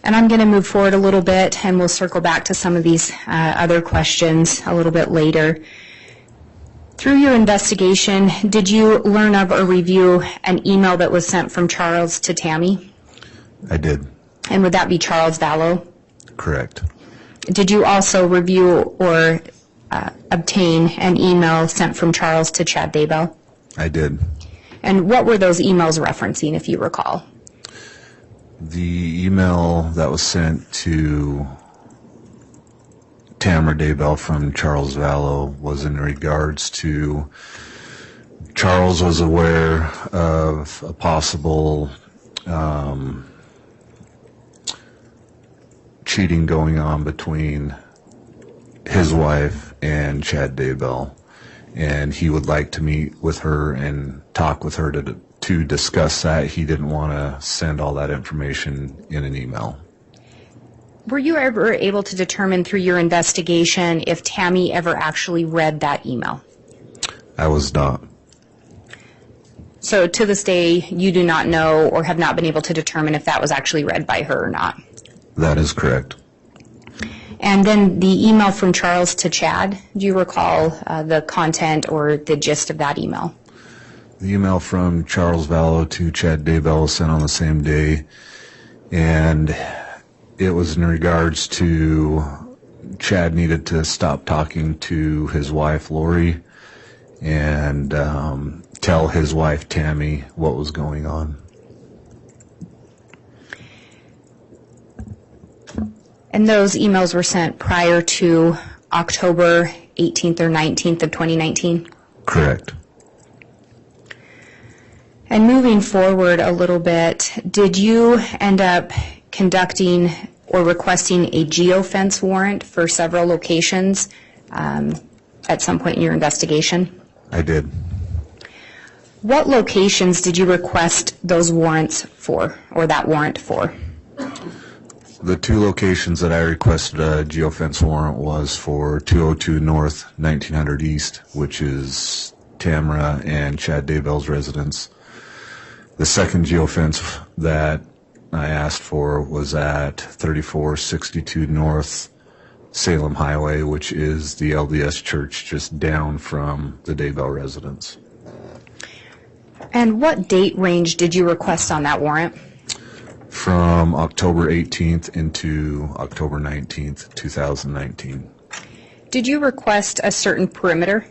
And I'm going to move forward a little bit, and we'll circle back to some of these other questions a little bit later. Through your investigation, did you learn of or review an email that was sent from Charles to Tammy? I did. And would that be Charles Vallow? Correct. Did you also review or obtain an email sent from Charles to Chad Daybell? I did. And what were those emails referencing, if you recall? The email that was sent to Tamara Daybell from Charles Vallow was in regards to Charles was aware of a possible cheating going on between his wife and Chad Daybell, and he would like to meet with her and talk with her to discuss that. He didn't want to send all that information in an email. Were you ever able to determine through your investigation if Tammy ever actually read that email? I was not. So to this day, you do not know or have not been able to determine if that was actually read by her or not? That is correct. And then the email from Charles to Chad, do you recall the content or the gist of that email? The email from Charles Vallow to Chad Daybell was sent on the same day, and it was in regards to Chad needed to stop talking to his wife, Lori, and tell his wife, Tammy, what was going on. And those emails were sent prior to October 18th or 19th of 2019? Correct. And moving forward a little bit, did you end up conducting or requesting a geofence warrant for several locations at some point in your investigation? I did. What locations did you request those warrants for, or that warrant for? The two locations that I requested a geofence warrant was for 202 North, 1900 East, which is Tamara and Chad Daybell's residence. The second geofence that I asked for was at 3462 North Salem Highway, which is the LDS church just down from the Daybell residence. And what date range did you request on that warrant? From October 18th into October 19th, 2019. Did you request a certain perimeter?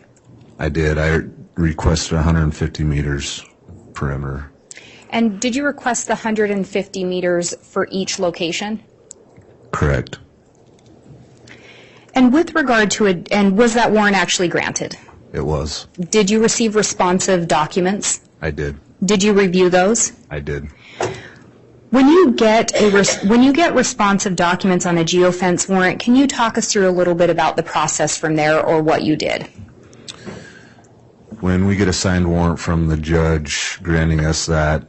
I did. I requested 150 meters perimeter. And did you request the 150 meters for each location? Correct. And with regard to it, and was that warrant actually granted? It was. Did you receive responsive documents? I did. Did you review those? I did. When you get responsive documents on a geofence warrant, can you talk us through a little bit about the process from there or what you did? When we get a signed warrant from the judge granting us that,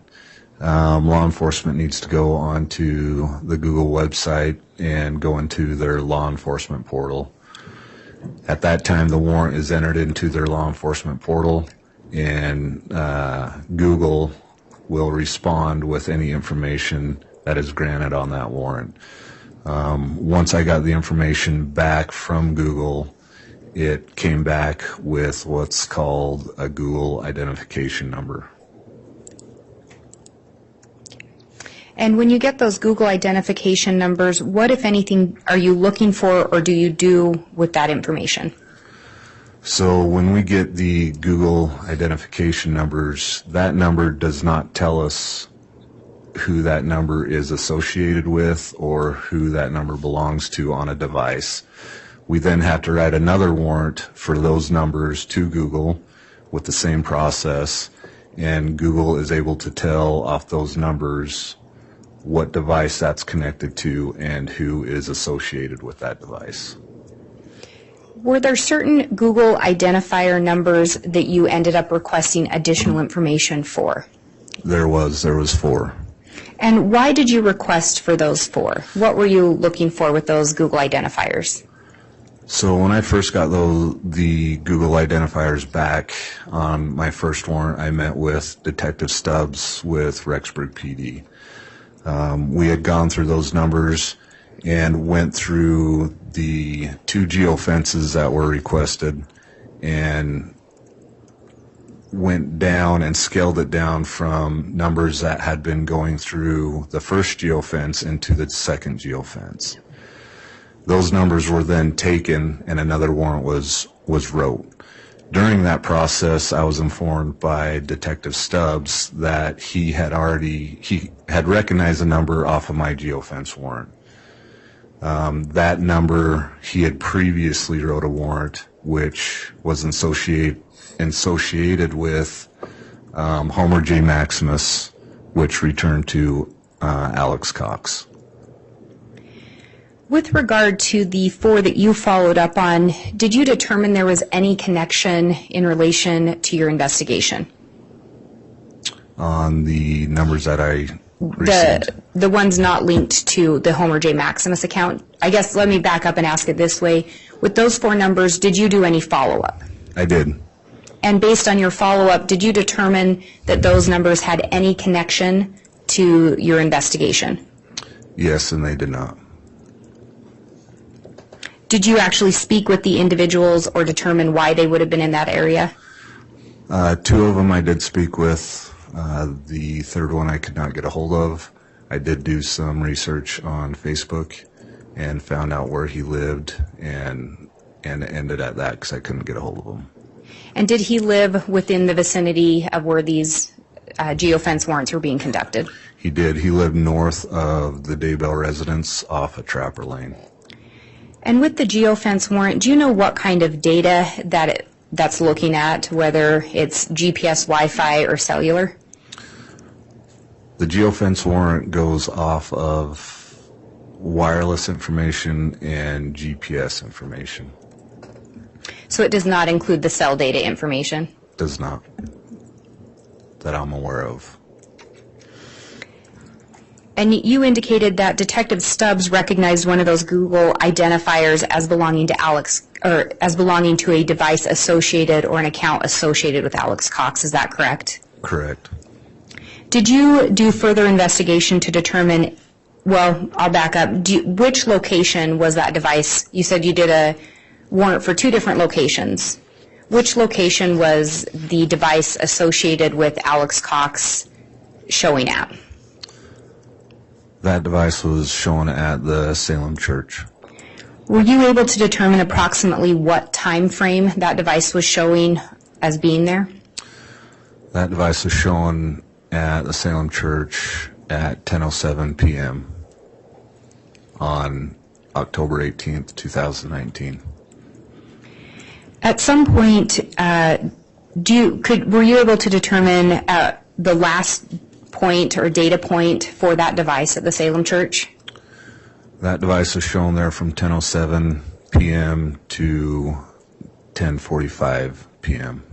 law enforcement needs to go onto the Google website and go into their law enforcement portal. At that time, the warrant is entered into their law enforcement portal, and Google will respond with any information that is granted on that warrant. Once I got the information back from Google, it came back with what's called a Google identification number. And when you get those Google identification numbers, what, if anything, are you looking for or do you do with that information? So when we get the Google identification numbers, that number does not tell us who that number is associated with or who that number belongs to on a device. We then have to write another warrant for those numbers to Google with the same process, and Google is able to tell off those numbers what device that's connected to and who is associated with that device. Were there certain Google identifier numbers that you ended up requesting additional information for? There was 4. And why did you request for those 4? What were you looking for with those Google identifiers? So when I first got the Google identifiers back on my first warrant, I met with Detective Stubbs with Rexburg PD. We had gone through those numbers and went through the 2 geofences that were requested and went down and scaled it down from numbers that had been going through the first geofence into the second geofence. Those numbers were then taken and another warrant was wrote. During that process, I was informed by Detective Stubbs that he had recognized a number off of my geofence warrant. That number, he had previously wrote a warrant which was associated with Homer J. Maximus, which returned to Alex Cox. With regard to the 4 that you followed up on, did you determine there was any connection in relation to your investigation? On the numbers that I received? The ones not linked to the Homer J. Maximus account? I guess let me back up and ask it this way. With those 4 numbers, did you do any follow-up? I did. And based on your follow-up, did you determine that those numbers had any connection to your investigation? Yes, and they did not. Did you actually speak with the individuals or determine why they would have been in that area? Two of them I did speak with. The third one I could not get a hold of. I did do some research on Facebook and found out where he lived, and it ended at that because I couldn't get a hold of him. And did he live within the vicinity of where these geofence warrants were being conducted? He did. He lived north of the Daybell residence off of Trapper Lane. And with the geofence warrant, do you know what kind of data that's looking at, whether it's GPS, Wi-Fi, or cellular? The geofence warrant goes off of wireless information and GPS information. So it does not include the cell data information? Does not. That I'm aware of. And you indicated that Detective Stubbs recognized one of those Google identifiers as belonging to Alex, or as belonging to a device associated or an account associated with Alex Cox. Is that correct? Correct. Did you do further investigation to determine, well, I'll back up, which location was that device? You said you did a warrant for two different locations. Which location was the device associated with Alex Cox showing at? That device was shown at the Salem Church. Were you able to determine approximately what time frame that device was showing as being there? That device was shown at the Salem Church at 10:07 p.m. on October 18th, 2019. At some point, were you able to determine the last point or data point for that device at the Salem Church? That device was shown there from 10:07 p.m. to 10:45 p.m.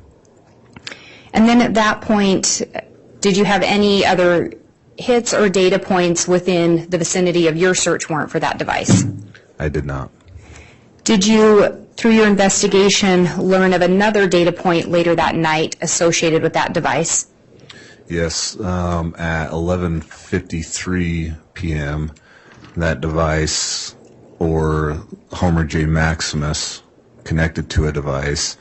And then at that point, did you have any other hits or data points within the vicinity of your search warrant for that device? I did not. Did you, through your investigation, learn of another data point later that night associated with that device? Yes, at 11:53 p.m., that device, or Homer J. Maximus, connected to a device,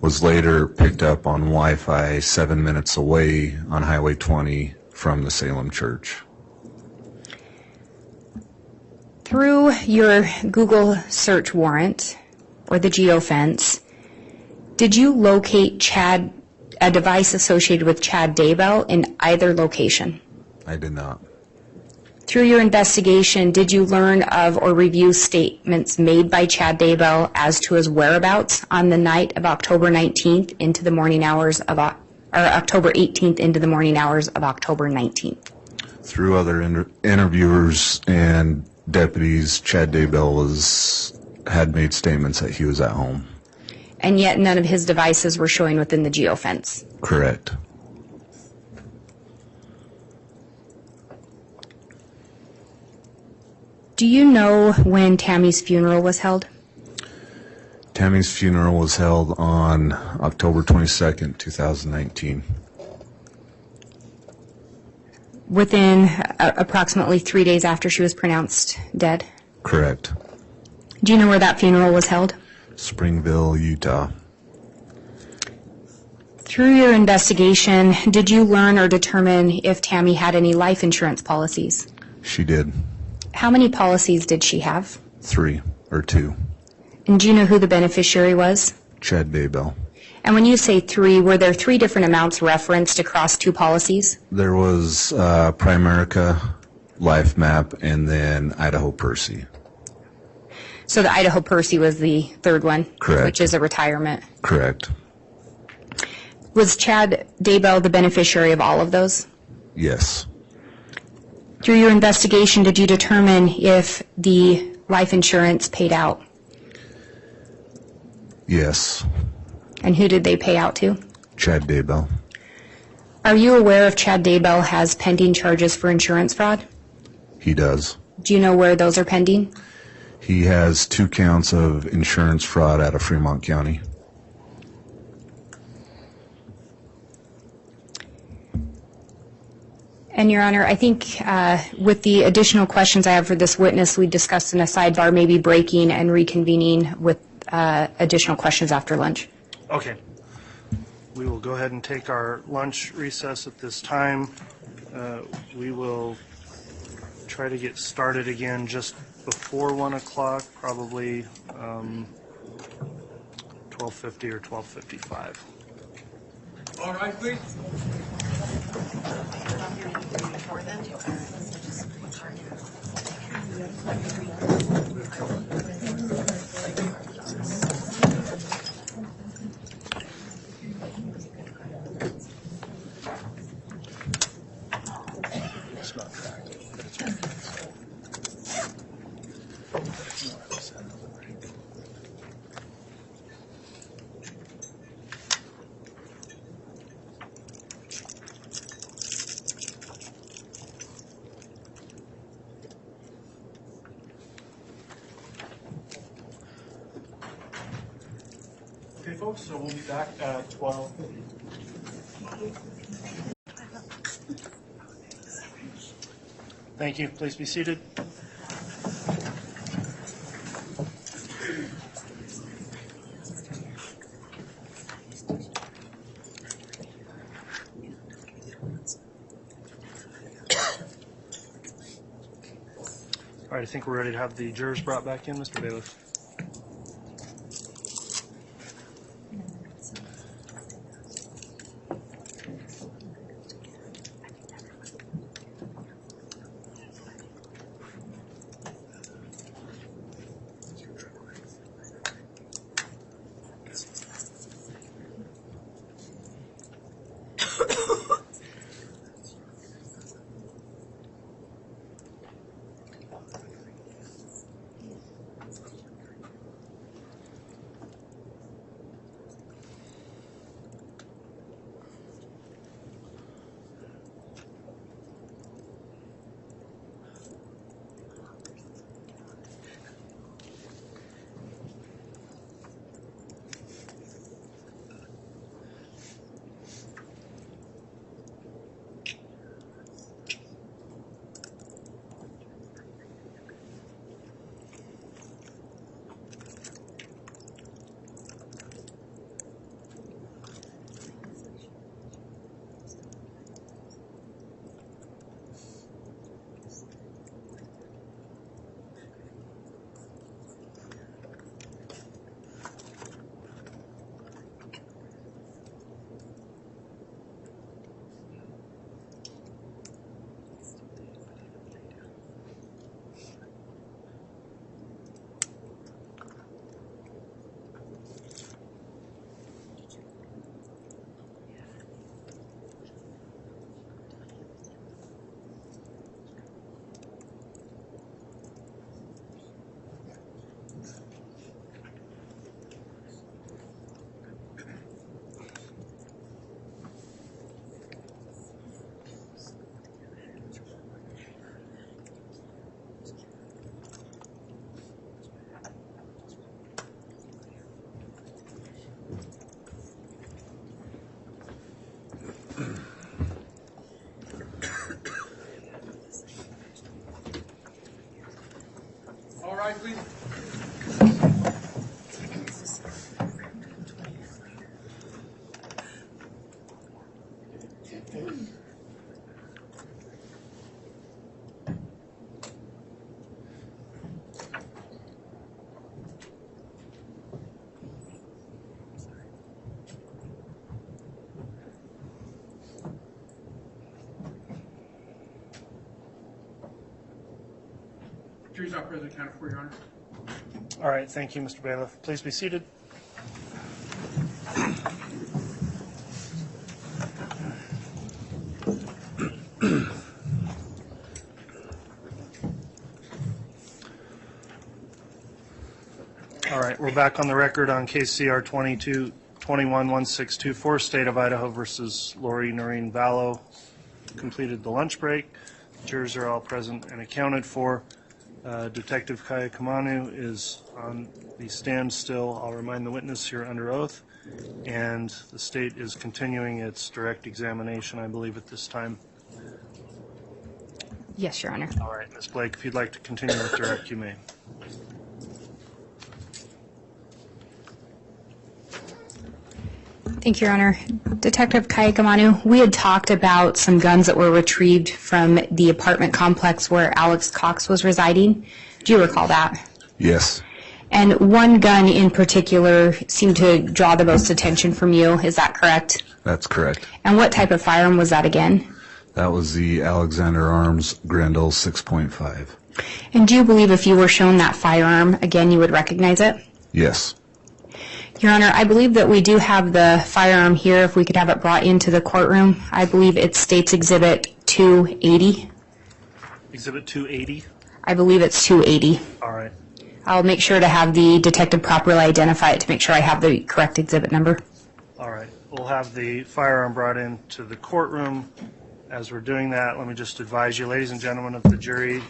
was later picked up on Wi-Fi 7 minutes away on Highway 20 from the Salem Church. Through your Google search warrant, or the Geofence, did you locate a device associated with Chad Daybell in either location? I did not. Through your investigation, did you learn of or review statements made by Chad Daybell as to his whereabouts on the night of October 19th into the morning hours of, or October 18th into the morning hours of October 19th? Through other interviewers and deputies, Chad Daybell had made statements that he was at home. And yet none of his devices were showing within the geofence? Correct. Do you know when Tammy's funeral was held? Tammy's funeral was held on October 22nd, 2019. Within approximately 3 days after she was pronounced dead? Correct. Do you know where that funeral was held? Springville, Utah. Through your investigation, did you learn or determine if Tammy had any life insurance policies? She did. How many policies did she have? 3 or 2. And do you know who the beneficiary was? Chad Daybell. And when you say 3, were there 3 different amounts referenced across 2 policies? There was Primerica, Life Map, and then Idaho Percy. So the Idaho Percy was the third one? Correct. Which is a retirement? Correct. Was Chad Daybell the beneficiary of all of those? Yes. Through your investigation, did you determine if the life insurance paid out? Yes. And who did they pay out to? Chad Daybell. Are you aware if Chad Daybell has pending charges for insurance fraud? He does. Do you know where those are pending? He has 2 counts of insurance fraud out of Fremont County. And, Your Honor, I think with the additional questions I have for this witness, we discussed in a sidebar maybe breaking and reconvening with additional questions after lunch. Okay. We will go ahead and take our lunch recess at this time. We will try to get started again just before 1 o'clock, probably 12:50 or 12:55. All right, please. It's not tracked, but it's right. Okay, folks, so we'll be back at 12. Thank you. Please be seated. All right, I think we're ready to have the jurors brought back in. Mr. Bailiff. All right, please. Jury's not present, counted for, Your Honor. All right, thank you, Mr. Bailiff. Please be seated. All right, we're back on the record on KCR 22211624, State of Idaho versus Lori Vallow. Completed the lunch break. Jurors are all present and accounted for. Detective Kaya Kamanu is on the stand still. I'll remind the witness you're under oath, and the state is continuing its direct examination, I believe, at this time. Yes, Your Honor. All right, Ms. Blake, if you'd like to continue with direct, you may. Thank you, Your Honor. Detective Kayakamanu, we had talked about some guns that were retrieved from the apartment complex where Alex Cox was residing. Do you recall that? Yes, And one gun in particular seemed to draw the most attention from you. Is that correct? that's correct. And what type of firearm was that again? That was the Alexander Arms Grendel 6.5. And do you believe if you were shown that firearm again, you would recognize it? Yes, Your Honor, I believe that we do have the firearm here. If we could have it brought into the courtroom. I believe it states Exhibit 280. Exhibit 280. I believe it's 280. All right. I'll make sure to have the detective properly identify it to make sure I have the correct exhibit number. All right. We'll have the firearm brought into the courtroom. As we're doing that, let me just advise you, ladies and gentlemen of the jury,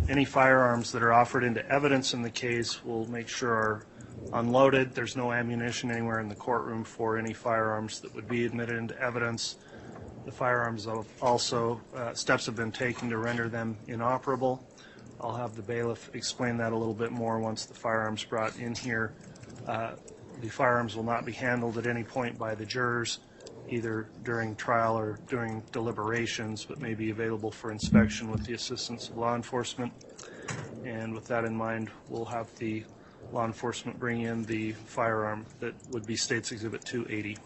any firearms that are offered into evidence in the case, we'll make sure are unloaded. There's no ammunition anywhere in the courtroom for any firearms that would be admitted into evidence. The firearms also, steps have been taken to render them inoperable. I'll have the bailiff explain that a little bit more once the firearms brought in here. The firearms will not be handled at any point by the jurors, either during trial or during deliberations, but may be available for inspection with the assistance of law enforcement. And with that in mind, we'll have the law enforcement bring in the firearm that would be State's Exhibit 280.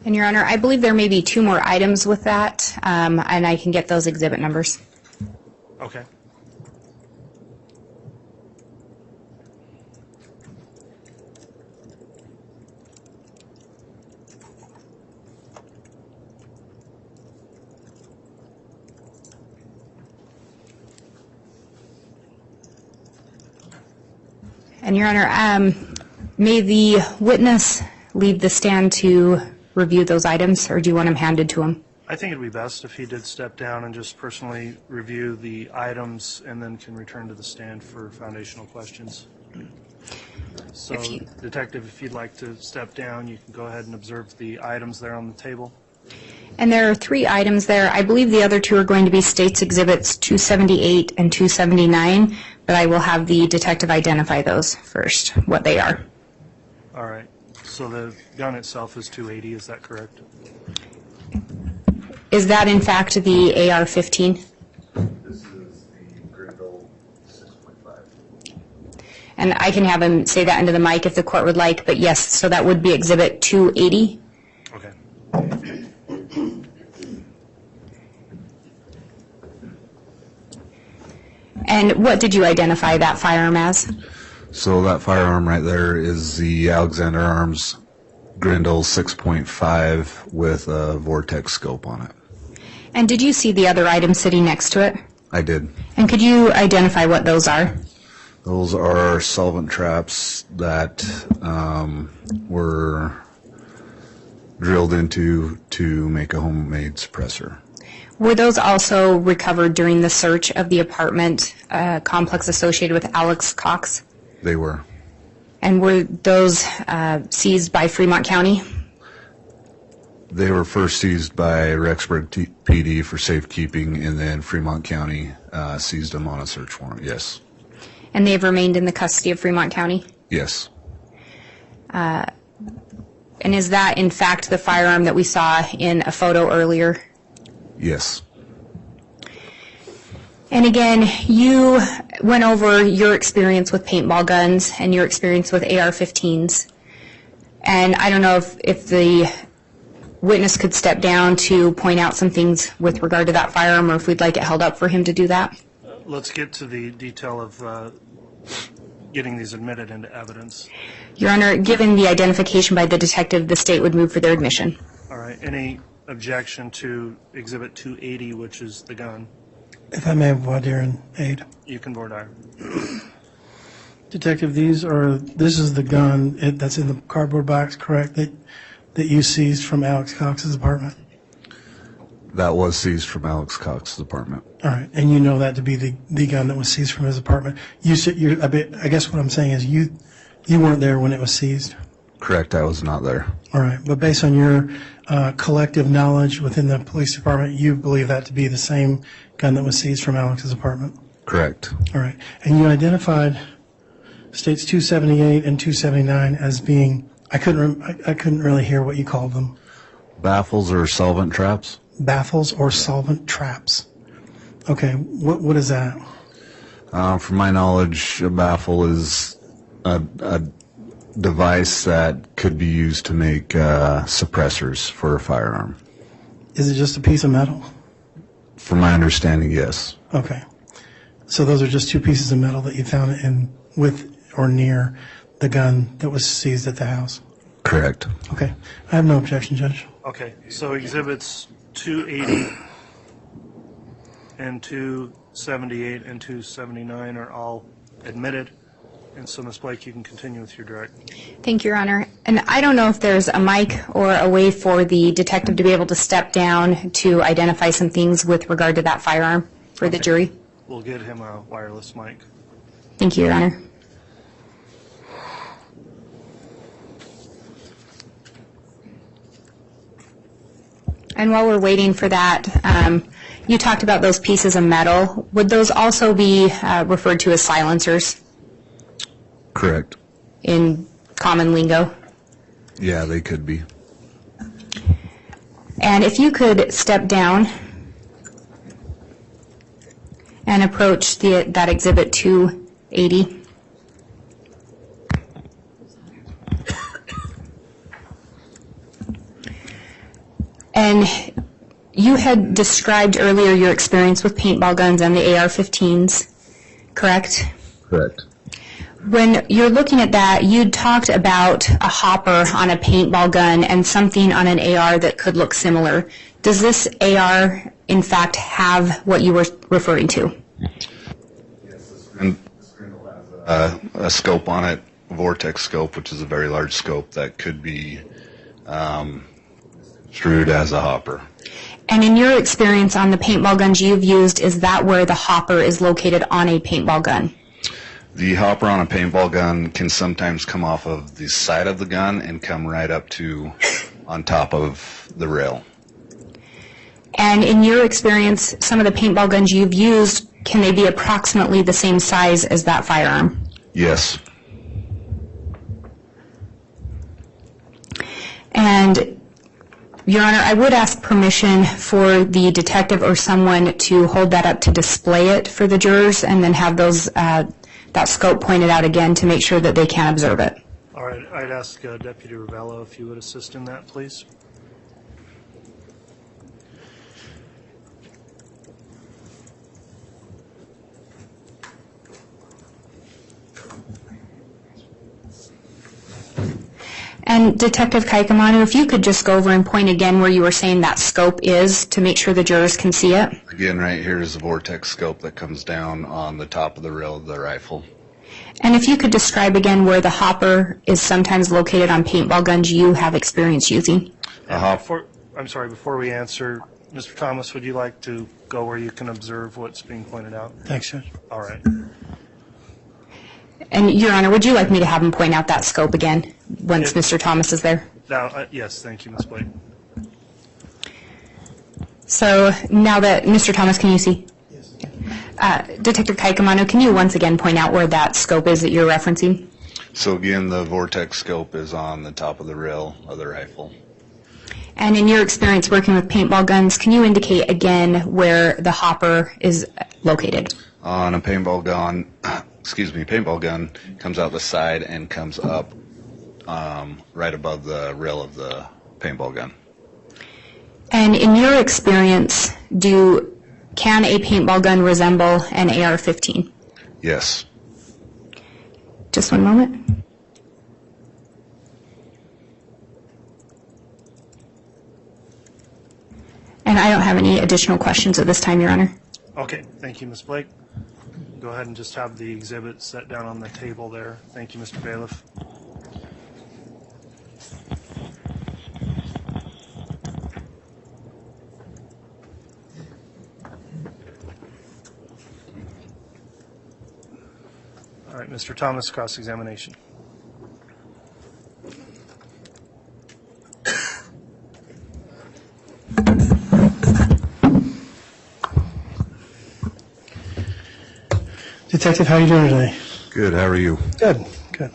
And Your Honor, I believe there may be two more items with that, and I can get those exhibit numbers. Okay. And Your Honor, may the witness leave the stand to review those items, or do you want them handed to him? I think it'd be best if he did step down and just personally review the items and then can return to the stand for foundational questions. So, Detective, if you'd like to step down, you can go ahead and observe the items there on the table. And there are three items there. I believe the other two are going to be State's Exhibits 278 and 279, but I will have the detective identify those first, what they are. All right. So the gun itself is 280, is that correct? Is that in fact the AR-15? this is the Grendel 6.5. And I can have him say that into the mic if the court would like, but yes, so that would be Exhibit 280. Okay. And what did you identify that firearm as? So that firearm right there is the Alexander Arms Grendel 6.5 with a vortex scope on it. And did you see the other item sitting next to it? I did. And could you identify what those are? Those are solvent traps that were drilled into to make a homemade suppressor. Were those also recovered during the search of the apartment complex associated with Alex Cox? They were. And were those seized by Fremont County? They were first seized by Rexburg PD for safekeeping, and then Fremont County seized them on a search warrant, yes. And they've remained in the custody of Fremont County? Yes. And is that in fact the firearm that we saw in a photo earlier? Yes. And again, you went over your experience with paintball guns and your experience with AR-15s. And I don't know if the witness could step down to point out some things with regard to that firearm, or if we'd like it held up for him to do that. Let's get to the detail of getting these admitted into evidence. Your Honor, given the identification by the detective, the state would move for their admission. All right. Any objection to Exhibit 280, which is the gun? If I may voir dire and aid. You can voir dire. Detective, this is the gun that's in the cardboard box, correct, that you seized from Alex Cox's apartment? That was seized from Alex Cox's apartment. All right, and you know that to be the gun that was seized from his apartment. You said I guess what I'm saying is you weren't there when it was seized. Correct, I was not there. All right, but based on your collective knowledge within the police department, you believe that to be the same gun that was seized from Alex's apartment. Correct. All right, and you identified states 278 and 279 as being I couldn't really hear what you called them. Baffles or solvent traps? Baffles or solvent traps. Okay, what is that? From my knowledge, a baffle is a device that could be used to make suppressors for a firearm. Is it just a piece of metal? From my understanding, yes. Okay, so those are just two pieces of metal that you found with or near the gun that was seized at the house? Correct. Okay, I have no objection, Judge. Okay, so exhibits 280 and 278 and 279 are all admitted. And so, Ms. Blake, you can continue with your direct. Thank you, Your Honor. And I don't know if there's a mic or a way for the detective to be able to step down to identify some things with regard to that firearm for the jury. We'll get him a wireless mic. Thank you, Your Honor. And while we're waiting for that, you talked about those pieces of metal. Would those also be referred to as silencers Correct. in common lingo? Yeah, they could be. And if you could step down and approach that exhibit 280. And you had described earlier your experience with paintball guns and the AR-15s, correct? Correct. When you're looking at that, you talked about a hopper on a paintball gun and something on an AR that could look similar. Does this AR, in fact, have what you were referring to? Yes, this Grindle has a scope on it, a vortex scope, which is a very large scope that could be construed as a hopper. And in your experience on the paintball guns you've used, is that where the hopper is located on a paintball gun? The hopper on a paintball gun can sometimes come off of the side of the gun and come right up to on top of the rail. And in your experience, some of the paintball guns you've used, can they be approximately the same size as that firearm? Yes. And, Your Honor, I would ask permission for the detective or someone to hold that up to display it for the jurors and then have those that scope pointed out again to make sure that they can observe it. All right, I'd ask Deputy Vallow if you would assist in that, please. And Detective Kaikamanu, if you could just go over and point again where you were saying that scope is to make sure the jurors can see it. Again, right here is the vortex scope that comes down on the top of the rail of the rifle. And if you could describe again where the hopper is sometimes located on paintball guns you have experience using. Before we answer, Mr. Thomas, would you like to go where you can observe what's being pointed out? Thanks, Judge. All right. And, Your Honor, would you like me to have him point out that scope again once Mr. Thomas is there? Now, yes, thank you, Ms. Blake. So now that, Mr. Thomas, can you see? Yes. Detective Kaikamanu, can you once again point out where that scope is that you're referencing? So again, the vortex scope is on the top of the rail of the rifle. And in your experience working with paintball guns, can you indicate again where the hopper is located? On a paintball gun, paintball gun comes out the side and comes up right above the rail of the paintball gun. And in your experience, can a paintball gun resemble an AR-15? Yes. Just one moment. And I don't have any additional questions at this time, Your Honor. Okay, thank you, Ms. Blake. Go ahead and just have the exhibit set down on the table there. Thank you, Mr. Bailiff. right, Mr. Thomas, cross-examination. Detective, how are you doing today? Good, how are you? Good, good.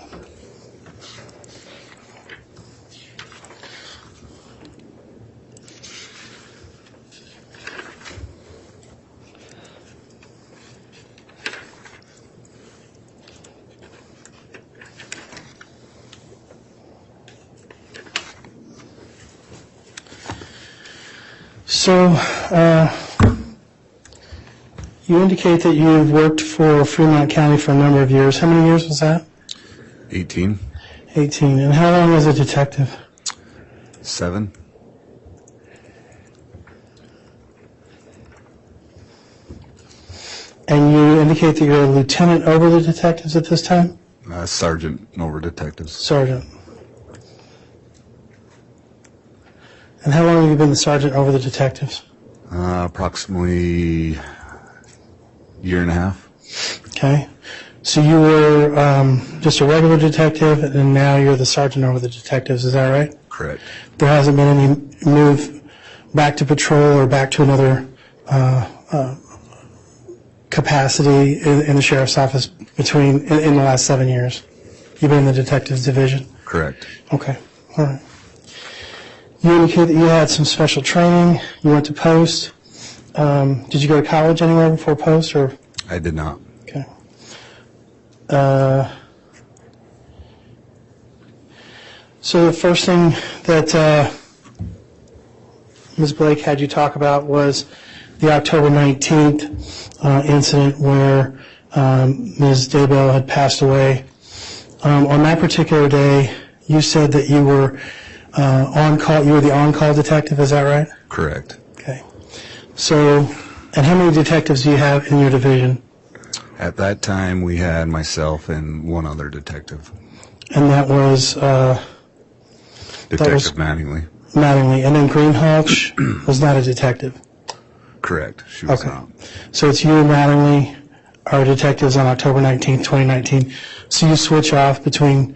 So, you indicate that you've worked for Fremont County for a number of years. How many years was that? 18, 18. And how long was a detective? 7, And you indicate that you're a lieutenant over the detectives at this time? sergeant over detectives. Sergeant. And how long have you been the sergeant over the detectives? Approximately year and a half. Okay. So you were just a regular detective, and now you're the sergeant over the detectives. Is that right? Correct. There hasn't been any move back to patrol or back to another capacity in the sheriff's office in the last 7 years? You've been in the detectives division? Correct. Okay. All right. You indicate that you had some special training. You went to post. Did you go to college anywhere before post, or? I did not. Okay. So the first thing that Ms. Blake had you talk about was the October 19th incident where Ms. Daybell had passed away. On that particular day, you said that you were on call. You were the on-call detective. Is that right? Correct. Okay. So, and how many detectives do you have in your division? At that time, we had myself and one other detective. And that was Detective Mattingly. Mattingly. And then Greenhalgh was not a detective. Correct. She was Okay. not. So it's you and Mattingly are detectives on October 19th, 2019. So you switch off between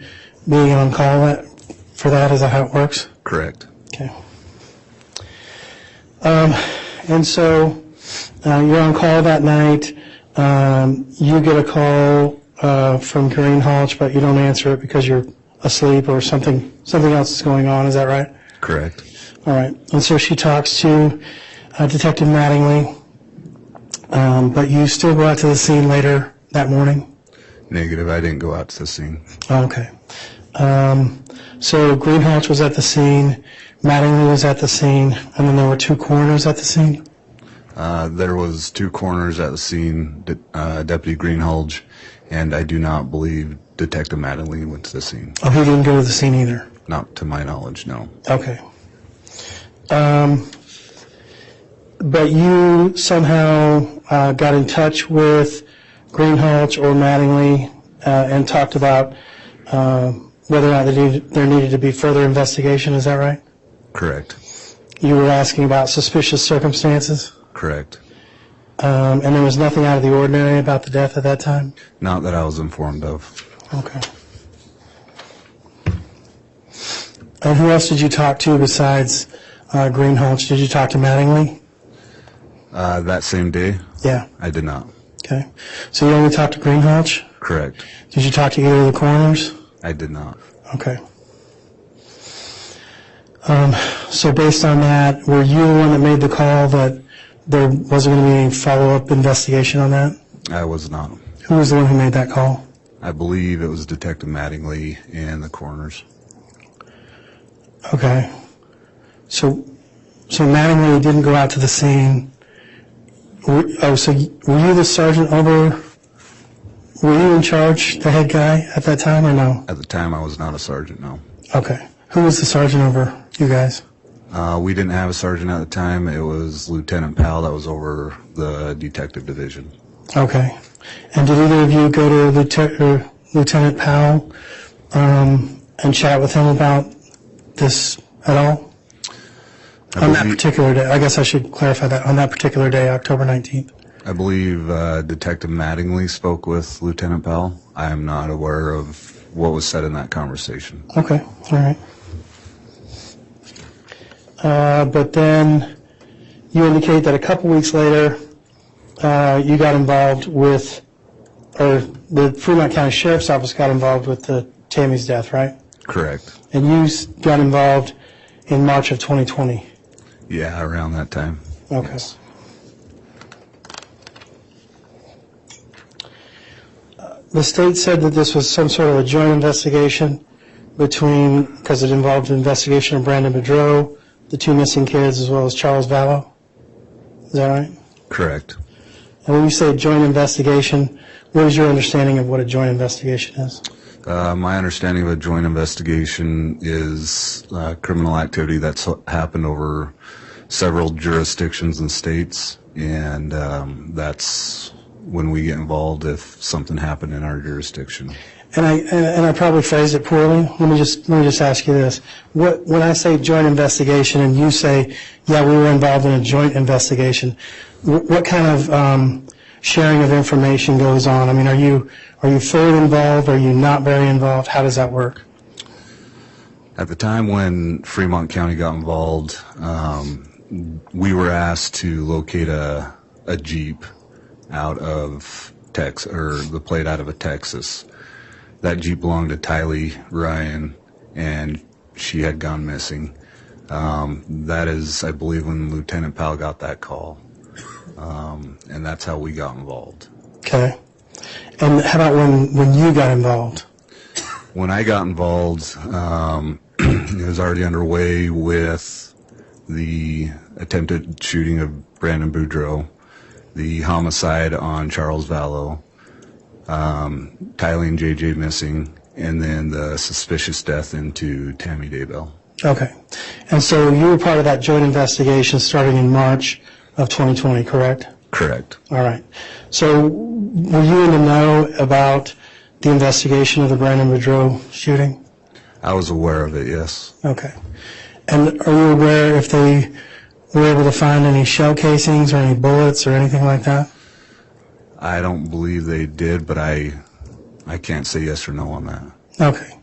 being on call for that? Is that how it works? Correct. Okay. And so you're on call that night. You get a call from Greenhalgh, but you don't answer it because you're asleep or something else is going on. Is that right? Correct. All right. And so she talks to Detective Mattingly, but you still go out to the scene later that morning? Negative. I didn't go out to the scene. Okay. So Greenhalgh was at the scene, Mattingly was at the scene, and then there were two coroners at the scene? There was 2 coroners at the scene, Deputy Greenhalgh, and I do not believe Detective Mattingly went to the scene. Oh, he didn't go to the scene either? Not to my knowledge, no. Okay. But you somehow got in touch with Greenhalgh or Mattingly and talked about whether or not there needed to be further investigation, is that right? Correct. You were asking about suspicious circumstances? Correct. And there was nothing out of the ordinary about the death at that time? Not that I was informed of. Okay. And who else did you talk to besides Greenhalgh? Did you talk to Mattingly? That same day? Yeah. I did not. Okay. So you only talked to Greenhalgh? Correct. Did you talk to either of the coroners? I did not. Okay. So based on that, were you the one that made the call that there wasn't going to be any follow-up investigation on that? I was not. Who was the one who made that call? I believe it was Detective Mattingly and the coroners. Okay. So Mattingly didn't go out to the scene. So were you the sergeant over, were you in charge, the head guy at that time, or no? At the time, I was not a sergeant, no. Okay. Who was the sergeant over you guys? We didn't have a sergeant at the time. It was Lieutenant Powell that was over the detective division. Okay. And did either of you go to Lieutenant Powell and chat with him about this at all? On that particular day, I guess I should clarify that, on that particular day, October 19th. I believe Detective Mattingly spoke with Lieutenant Powell. I am not aware of what was said in that conversation. Okay, all right. But then you indicate that a couple weeks later, you got involved with, or the Fremont County Sheriff's Office got involved with Tammy's death, right? Correct. And you got involved in March of 2020. Yeah, around that time. Okay. Yes. The state said that this was some sort of a joint investigation because it involved an investigation of Brandon Boudreau, the two missing kids, as well as Charles Vallow. Is that right? Correct. And when you say joint investigation, what is your understanding of what a joint investigation is? My understanding of a joint investigation is criminal activity that's happened over several jurisdictions and states, and that's when we get involved if something happened in our jurisdiction. And I probably phrased it poorly. Let me just ask you this: when I say joint investigation, and you say, yeah, we were involved in a joint investigation, what kind of sharing of information goes on? I mean, are you fully involved? Are you not very involved? How does that work? At the time when Fremont County got involved, we were asked to locate a Jeep out of Texas, or the plate out of a Texas. That Jeep belonged to Tylee Ryan, and she had gone missing. That is, I believe, when Lieutenant Powell got that call, and that's how we got involved. Okay. And how about when you got involved? When I got involved, it was already underway with the attempted shooting of Brandon Boudreau, the homicide on Charles Vallow, Tylee and JJ missing, and then the suspicious death into Tammy Daybell. Okay. And so you were part of that joint investigation starting in March of 2020, correct? Correct. All right. So were you in the know about the investigation of the Brandon Boudreau shooting? I was aware of it, yes. Okay. And are you aware if they were able to find any shell casings or any bullets or anything like that? I don't believe they did, but I can't say yes or no on that. Okay.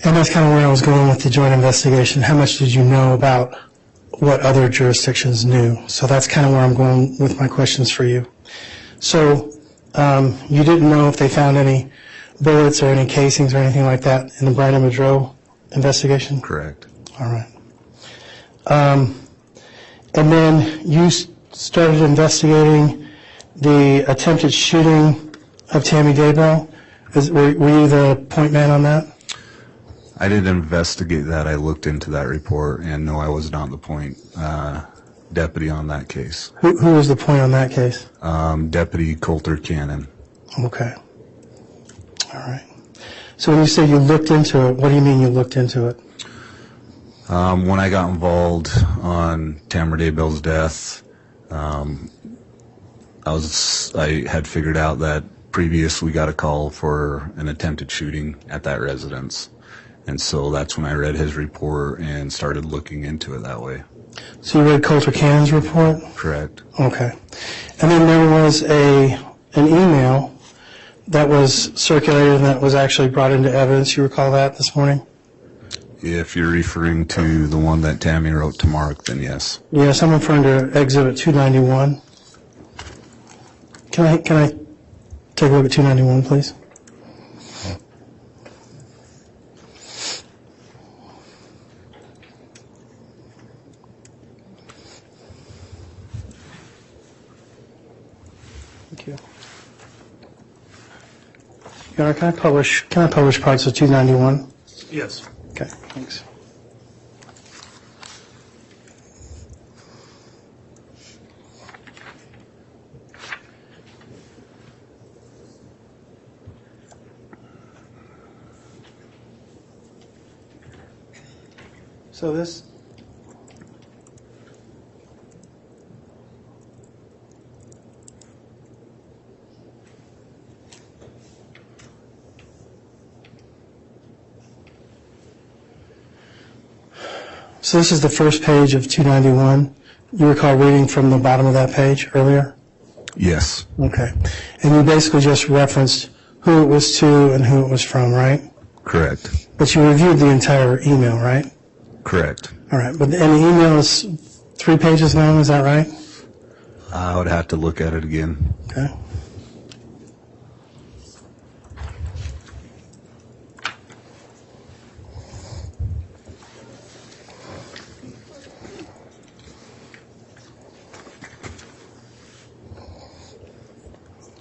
And that's kind of where I was going with the joint investigation. How much did you know about what other jurisdictions knew? So that's kind of where I'm going with my questions for you. So you didn't know if they found any bullets or any casings or anything like that in the Brandon Boudreau investigation? Correct. All right. And then you started investigating the attempted shooting of Tammy Daybell. Were you the point man on that? I didn't investigate that. I looked into that report, and no, I was not the point deputy on that case. Who was the point on that case? Deputy Coulter Cannon. Okay. All right. So when you say you looked into it, what do you mean you looked into it? When I got involved on Tammy Daybell's death, I had figured out that previous we got a call for an attempted shooting at that residence. And so that's when I read his report and started looking into it that way. So you read Coulter Cannon's report? Correct. Okay. And then there was an email that was circulated and that was actually brought into evidence. You recall that this morning? If you're referring to the one that Tammy wrote to Mark, then yes. Yes, I'm referring to Exhibit 291. Can I take a look at 291, please? Thank you. Your Honor, can I publish parts of 291? Yes. Okay, thanks. So this So this is the first page of 291. You recall reading from the bottom of that page earlier? Yes, Okay. And you basically just referenced who it was to and who it was from, right? correct, But you reviewed the entire email, right? correct. All right. But and the email is 3 pages long, is that right? I would have to look at it again. Okay.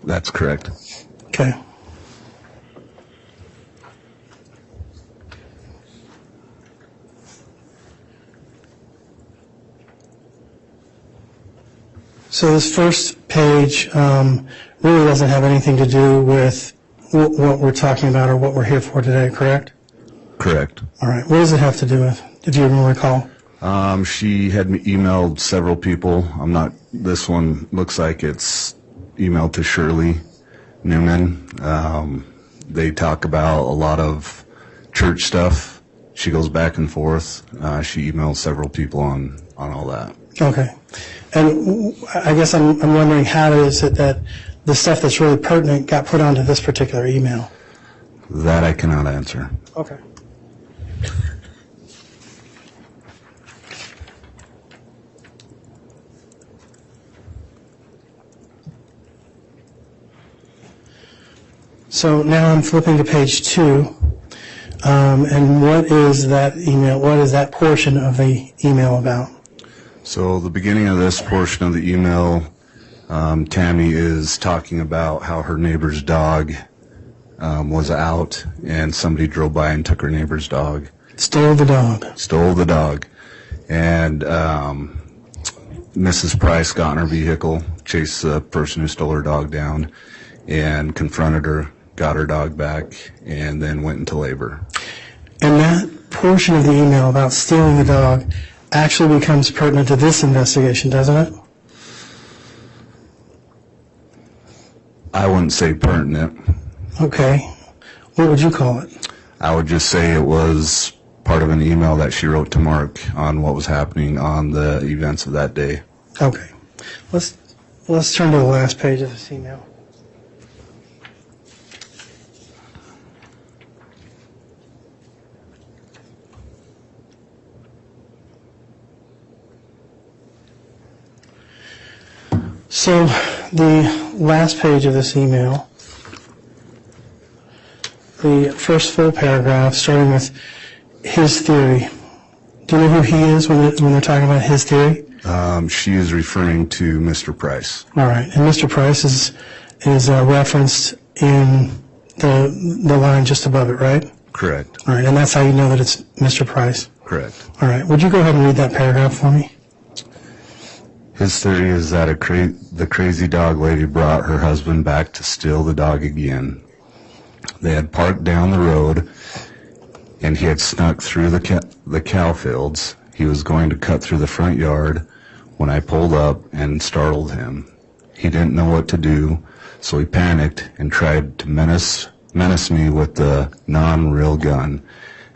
That's correct. Okay. So this first page really doesn't have anything to do with what we're talking about or what we're here for today, correct? Correct. All right. What does it have to do with, if you even recall? She had me emailed several people. This one looks like it's emailed to Shirley Newman. They talk about a lot of church stuff. She goes back and forth. She emailed several people on all that. Okay. And I guess I'm wondering, how is it that the stuff that's really pertinent got put onto this particular email? That I cannot answer. Okay. So now I'm flipping to page 2, and what is that email, what is that portion of the email about? So the beginning of this portion of the email, Tammy is talking about how her neighbor's dog was out and somebody drove by and took her neighbor's dog. Stole the dog. Stole the dog. And Mrs. Price got in her vehicle, chased the person who stole her dog down, and confronted her, got her dog back, and then went into labor. And that portion of the email about stealing the dog actually becomes pertinent to this investigation, doesn't it? I wouldn't say pertinent. Okay. What would you call it? I would just say it was part of an email that she wrote to Mark on what was happening on the events of that day. Okay. Let's turn to the last page of this email. So the last page of this email, the first full paragraph, starting with his theory. Do you know who he is when they're talking about his theory? She is referring to Mr. Price. All right, and Mr. Price is referenced in the line just above it, right? Correct. All right, and that's how you know that it's Mr. Price. Correct. All right, would you go ahead and read that paragraph for me? His theory is that the crazy dog lady brought her husband back to steal the dog again. They had parked down the road, and he had snuck through the cow fields. He was going to cut through the front yard when I pulled up and startled him. He didn't know what to do, so he panicked and tried to menace me with the non-real gun,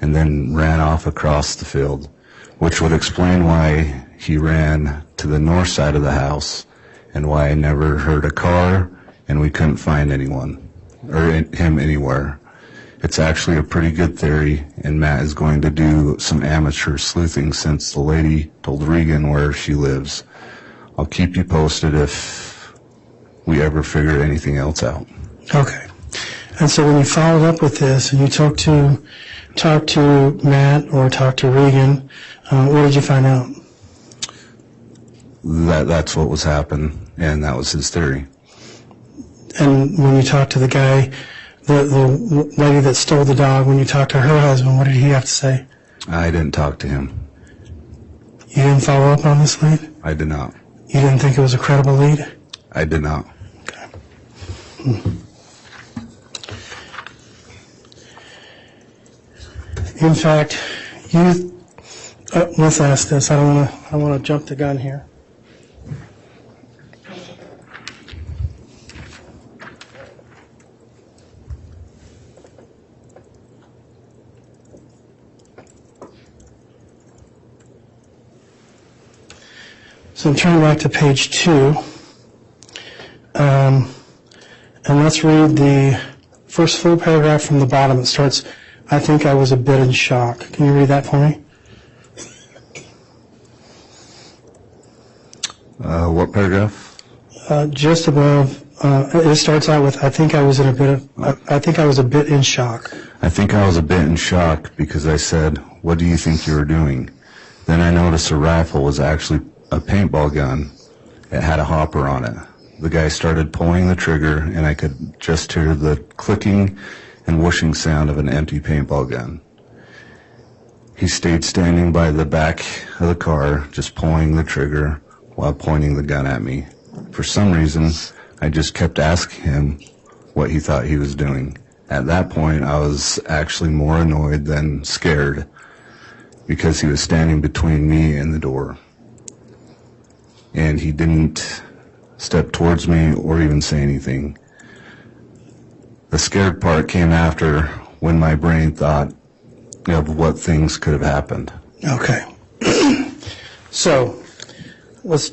and then ran off across the field, which would explain why he ran to the north side of the house and why I never heard a car and we couldn't find anyone or him anywhere. It's actually a pretty good theory, and Matt is going to do some amateur sleuthing since the lady told Regan where she lives. I'll keep you posted if we ever figure anything else out. Okay. And so when you followed up with this and you talked to Matt or talked to Regan, what did you find out? That's what was happening, and that was his theory. And when you talked to the guy, the lady that stole the dog, when you talked to her husband, what did he have to say? I didn't talk to him. You didn't follow up on this lead? I did not. You didn't think it was a credible lead? I did not. Okay. In fact, let's ask this. I want to jump the gun here. So I'm turning back to page 2. let's read the first full paragraph from the bottom. It starts, I think I was a bit in shock. Can you read that for me? What paragraph? Just above, it starts out with, I think I was a bit in shock. I think I was a bit in shock because I said, what do you think you were doing? Then I noticed a rifle was actually a paintball gun. It had a hopper on it. The guy started pulling the trigger, and I could just hear the clicking and whooshing sound of an empty paintball gun. He stayed standing by the back of the car, just pulling the trigger while pointing the gun at me. For some reason, I just kept asking him what he thought he was doing. At that point, I was actually more annoyed than scared because he was standing between me and the door. And he didn't step towards me or even say anything. The scared part came after when my brain thought of what things could have happened. Okay. So, let's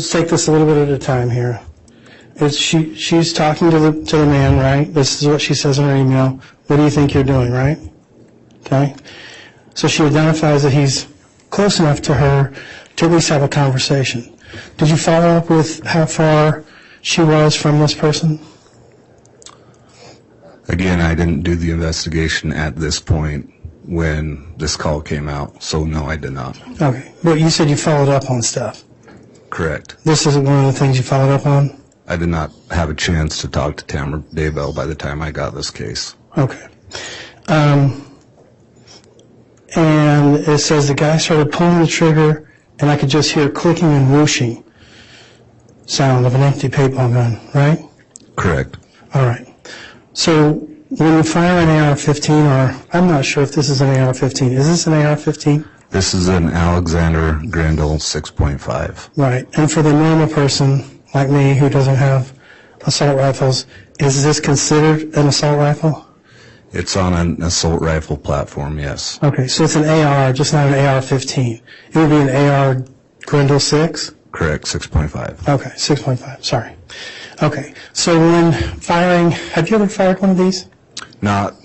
take this a little bit at a time here. She's talking to the man, right? This is what she says in her email. What do you think you're doing, right? Okay. So she identifies that he's close enough to her to at least have a conversation. Did you follow up with how far she was from this person? Again, I didn't do the investigation at this point when this call came out, so no, I did not. Okay. But you said you followed up on stuff. Correct. This isn't one of the things you followed up on? I did not have a chance to talk to Tammy Daybell by the time I got this case. Okay. And it says the guy started pulling the trigger, and I could just hear clicking and whooshing sound of an empty paintball gun, right? Correct. All right. So when you fire an AR-15, or I'm not sure if this is an AR-15. Is this an AR-15? This is an Alexander Grendel 6.5. Right. And for the normal person like me who doesn't have assault rifles, is this considered an assault rifle? It's on an assault rifle platform, yes. Okay, so it's an AR, just not an AR-15. It would be an AR Grendel 6? Correct, 6.5. Okay, 6.5, sorry. Okay, so when firing, have you ever fired one of these? Not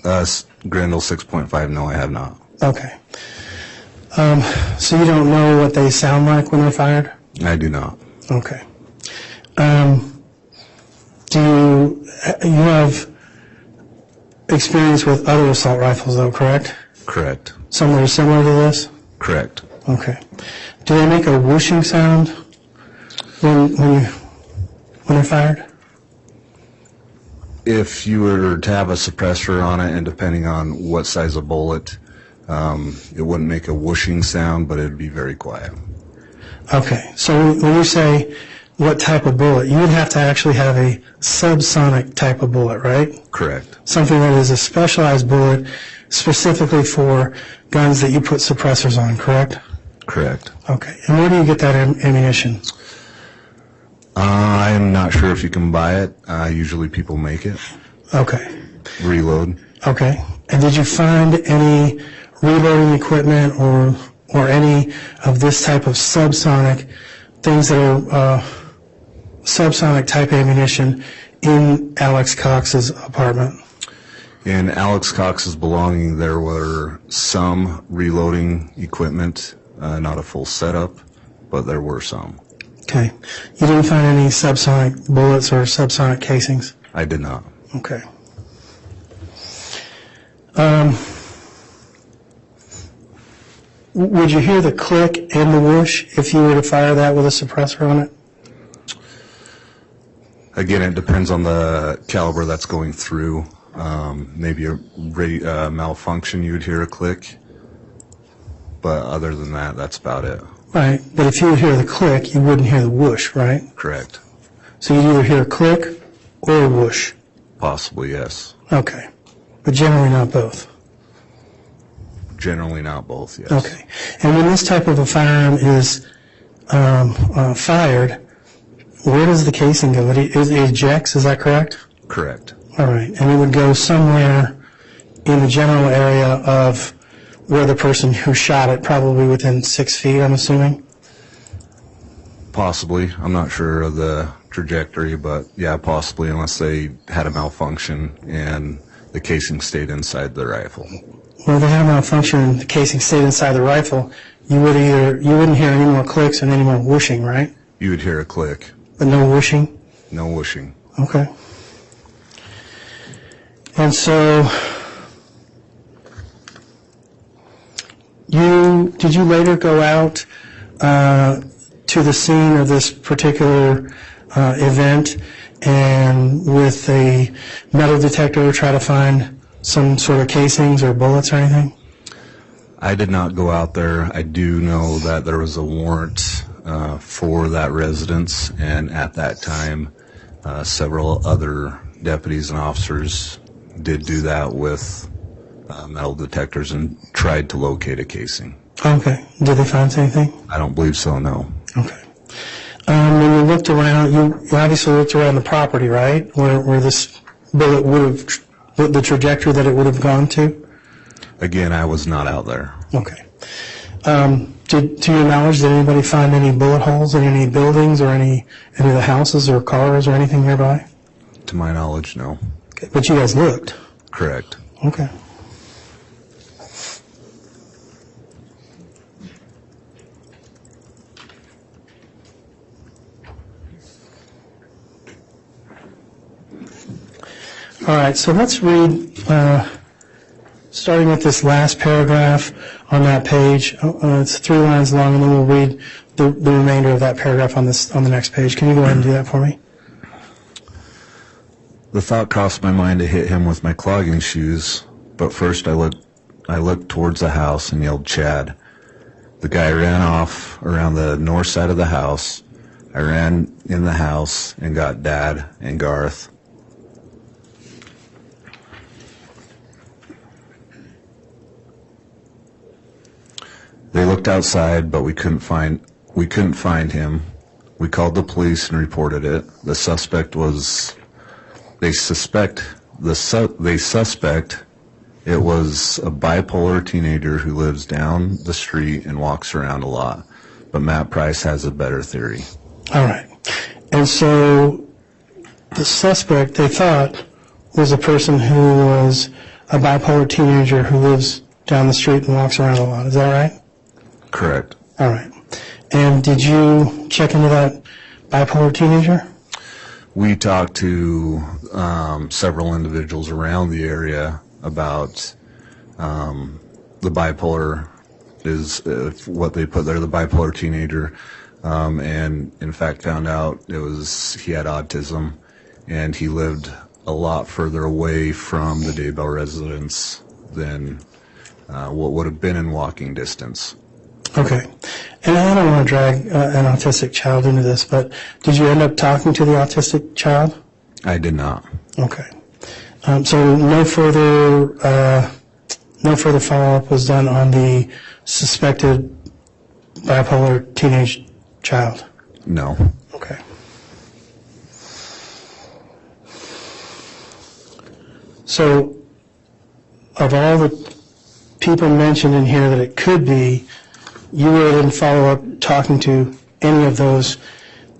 Grendel 6.5, no, I have not. Okay. So you don't know what they sound like when they're fired? I do not. Okay. Do you have experience with other assault rifles, though, correct? Correct. Some that are similar to this? Correct. Okay. Do they make a whooshing sound when they're fired? If you were to have a suppressor on it, and depending on what size of bullet, it wouldn't make a whooshing sound, but it would be very quiet. Okay. So when you say what type of bullet, you would have to actually have a subsonic type of bullet, right? Correct. Something that is a specialized bullet specifically for guns that you put suppressors on, correct? Correct. Okay. And where do you get that ammunition? I'm not sure if you can buy it. Usually people make it. Okay. Reload. Okay. And did you find any reloading equipment or any of this type of subsonic things that are subsonic type ammunition in Alex Cox's apartment? In Alex Cox's belonging, there were some reloading equipment, not a full setup, but there were some. Okay. You didn't find any subsonic bullets or subsonic casings? I did not. Okay. Would you hear the click and the whoosh if you were to fire that with a suppressor on it? Again, it depends on the caliber that's going through. Maybe a malfunction, you'd hear a click. But other than that, that's about it. Right. But if you would hear the click, you wouldn't hear the whoosh, right? Correct. So you'd either hear a click or a whoosh. Possibly, yes. Okay. But generally not both. Generally not both, yes. Okay. And when this type of a firearm is fired, where does the casing go? It ejects, is that correct? Correct. All right. And it would go somewhere in the general area of where the person who shot it, probably within 6 feet, I'm assuming? Possibly. I'm not sure of the trajectory, but yeah, possibly, unless they had a malfunction and the casing stayed inside the rifle. Well, they had a malfunction and the casing stayed inside the rifle. You wouldn't hear any more clicks and any more whooshing, right? You would hear a click. But no whooshing? No whooshing. Okay. And so, did you later go out to the scene of this particular event and with a metal detector try to find some sort of casings or bullets or anything? I did not go out there. I do know that there was a warrant for that residence, and at that time, several other deputies and officers did do that with metal detectors and tried to locate a casing. Okay. Did they find anything? I don't believe so, no. Okay. When you looked around, you obviously looked around the property, right? Where this bullet would have, the trajectory that it would have gone to? Again, I was not out there. Okay. To your knowledge, did anybody find any bullet holes in any buildings or any of the houses or cars or anything nearby? To my knowledge, no. Okay. But you guys looked? Correct. Okay. All right, so let's read, starting with this last paragraph on that page. It's 3 lines long, and then we'll read the remainder of that paragraph on the next page. Can you go ahead and do that for me? The thought crossed my mind to hit him with my clogging shoes, but first I looked towards the house and yelled, "Chad." The guy ran off around the north side of the house. I ran in the house and got Dad and Garth. They looked outside, but we couldn't find him. We called the police and reported it. They suspect it was a bipolar teenager who lives down the street and walks around a lot. But Matt Price has a better theory. All right. And so the suspect, they thought, was a person who was a bipolar teenager who lives down the street and walks around a lot. Is that right? Correct. All right. And did you check into that bipolar teenager? We talked to several individuals around the area about the bipolar is what they put there, the bipolar teenager, and in fact found out he had autism, and he lived a lot further away from the Daybell residence than what would have been in walking distance. Okay. And I don't want to drag an autistic child into this, but did you end up talking to the autistic child? I did not. Okay. So no further follow-up was done on the suspected bipolar teenage child? No. Okay. So of all the people mentioned in here that it could be, you really didn't follow up talking to any of those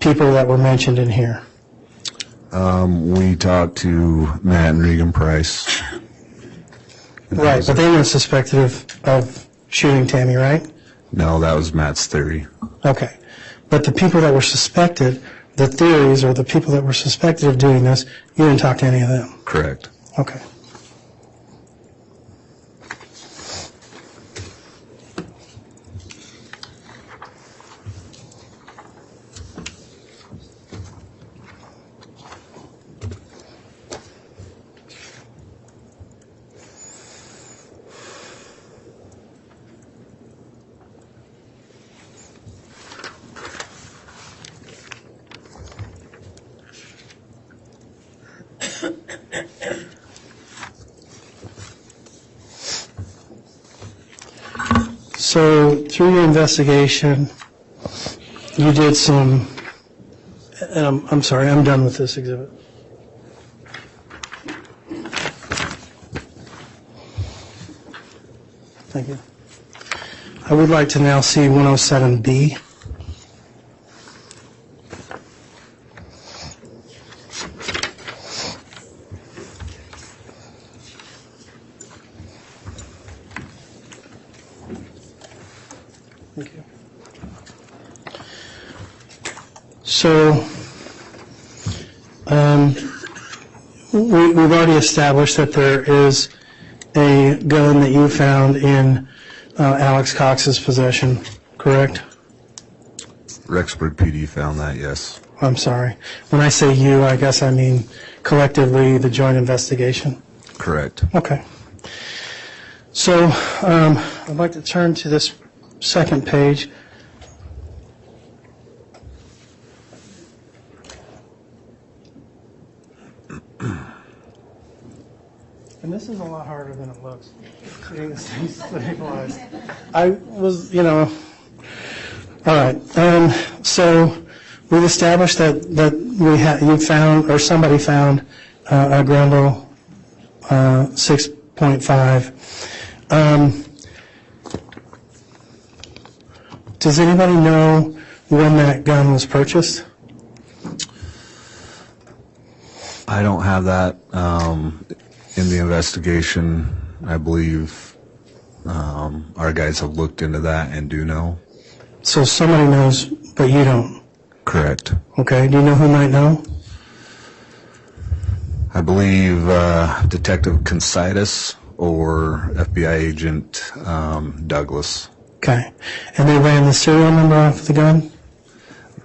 people that were mentioned in here? We talked to Matt and Regan Price. Right, but they weren't suspected of shooting Tammy, right? No, that was Matt's theory. Okay. But the people that were suspected, the theories, or the people that were suspected of doing this, you didn't talk to any of them? Correct. Okay. So through your investigation, you did some, and I'm sorry, I'm done with this exhibit. Thank you. I would like to now see 107B. Thank you. So, we've already established that there is a gun that you found in Alex Cox's possession, correct? Rexburg PD found that, yes. I'm sorry. When I say you, I guess I mean collectively the joint investigation. Correct. Okay. So I'd like to turn to this second page. And this is a lot harder than it looks. Getting this thing stabilized. I was, all right. So we've established that you found, or somebody found, a Grendel 6.5. Does anybody know when that gun was purchased? I don't have that in the investigation. I believe our guys have looked into that and do know. So somebody knows, but you don't? Correct. Okay. Do you know who might know? I believe Detective Consitis or FBI Agent Douglas. Okay. And they ran the serial number off of the gun?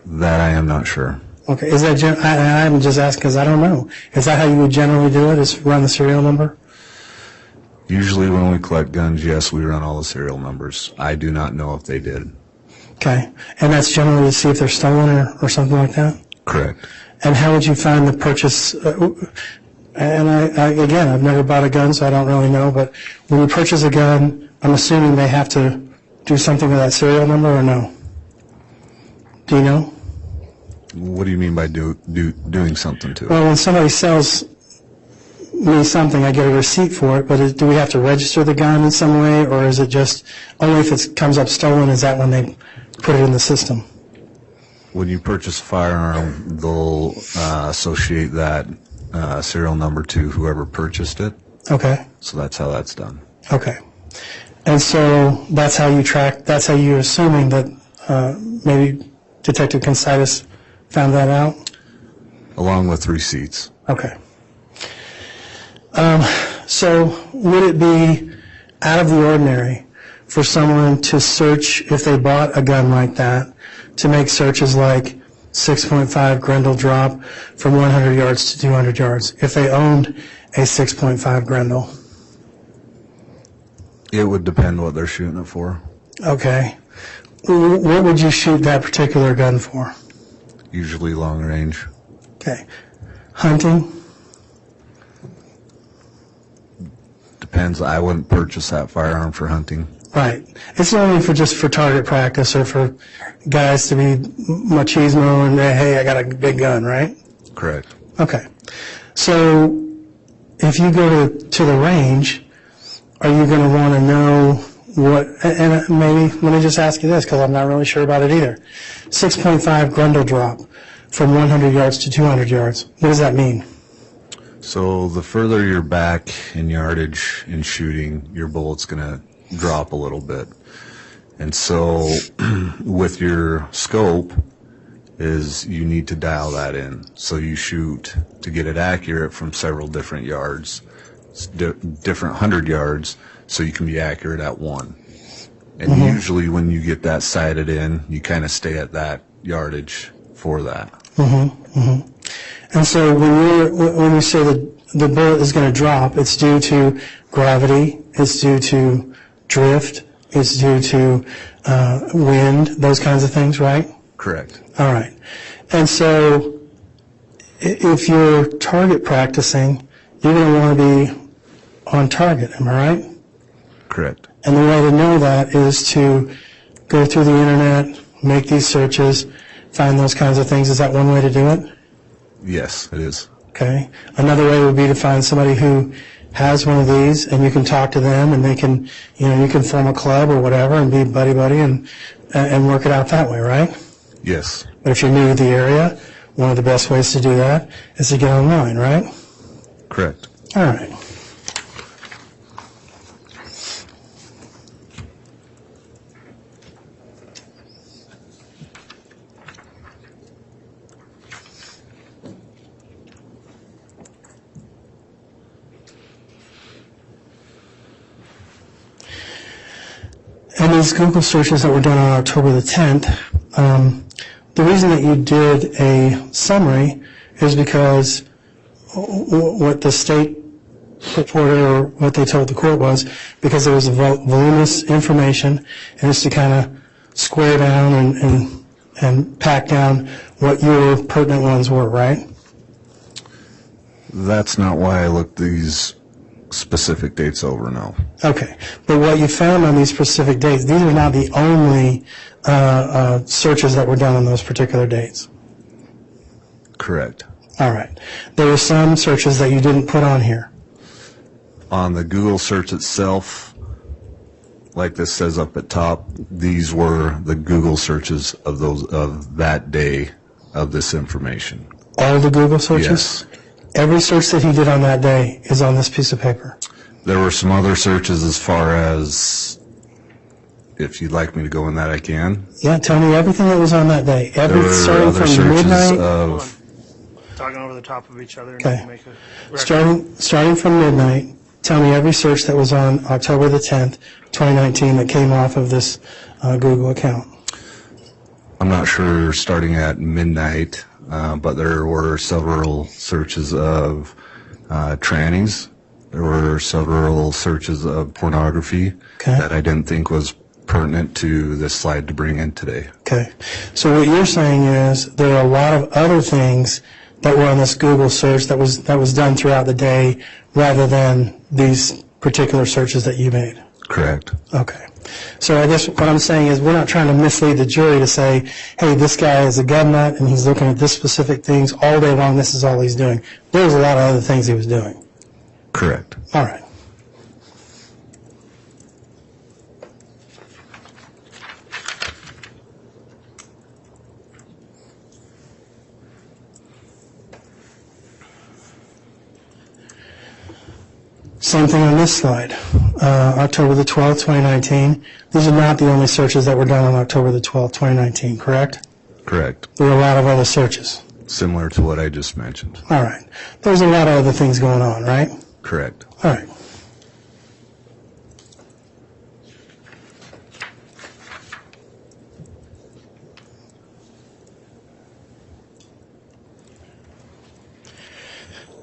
That I am not sure. Okay. Is that I'm just asking because I don't know. Is that how you would generally do it, is run the serial number? Usually when we collect guns, yes, we run all the serial numbers. I do not know if they did. Okay. And that's generally to see if they're stolen or something like that? Correct. And how would you find the purchase? And again, I've never bought a gun, so I don't really know. But when you purchase a gun, I'm assuming they have to do something with that serial number, or no? Do you know? What do you mean by doing something to it? Well, when somebody sells me something, I get a receipt for it. But do we have to register the gun in some way, or is it just only if it comes up stolen? Is that when they put it in the system? When you purchase a firearm, they'll associate that serial number to whoever purchased it. Okay. So that's how that's done. Okay. And so that's how you track, that's how you're assuming that maybe Detective Consitis found that out? Along with receipts. Okay. So would it be out of the ordinary for someone to search, if they bought a gun like that, to make searches like 6.5 Grendel drop from 100 yards to 200 yards, if they owned a 6.5 Grendel? It would depend what they're shooting it for. Okay. What would you shoot that particular gun for? Usually long range. Okay. Hunting? Depends. I wouldn't purchase that firearm for hunting. Right. It's only for just for target practice or for guys to be machismo and hey, I got a big gun, right? Correct. Okay. So if you go to the range, are you going to want to know what, and maybe, let me just ask you this because I'm not really sure about it either. 6.5 Grendel drop from 100 yards to 200 yards. What does that mean? So the further you're back in yardage in shooting, your bullet's going to drop a little bit. And so with your scope is you need to dial that in. So you shoot to get it accurate from several different yards, different 100 yards, so you can be accurate at one. And usually when you get that sighted in, you kind of stay at that yardage for that. And so when you say that the bullet is going to drop, it's due to gravity, it's due to drift, it's due to wind, those kinds of things, right? Correct. All right. And so if you're target practicing, you're going to want to be on target, am I right? Correct. And the way to know that is to go through the internet, make these searches, find those kinds of things. Is that one way to do it? Yes, it is. Okay. Another way would be to find somebody who has one of these, and you can talk to them, and they can, you can form a club or whatever, and be buddy-buddy, and work it out that way, right? Yes. But if you're new to the area, one of the best ways to do that is to get online, right? Correct. All right. on these Google searches that were done on October the 10th, the reason that you did a summary is because what the state reporter or what they told the court was because there was a voluminous information, and it's to kind of square down and pack down what your pertinent ones were, right? That's not why I looked these specific dates over, no. Okay, but what you found on these specific dates, these are not the only searches that were done on those particular dates. Correct. All right. There were some searches that you didn't put on here. On the Google search itself, like this says up at top, these were the Google searches of that day of this information. All the Google searches? Yes. Every search that he did on that day is on this piece of paper. There were some other searches as far as, if you'd like me to go in that, I can. Yeah, tell me everything that was on that day. There were Starting other from searches midnight. of, Talking over the top of each other. and Okay. make a record. Starting from midnight, tell me every search that was on October the 10th, 2019 that came off of this Google account. I'm not sure starting at midnight, but there were several searches of trannies. There were several searches of pornography that I didn't think was pertinent to this slide to bring in today. Okay. So what you're saying is there are a lot of other things that were on this Google search that was done throughout the day rather than these particular searches that you made. Correct. Okay. So I guess what I'm saying is we're not trying to mislead the jury to say, hey, this guy is a gun nut and he's looking at this specific things all day long, this is all he's doing. There was a lot of other things he was doing. Correct. All right. Same thing on this slide. October the 12th, 2019. These are not the only searches that were done on October the 12th, 2019, correct? Correct. There were a lot of other searches. Similar to what I just mentioned. All right. There's a lot of other things going on, right? Correct. All right.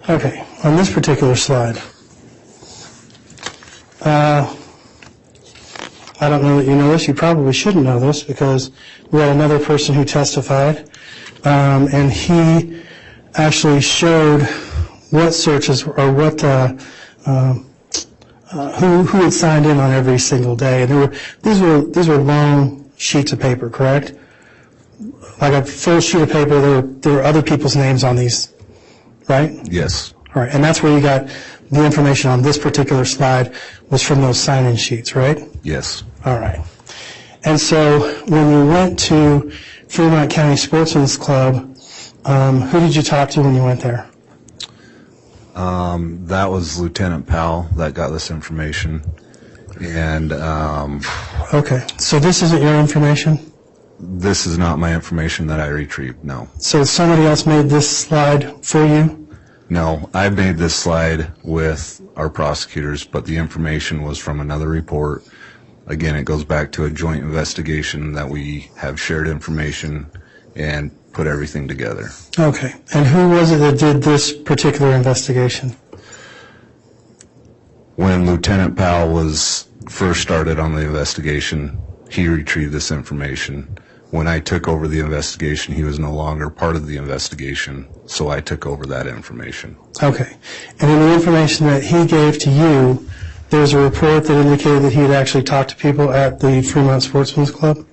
Okay, on this particular slide, I don't know that you know this. You probably shouldn't know this because we had another person who testified, and he actually showed what searches or what who had signed in on every single day. And these were long sheets of paper, correct? Like a full sheet of paper. There were other people's names on these, right? Yes. All right, and that's where you got the information on this particular slide was from those sign-in sheets, right? Yes. All right. And so when you went to Fremont County Sportsman's Club, who did you talk to when you went there? That was Lieutenant Powell that got this information. And Okay, so this isn't your information? this is not my information that I retrieved, no. So somebody else made this slide for you? No, I made this slide with our prosecutors, but the information was from another report. Again, it goes back to a joint investigation that we have shared information and put everything together. Okay, and who was it that did this particular investigation? When Lieutenant Powell was first started on the investigation, he retrieved this information. When I took over the investigation, he was no longer part of the investigation, so I took over that information. Okay, and in the information that he gave to you, there was a report that indicated that he had actually talked to people at the Fremont Sportsman's Club?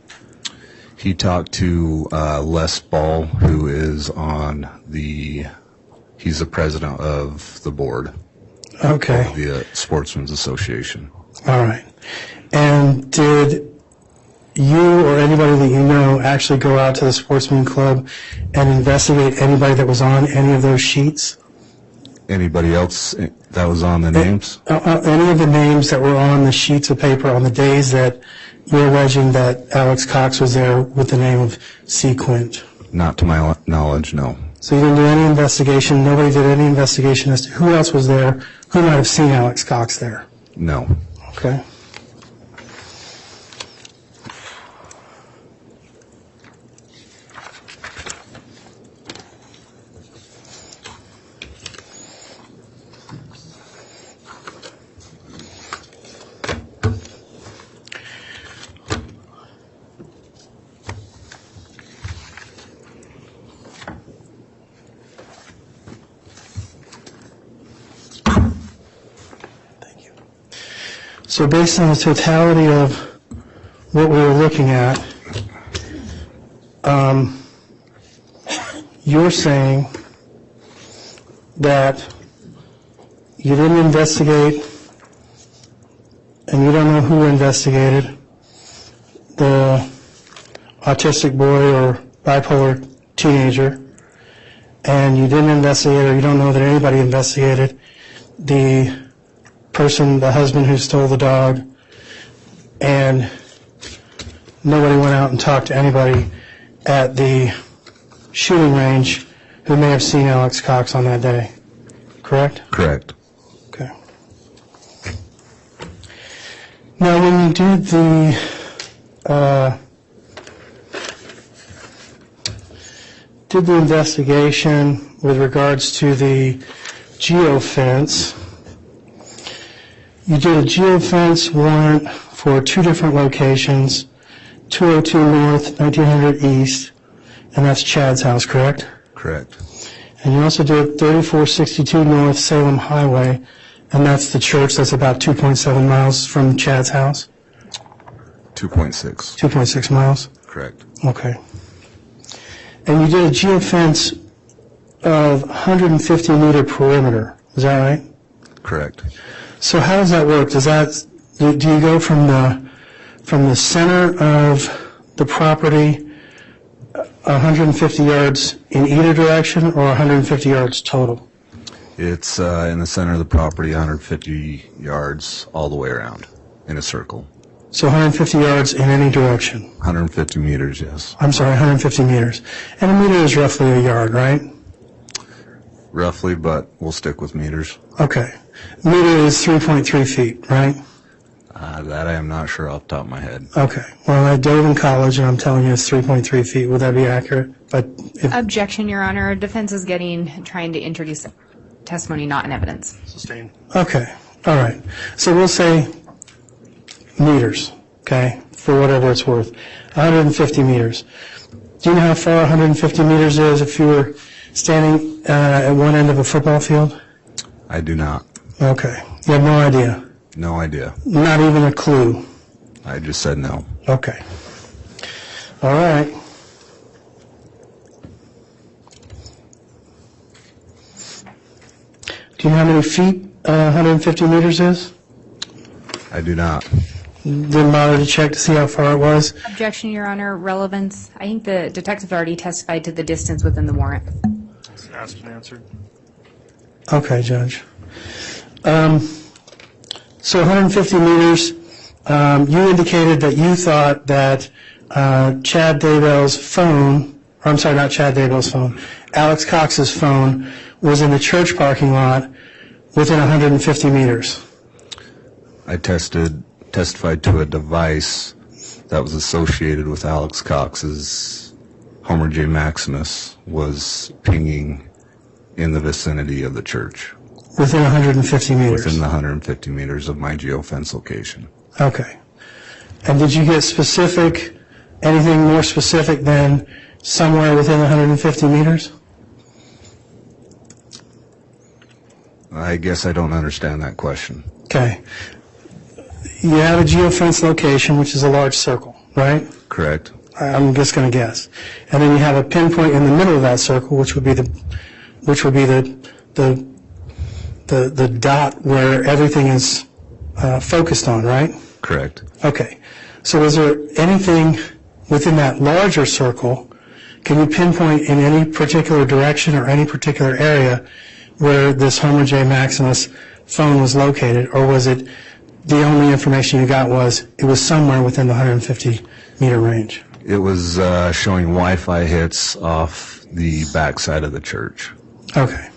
He talked to Les Ball, who is on he's the president of the board. Okay. Of the Sportsman's Association. All right. And did you or anybody that you know actually go out to the Sportsman Club and investigate anybody that was on any of those sheets? Anybody else that was on the names? Any of the names that were on the sheets of paper on the days that you're alleging that Alex Cox was there with the name of C. Quint? Not to my knowledge, no. So you didn't do any investigation, nobody did any investigation as to who else was there, who might have seen Alex Cox there? No. Okay. So based on the totality of what we were looking at, you're saying that you didn't investigate, and you don't know who investigated the autistic boy or bipolar teenager, and you didn't investigate, or you don't know that anybody investigated the person, the husband who stole the dog, and nobody went out and talked to anybody at the shooting range who may have seen Alex Cox on that day, correct? Correct. Okay. Now, when you did the investigation with regards to the geofence, you did a geofence warrant for 2 different locations, 202 North, 1900 East, and that's Chad's house, correct? Correct. And you also did 3462 North Salem Highway, and that's the church that's about 2.7 miles from Chad's house? 2.6. 2.6 miles? Correct. Okay. And you did a geofence of 150-meter perimeter, is that right? Correct. So how does that work? Do you go from the center of the property 150 yards in either direction, or 150 yards total? It's in the center of the property, 150 yards all the way around in a circle. So 150 yards in any direction? 150 meters, yes. I'm sorry, 150 meters. And a meter is roughly a yard, right? Roughly, but we'll stick with meters. Okay. Meter is 3.3 feet, right? That I am not sure off the top of my head. Okay. Well, I dove in college, and I'm telling you it's 3.3 feet. Would that be accurate? But Objection, Your Honor. Defense is trying to introduce testimony not in evidence. Sustained. okay. All right. So we'll say meters, okay, for whatever it's worth. 150 meters. Do you know how far 150 meters is if you were standing at one end of a football field? I do not. Okay. You have no idea? No idea. Not even a clue? I just said no. Okay. All right. Do you know how many feet 150 meters is? I do not. Didn't bother to check to see how far it was? Objection, Your Honor. Relevance. I think the detective already testified to the distance within the warrant. It's asked and answered. Okay, Judge. So 150 meters, you indicated that you thought that Chad Daybell's phone, or I'm sorry, not Chad Daybell's phone, Alex Cox's phone was in the church parking lot within 150 meters. I testified to a device that was associated with Alex Cox's Homer J. Maximus was pinging in the vicinity of the church. Within 150 meters? Within the 150 meters of my geofence location. Okay. And did you get specific, anything more specific than somewhere within 150 meters? I guess I don't understand that question. Okay. You have a geofence location, which is a large circle, right? Correct. I'm just going to guess. And then you have a pinpoint in the middle of that circle, which would be the dot where everything is focused on, right? Correct. Okay. So is there anything within that larger circle, can you pinpoint in any particular direction or any particular area where this Homer J. Maximus phone was located, or was it the only information you got was it was somewhere within the 150 meter range? It was showing Wi-Fi hits off the backside of the church. Okay.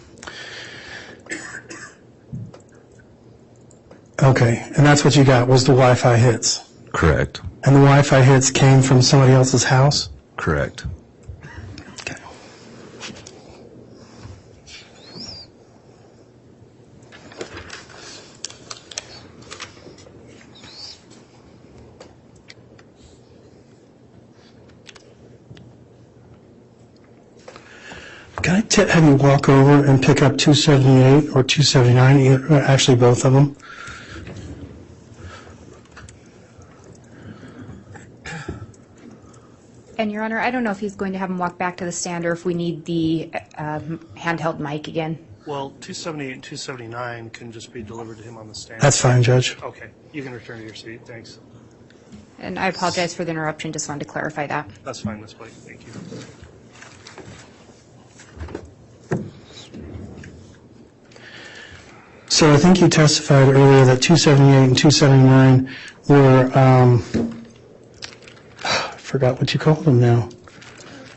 Okay, and that's what you got, was the Wi-Fi hits? Correct. And the Wi-Fi hits came from somebody else's house? Correct. Okay. Can I have you walk over and pick up 278 or 279, actually both of them? And Your Honor, I don't know if he's going to have him walk back to the stand or if we need the handheld mic again. Well, 278 and 279 can just be delivered to him on the stand. That's fine, Judge. Okay, you can return to your seat. Thanks. And I apologize for the interruption, just wanted to clarify that. That's fine, Ms. Blake. Thank you. So I think you testified earlier that 278 and 279 were, I forgot what you called them now.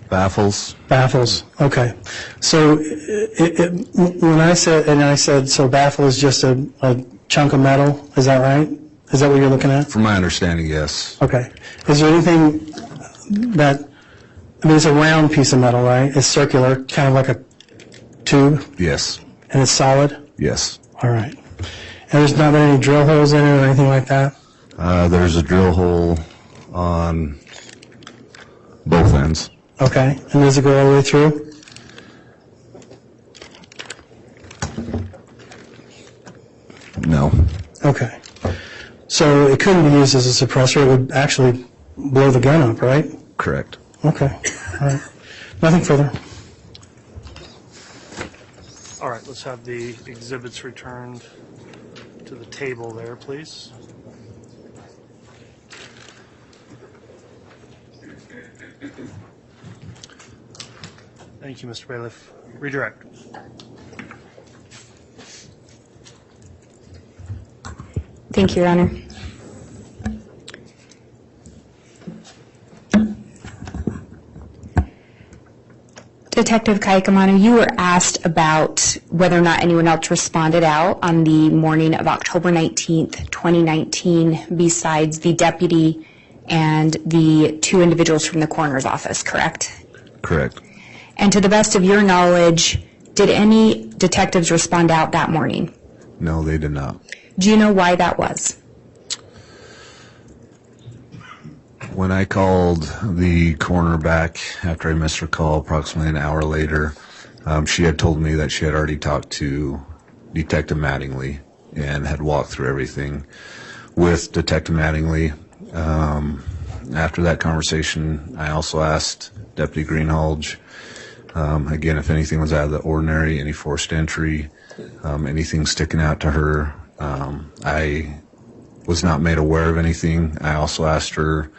Baffles. Baffles, okay. So when I said, so baffle is just a chunk of metal, is that right? Is that what you're looking at? From my understanding, yes. Okay. Is there anything that, I mean, it's a round piece of metal, right? It's circular, kind of like a tube, Yes. and it's solid? Yes. All right. And there's not been any drill holes in it or anything like that? There's a drill hole on both ends. Okay. And does it go all the way through? No. Okay. So it couldn't be used as a suppressor. It would actually blow the gun up, right? Correct. Okay. All right. Nothing further. All right, let's have the exhibits returned to the table there, please. Thank you, Mr. Bailiff. Redirect. Thank you, Your Honor. Detective Kaikamanu, you were asked about whether or not anyone else responded out on the morning of October 19th, 2019, besides the deputy and the two individuals from the coroner's office, correct? Correct. And to the best of your knowledge, did any detectives respond out that morning? No, they did not. Do you know why that was? When I called the coroner back after I missed her call approximately an hour later, she had told me that she had already talked to Detective Mattingly and had walked through everything with Detective Mattingly. After that conversation, I also asked Deputy Greenhalgh, again, if anything was out of the ordinary, any forced entry, anything sticking out to her. I was not made aware of anything. I also asked her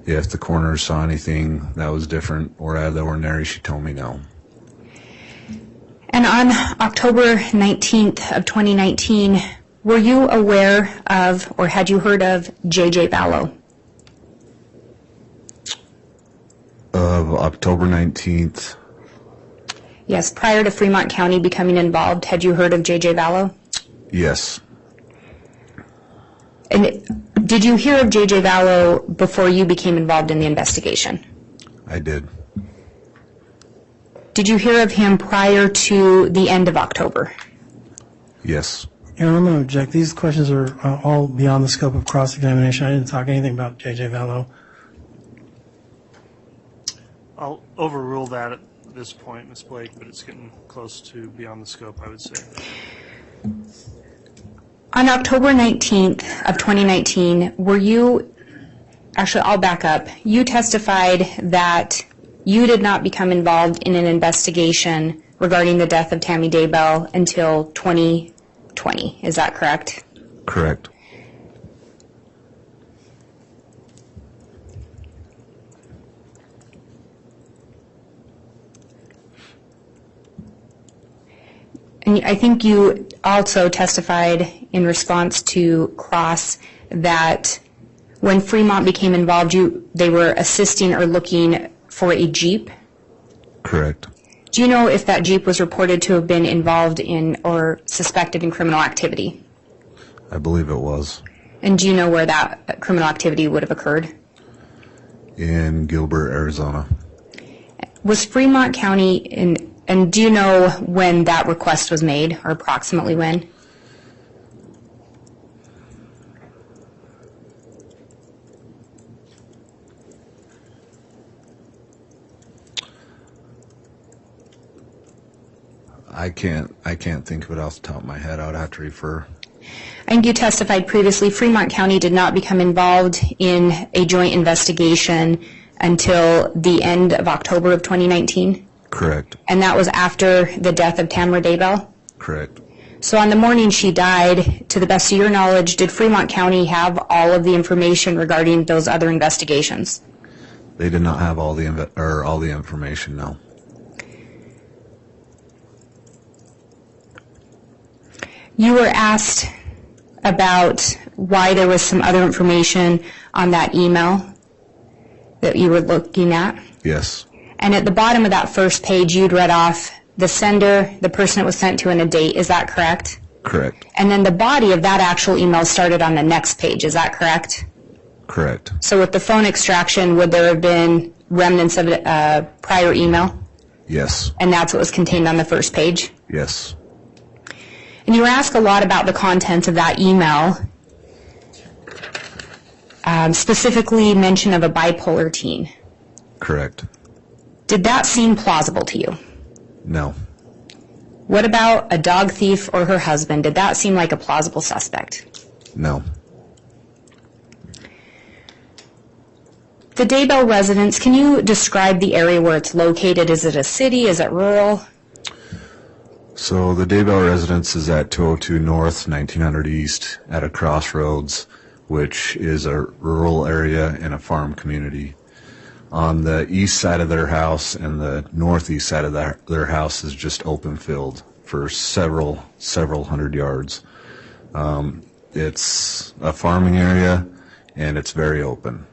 if the coroner saw anything that was different or out of the ordinary. She told me no. And on October 19th of 2019, were you aware of or had you heard of J.J. Vallow? Of October 19th, Yes, prior to Fremont County becoming involved, had you heard of J.J. Vallow? yes. And did you hear of J.J. Vallow before you became involved in the investigation? I did. Did you hear of him prior to the end of October? Yes. Aaron, I'm going to object. These questions are all beyond the scope of cross-examination. I didn't talk anything about J.J. Vallow. I'll overrule that at this point, Ms. Blake, but it's getting close to beyond the scope, I would say. On October 19th of 2019, were you, actually I'll back up, you testified that you did not become involved in an investigation regarding the death of Tammy Daybell until 2020, is that correct? Correct. And I think you also testified in response to Cross that when Fremont became involved, they were assisting or looking for a Jeep. Correct. Do you know if that Jeep was reported to have been involved in or suspected in criminal activity? I believe it was. And do you know where that criminal activity would have occurred? In Gilbert, Arizona. Was Fremont County in, and do you know when that request was made, or approximately when? I can't think of it off the top of my head. I would have to refer. I think you testified previously Fremont County did not become involved in a joint investigation until the end of October of 2019? Correct. And that was after the death of Tammy Daybell? Correct. So on the morning she died, to the best of your knowledge, did Fremont County have all of the information regarding those other investigations? They did not have all the information, no. You were asked about why there was some other information on that email that you were looking at. Yes. And at the bottom of that first page, you'd read off the sender, the person it was sent to, and a date. Is that correct? Correct. And then the body of that actual email started on the next page. Is that correct? Correct. So with the phone extraction, would there have been remnants of a prior email? Yes. And that's what was contained on the first page? Yes. And you were asked a lot about the contents of that email, specifically mention of a bipolar teen. Correct. Did that seem plausible to you? No. What about a dog thief or her husband? Did that seem like a plausible suspect? No. The Daybell residence, can you describe the area where it's located? Is it a city? Is it rural? So the Daybell residence is at 202 North, 1900 East, at a crossroads, which is a rural area and a farm community. On the east side of their house and the northeast side of their house is just open field for several hundred yards. It's a farming area and it's very open.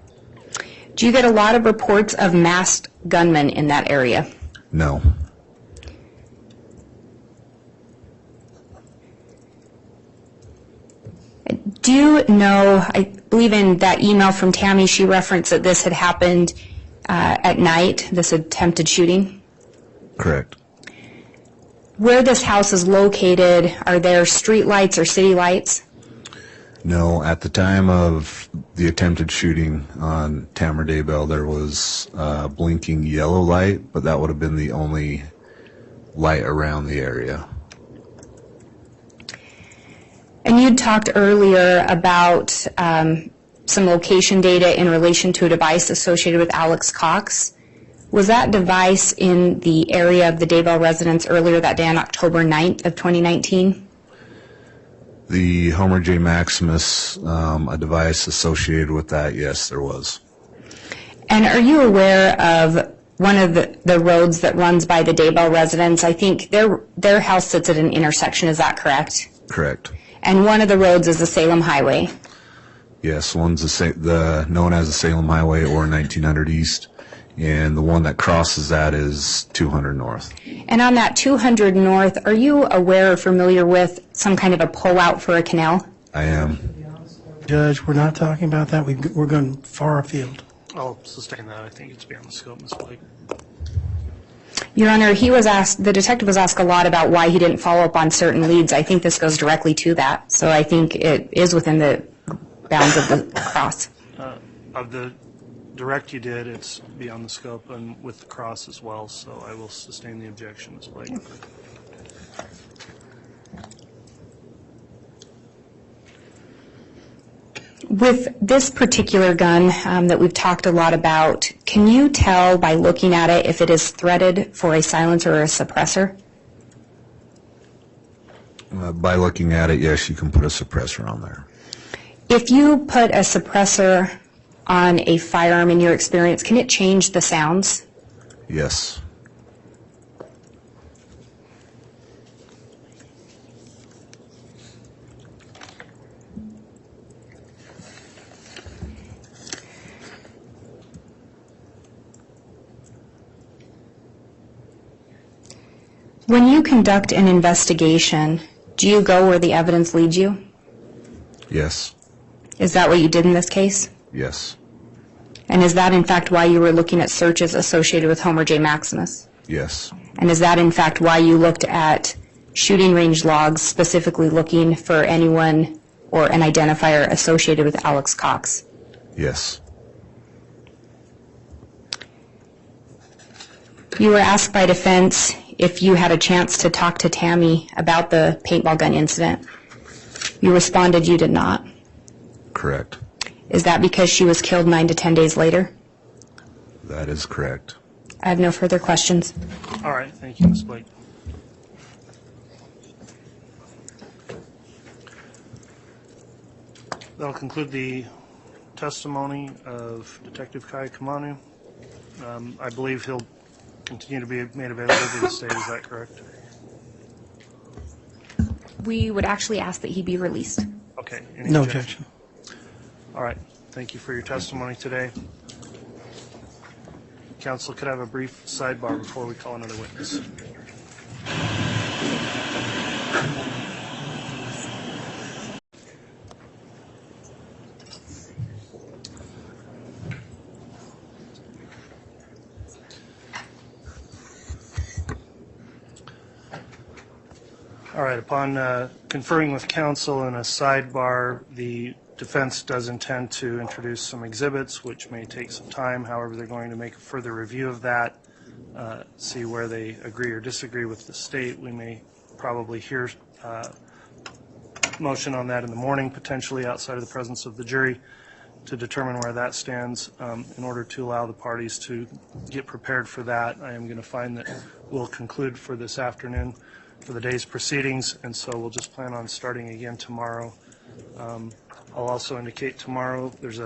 Do you get a lot of reports of masked gunmen in that area? No. Do you know, I believe in that email from Tammy, she referenced that this had happened at night, this attempted shooting? Correct. Where this house is located, are there street lights or city lights? No, at the time of the attempted shooting on Tammy Daybell, there was a blinking yellow light, but that would have been the only light around the area. And you'd talked earlier about some location data in relation to a device associated with Alex Cox. Was that device in the area of the Daybell residence earlier that day on October 9th of 2019? The Homer J. Maximus, a device associated with that, yes, there was. And are you aware of one of the roads that runs by the Daybell residence? I think their house sits at an intersection, is that correct? Correct. And one of the roads is the Salem Highway. Yes, one's the known as the Salem Highway or 1900 East, and the one that crosses that is 200 North. And on that 200 North, are you aware or familiar with some kind of a pullout for a canal? I am. Judge, we're not talking about that. We're going far afield. I'll sustain that. I think it's beyond the scope, Ms. Blake. Your Honor, the detective was asked a lot about why he didn't follow up on certain leads. I think this goes directly to that. So I think it is within the bounds of the cross. Of the direct you did, it's beyond the scope, and with the cross as well, so I will sustain the objection, Ms. Blake. With this particular gun that we've talked a lot about, can you tell by looking at it if it is threaded for a silencer or a suppressor? By looking at it, yes, you can put a suppressor on there. If you put a suppressor on a firearm in your experience, can it change the sounds? Yes. When you conduct an investigation, do you go where the evidence leads you? Yes. Is that what you did in this case? Yes. And is that in fact why you were looking at searches associated with Homer J. Maximus? Yes. And is that in fact why you looked at shooting range logs, specifically looking for anyone or an identifier associated with Alex Cox? Yes. You were asked by defense if you had a chance to talk to Tammy about the paintball gun incident. You responded you did not. Correct. Is that because she was killed 9 to 10 days later? That is correct. I have no further questions. All right, thank you, Ms. Blake. That'll conclude the testimony of Detective Kai Kamanu. I believe he'll continue to be made available to the state, is that correct? We would actually ask that he be released. Okay. Any No objection. All right, thank you for your testimony today. Counsel, could I have a brief sidebar before we call another witness? All right, upon conferring with counsel in a sidebar, the defense does intend to introduce some exhibits, which may take some time. However, they're going to make a further review of that, see where they agree or disagree with the state. We may probably hear motion on that in the morning, potentially outside of the presence of the jury, to determine where that stands. In order to allow the parties to get prepared for that, I am going to find that we'll conclude for this afternoon for the day's proceedings, and so we'll just plan on starting again tomorrow. I'll also indicate tomorrow there's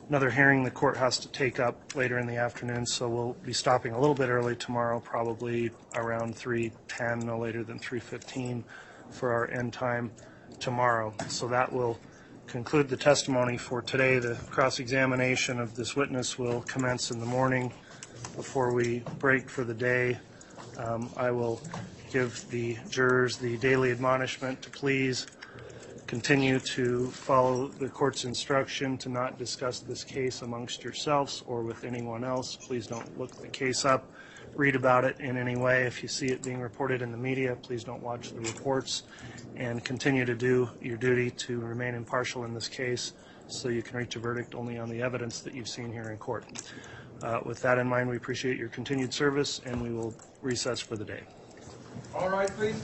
another hearing the court has to take up later in the afternoon, so we'll be stopping a little bit early tomorrow, probably around 3:10, no later than 3:15 for our end time tomorrow. So that will conclude the testimony for today. The cross-examination of this witness will commence in the morning before we break for the day. I will give the jurors the daily admonishment to please continue to follow the court's instruction to not discuss this case amongst yourselves or with anyone else. Please don't look the case up, read about it in any way. If you see it being reported in the media, please don't watch the reports, and continue to do your duty to remain impartial in this case so you can reach a verdict only on the evidence that you've seen here in court. With that in mind, we appreciate your continued service, and we will recess for the day. All right, please.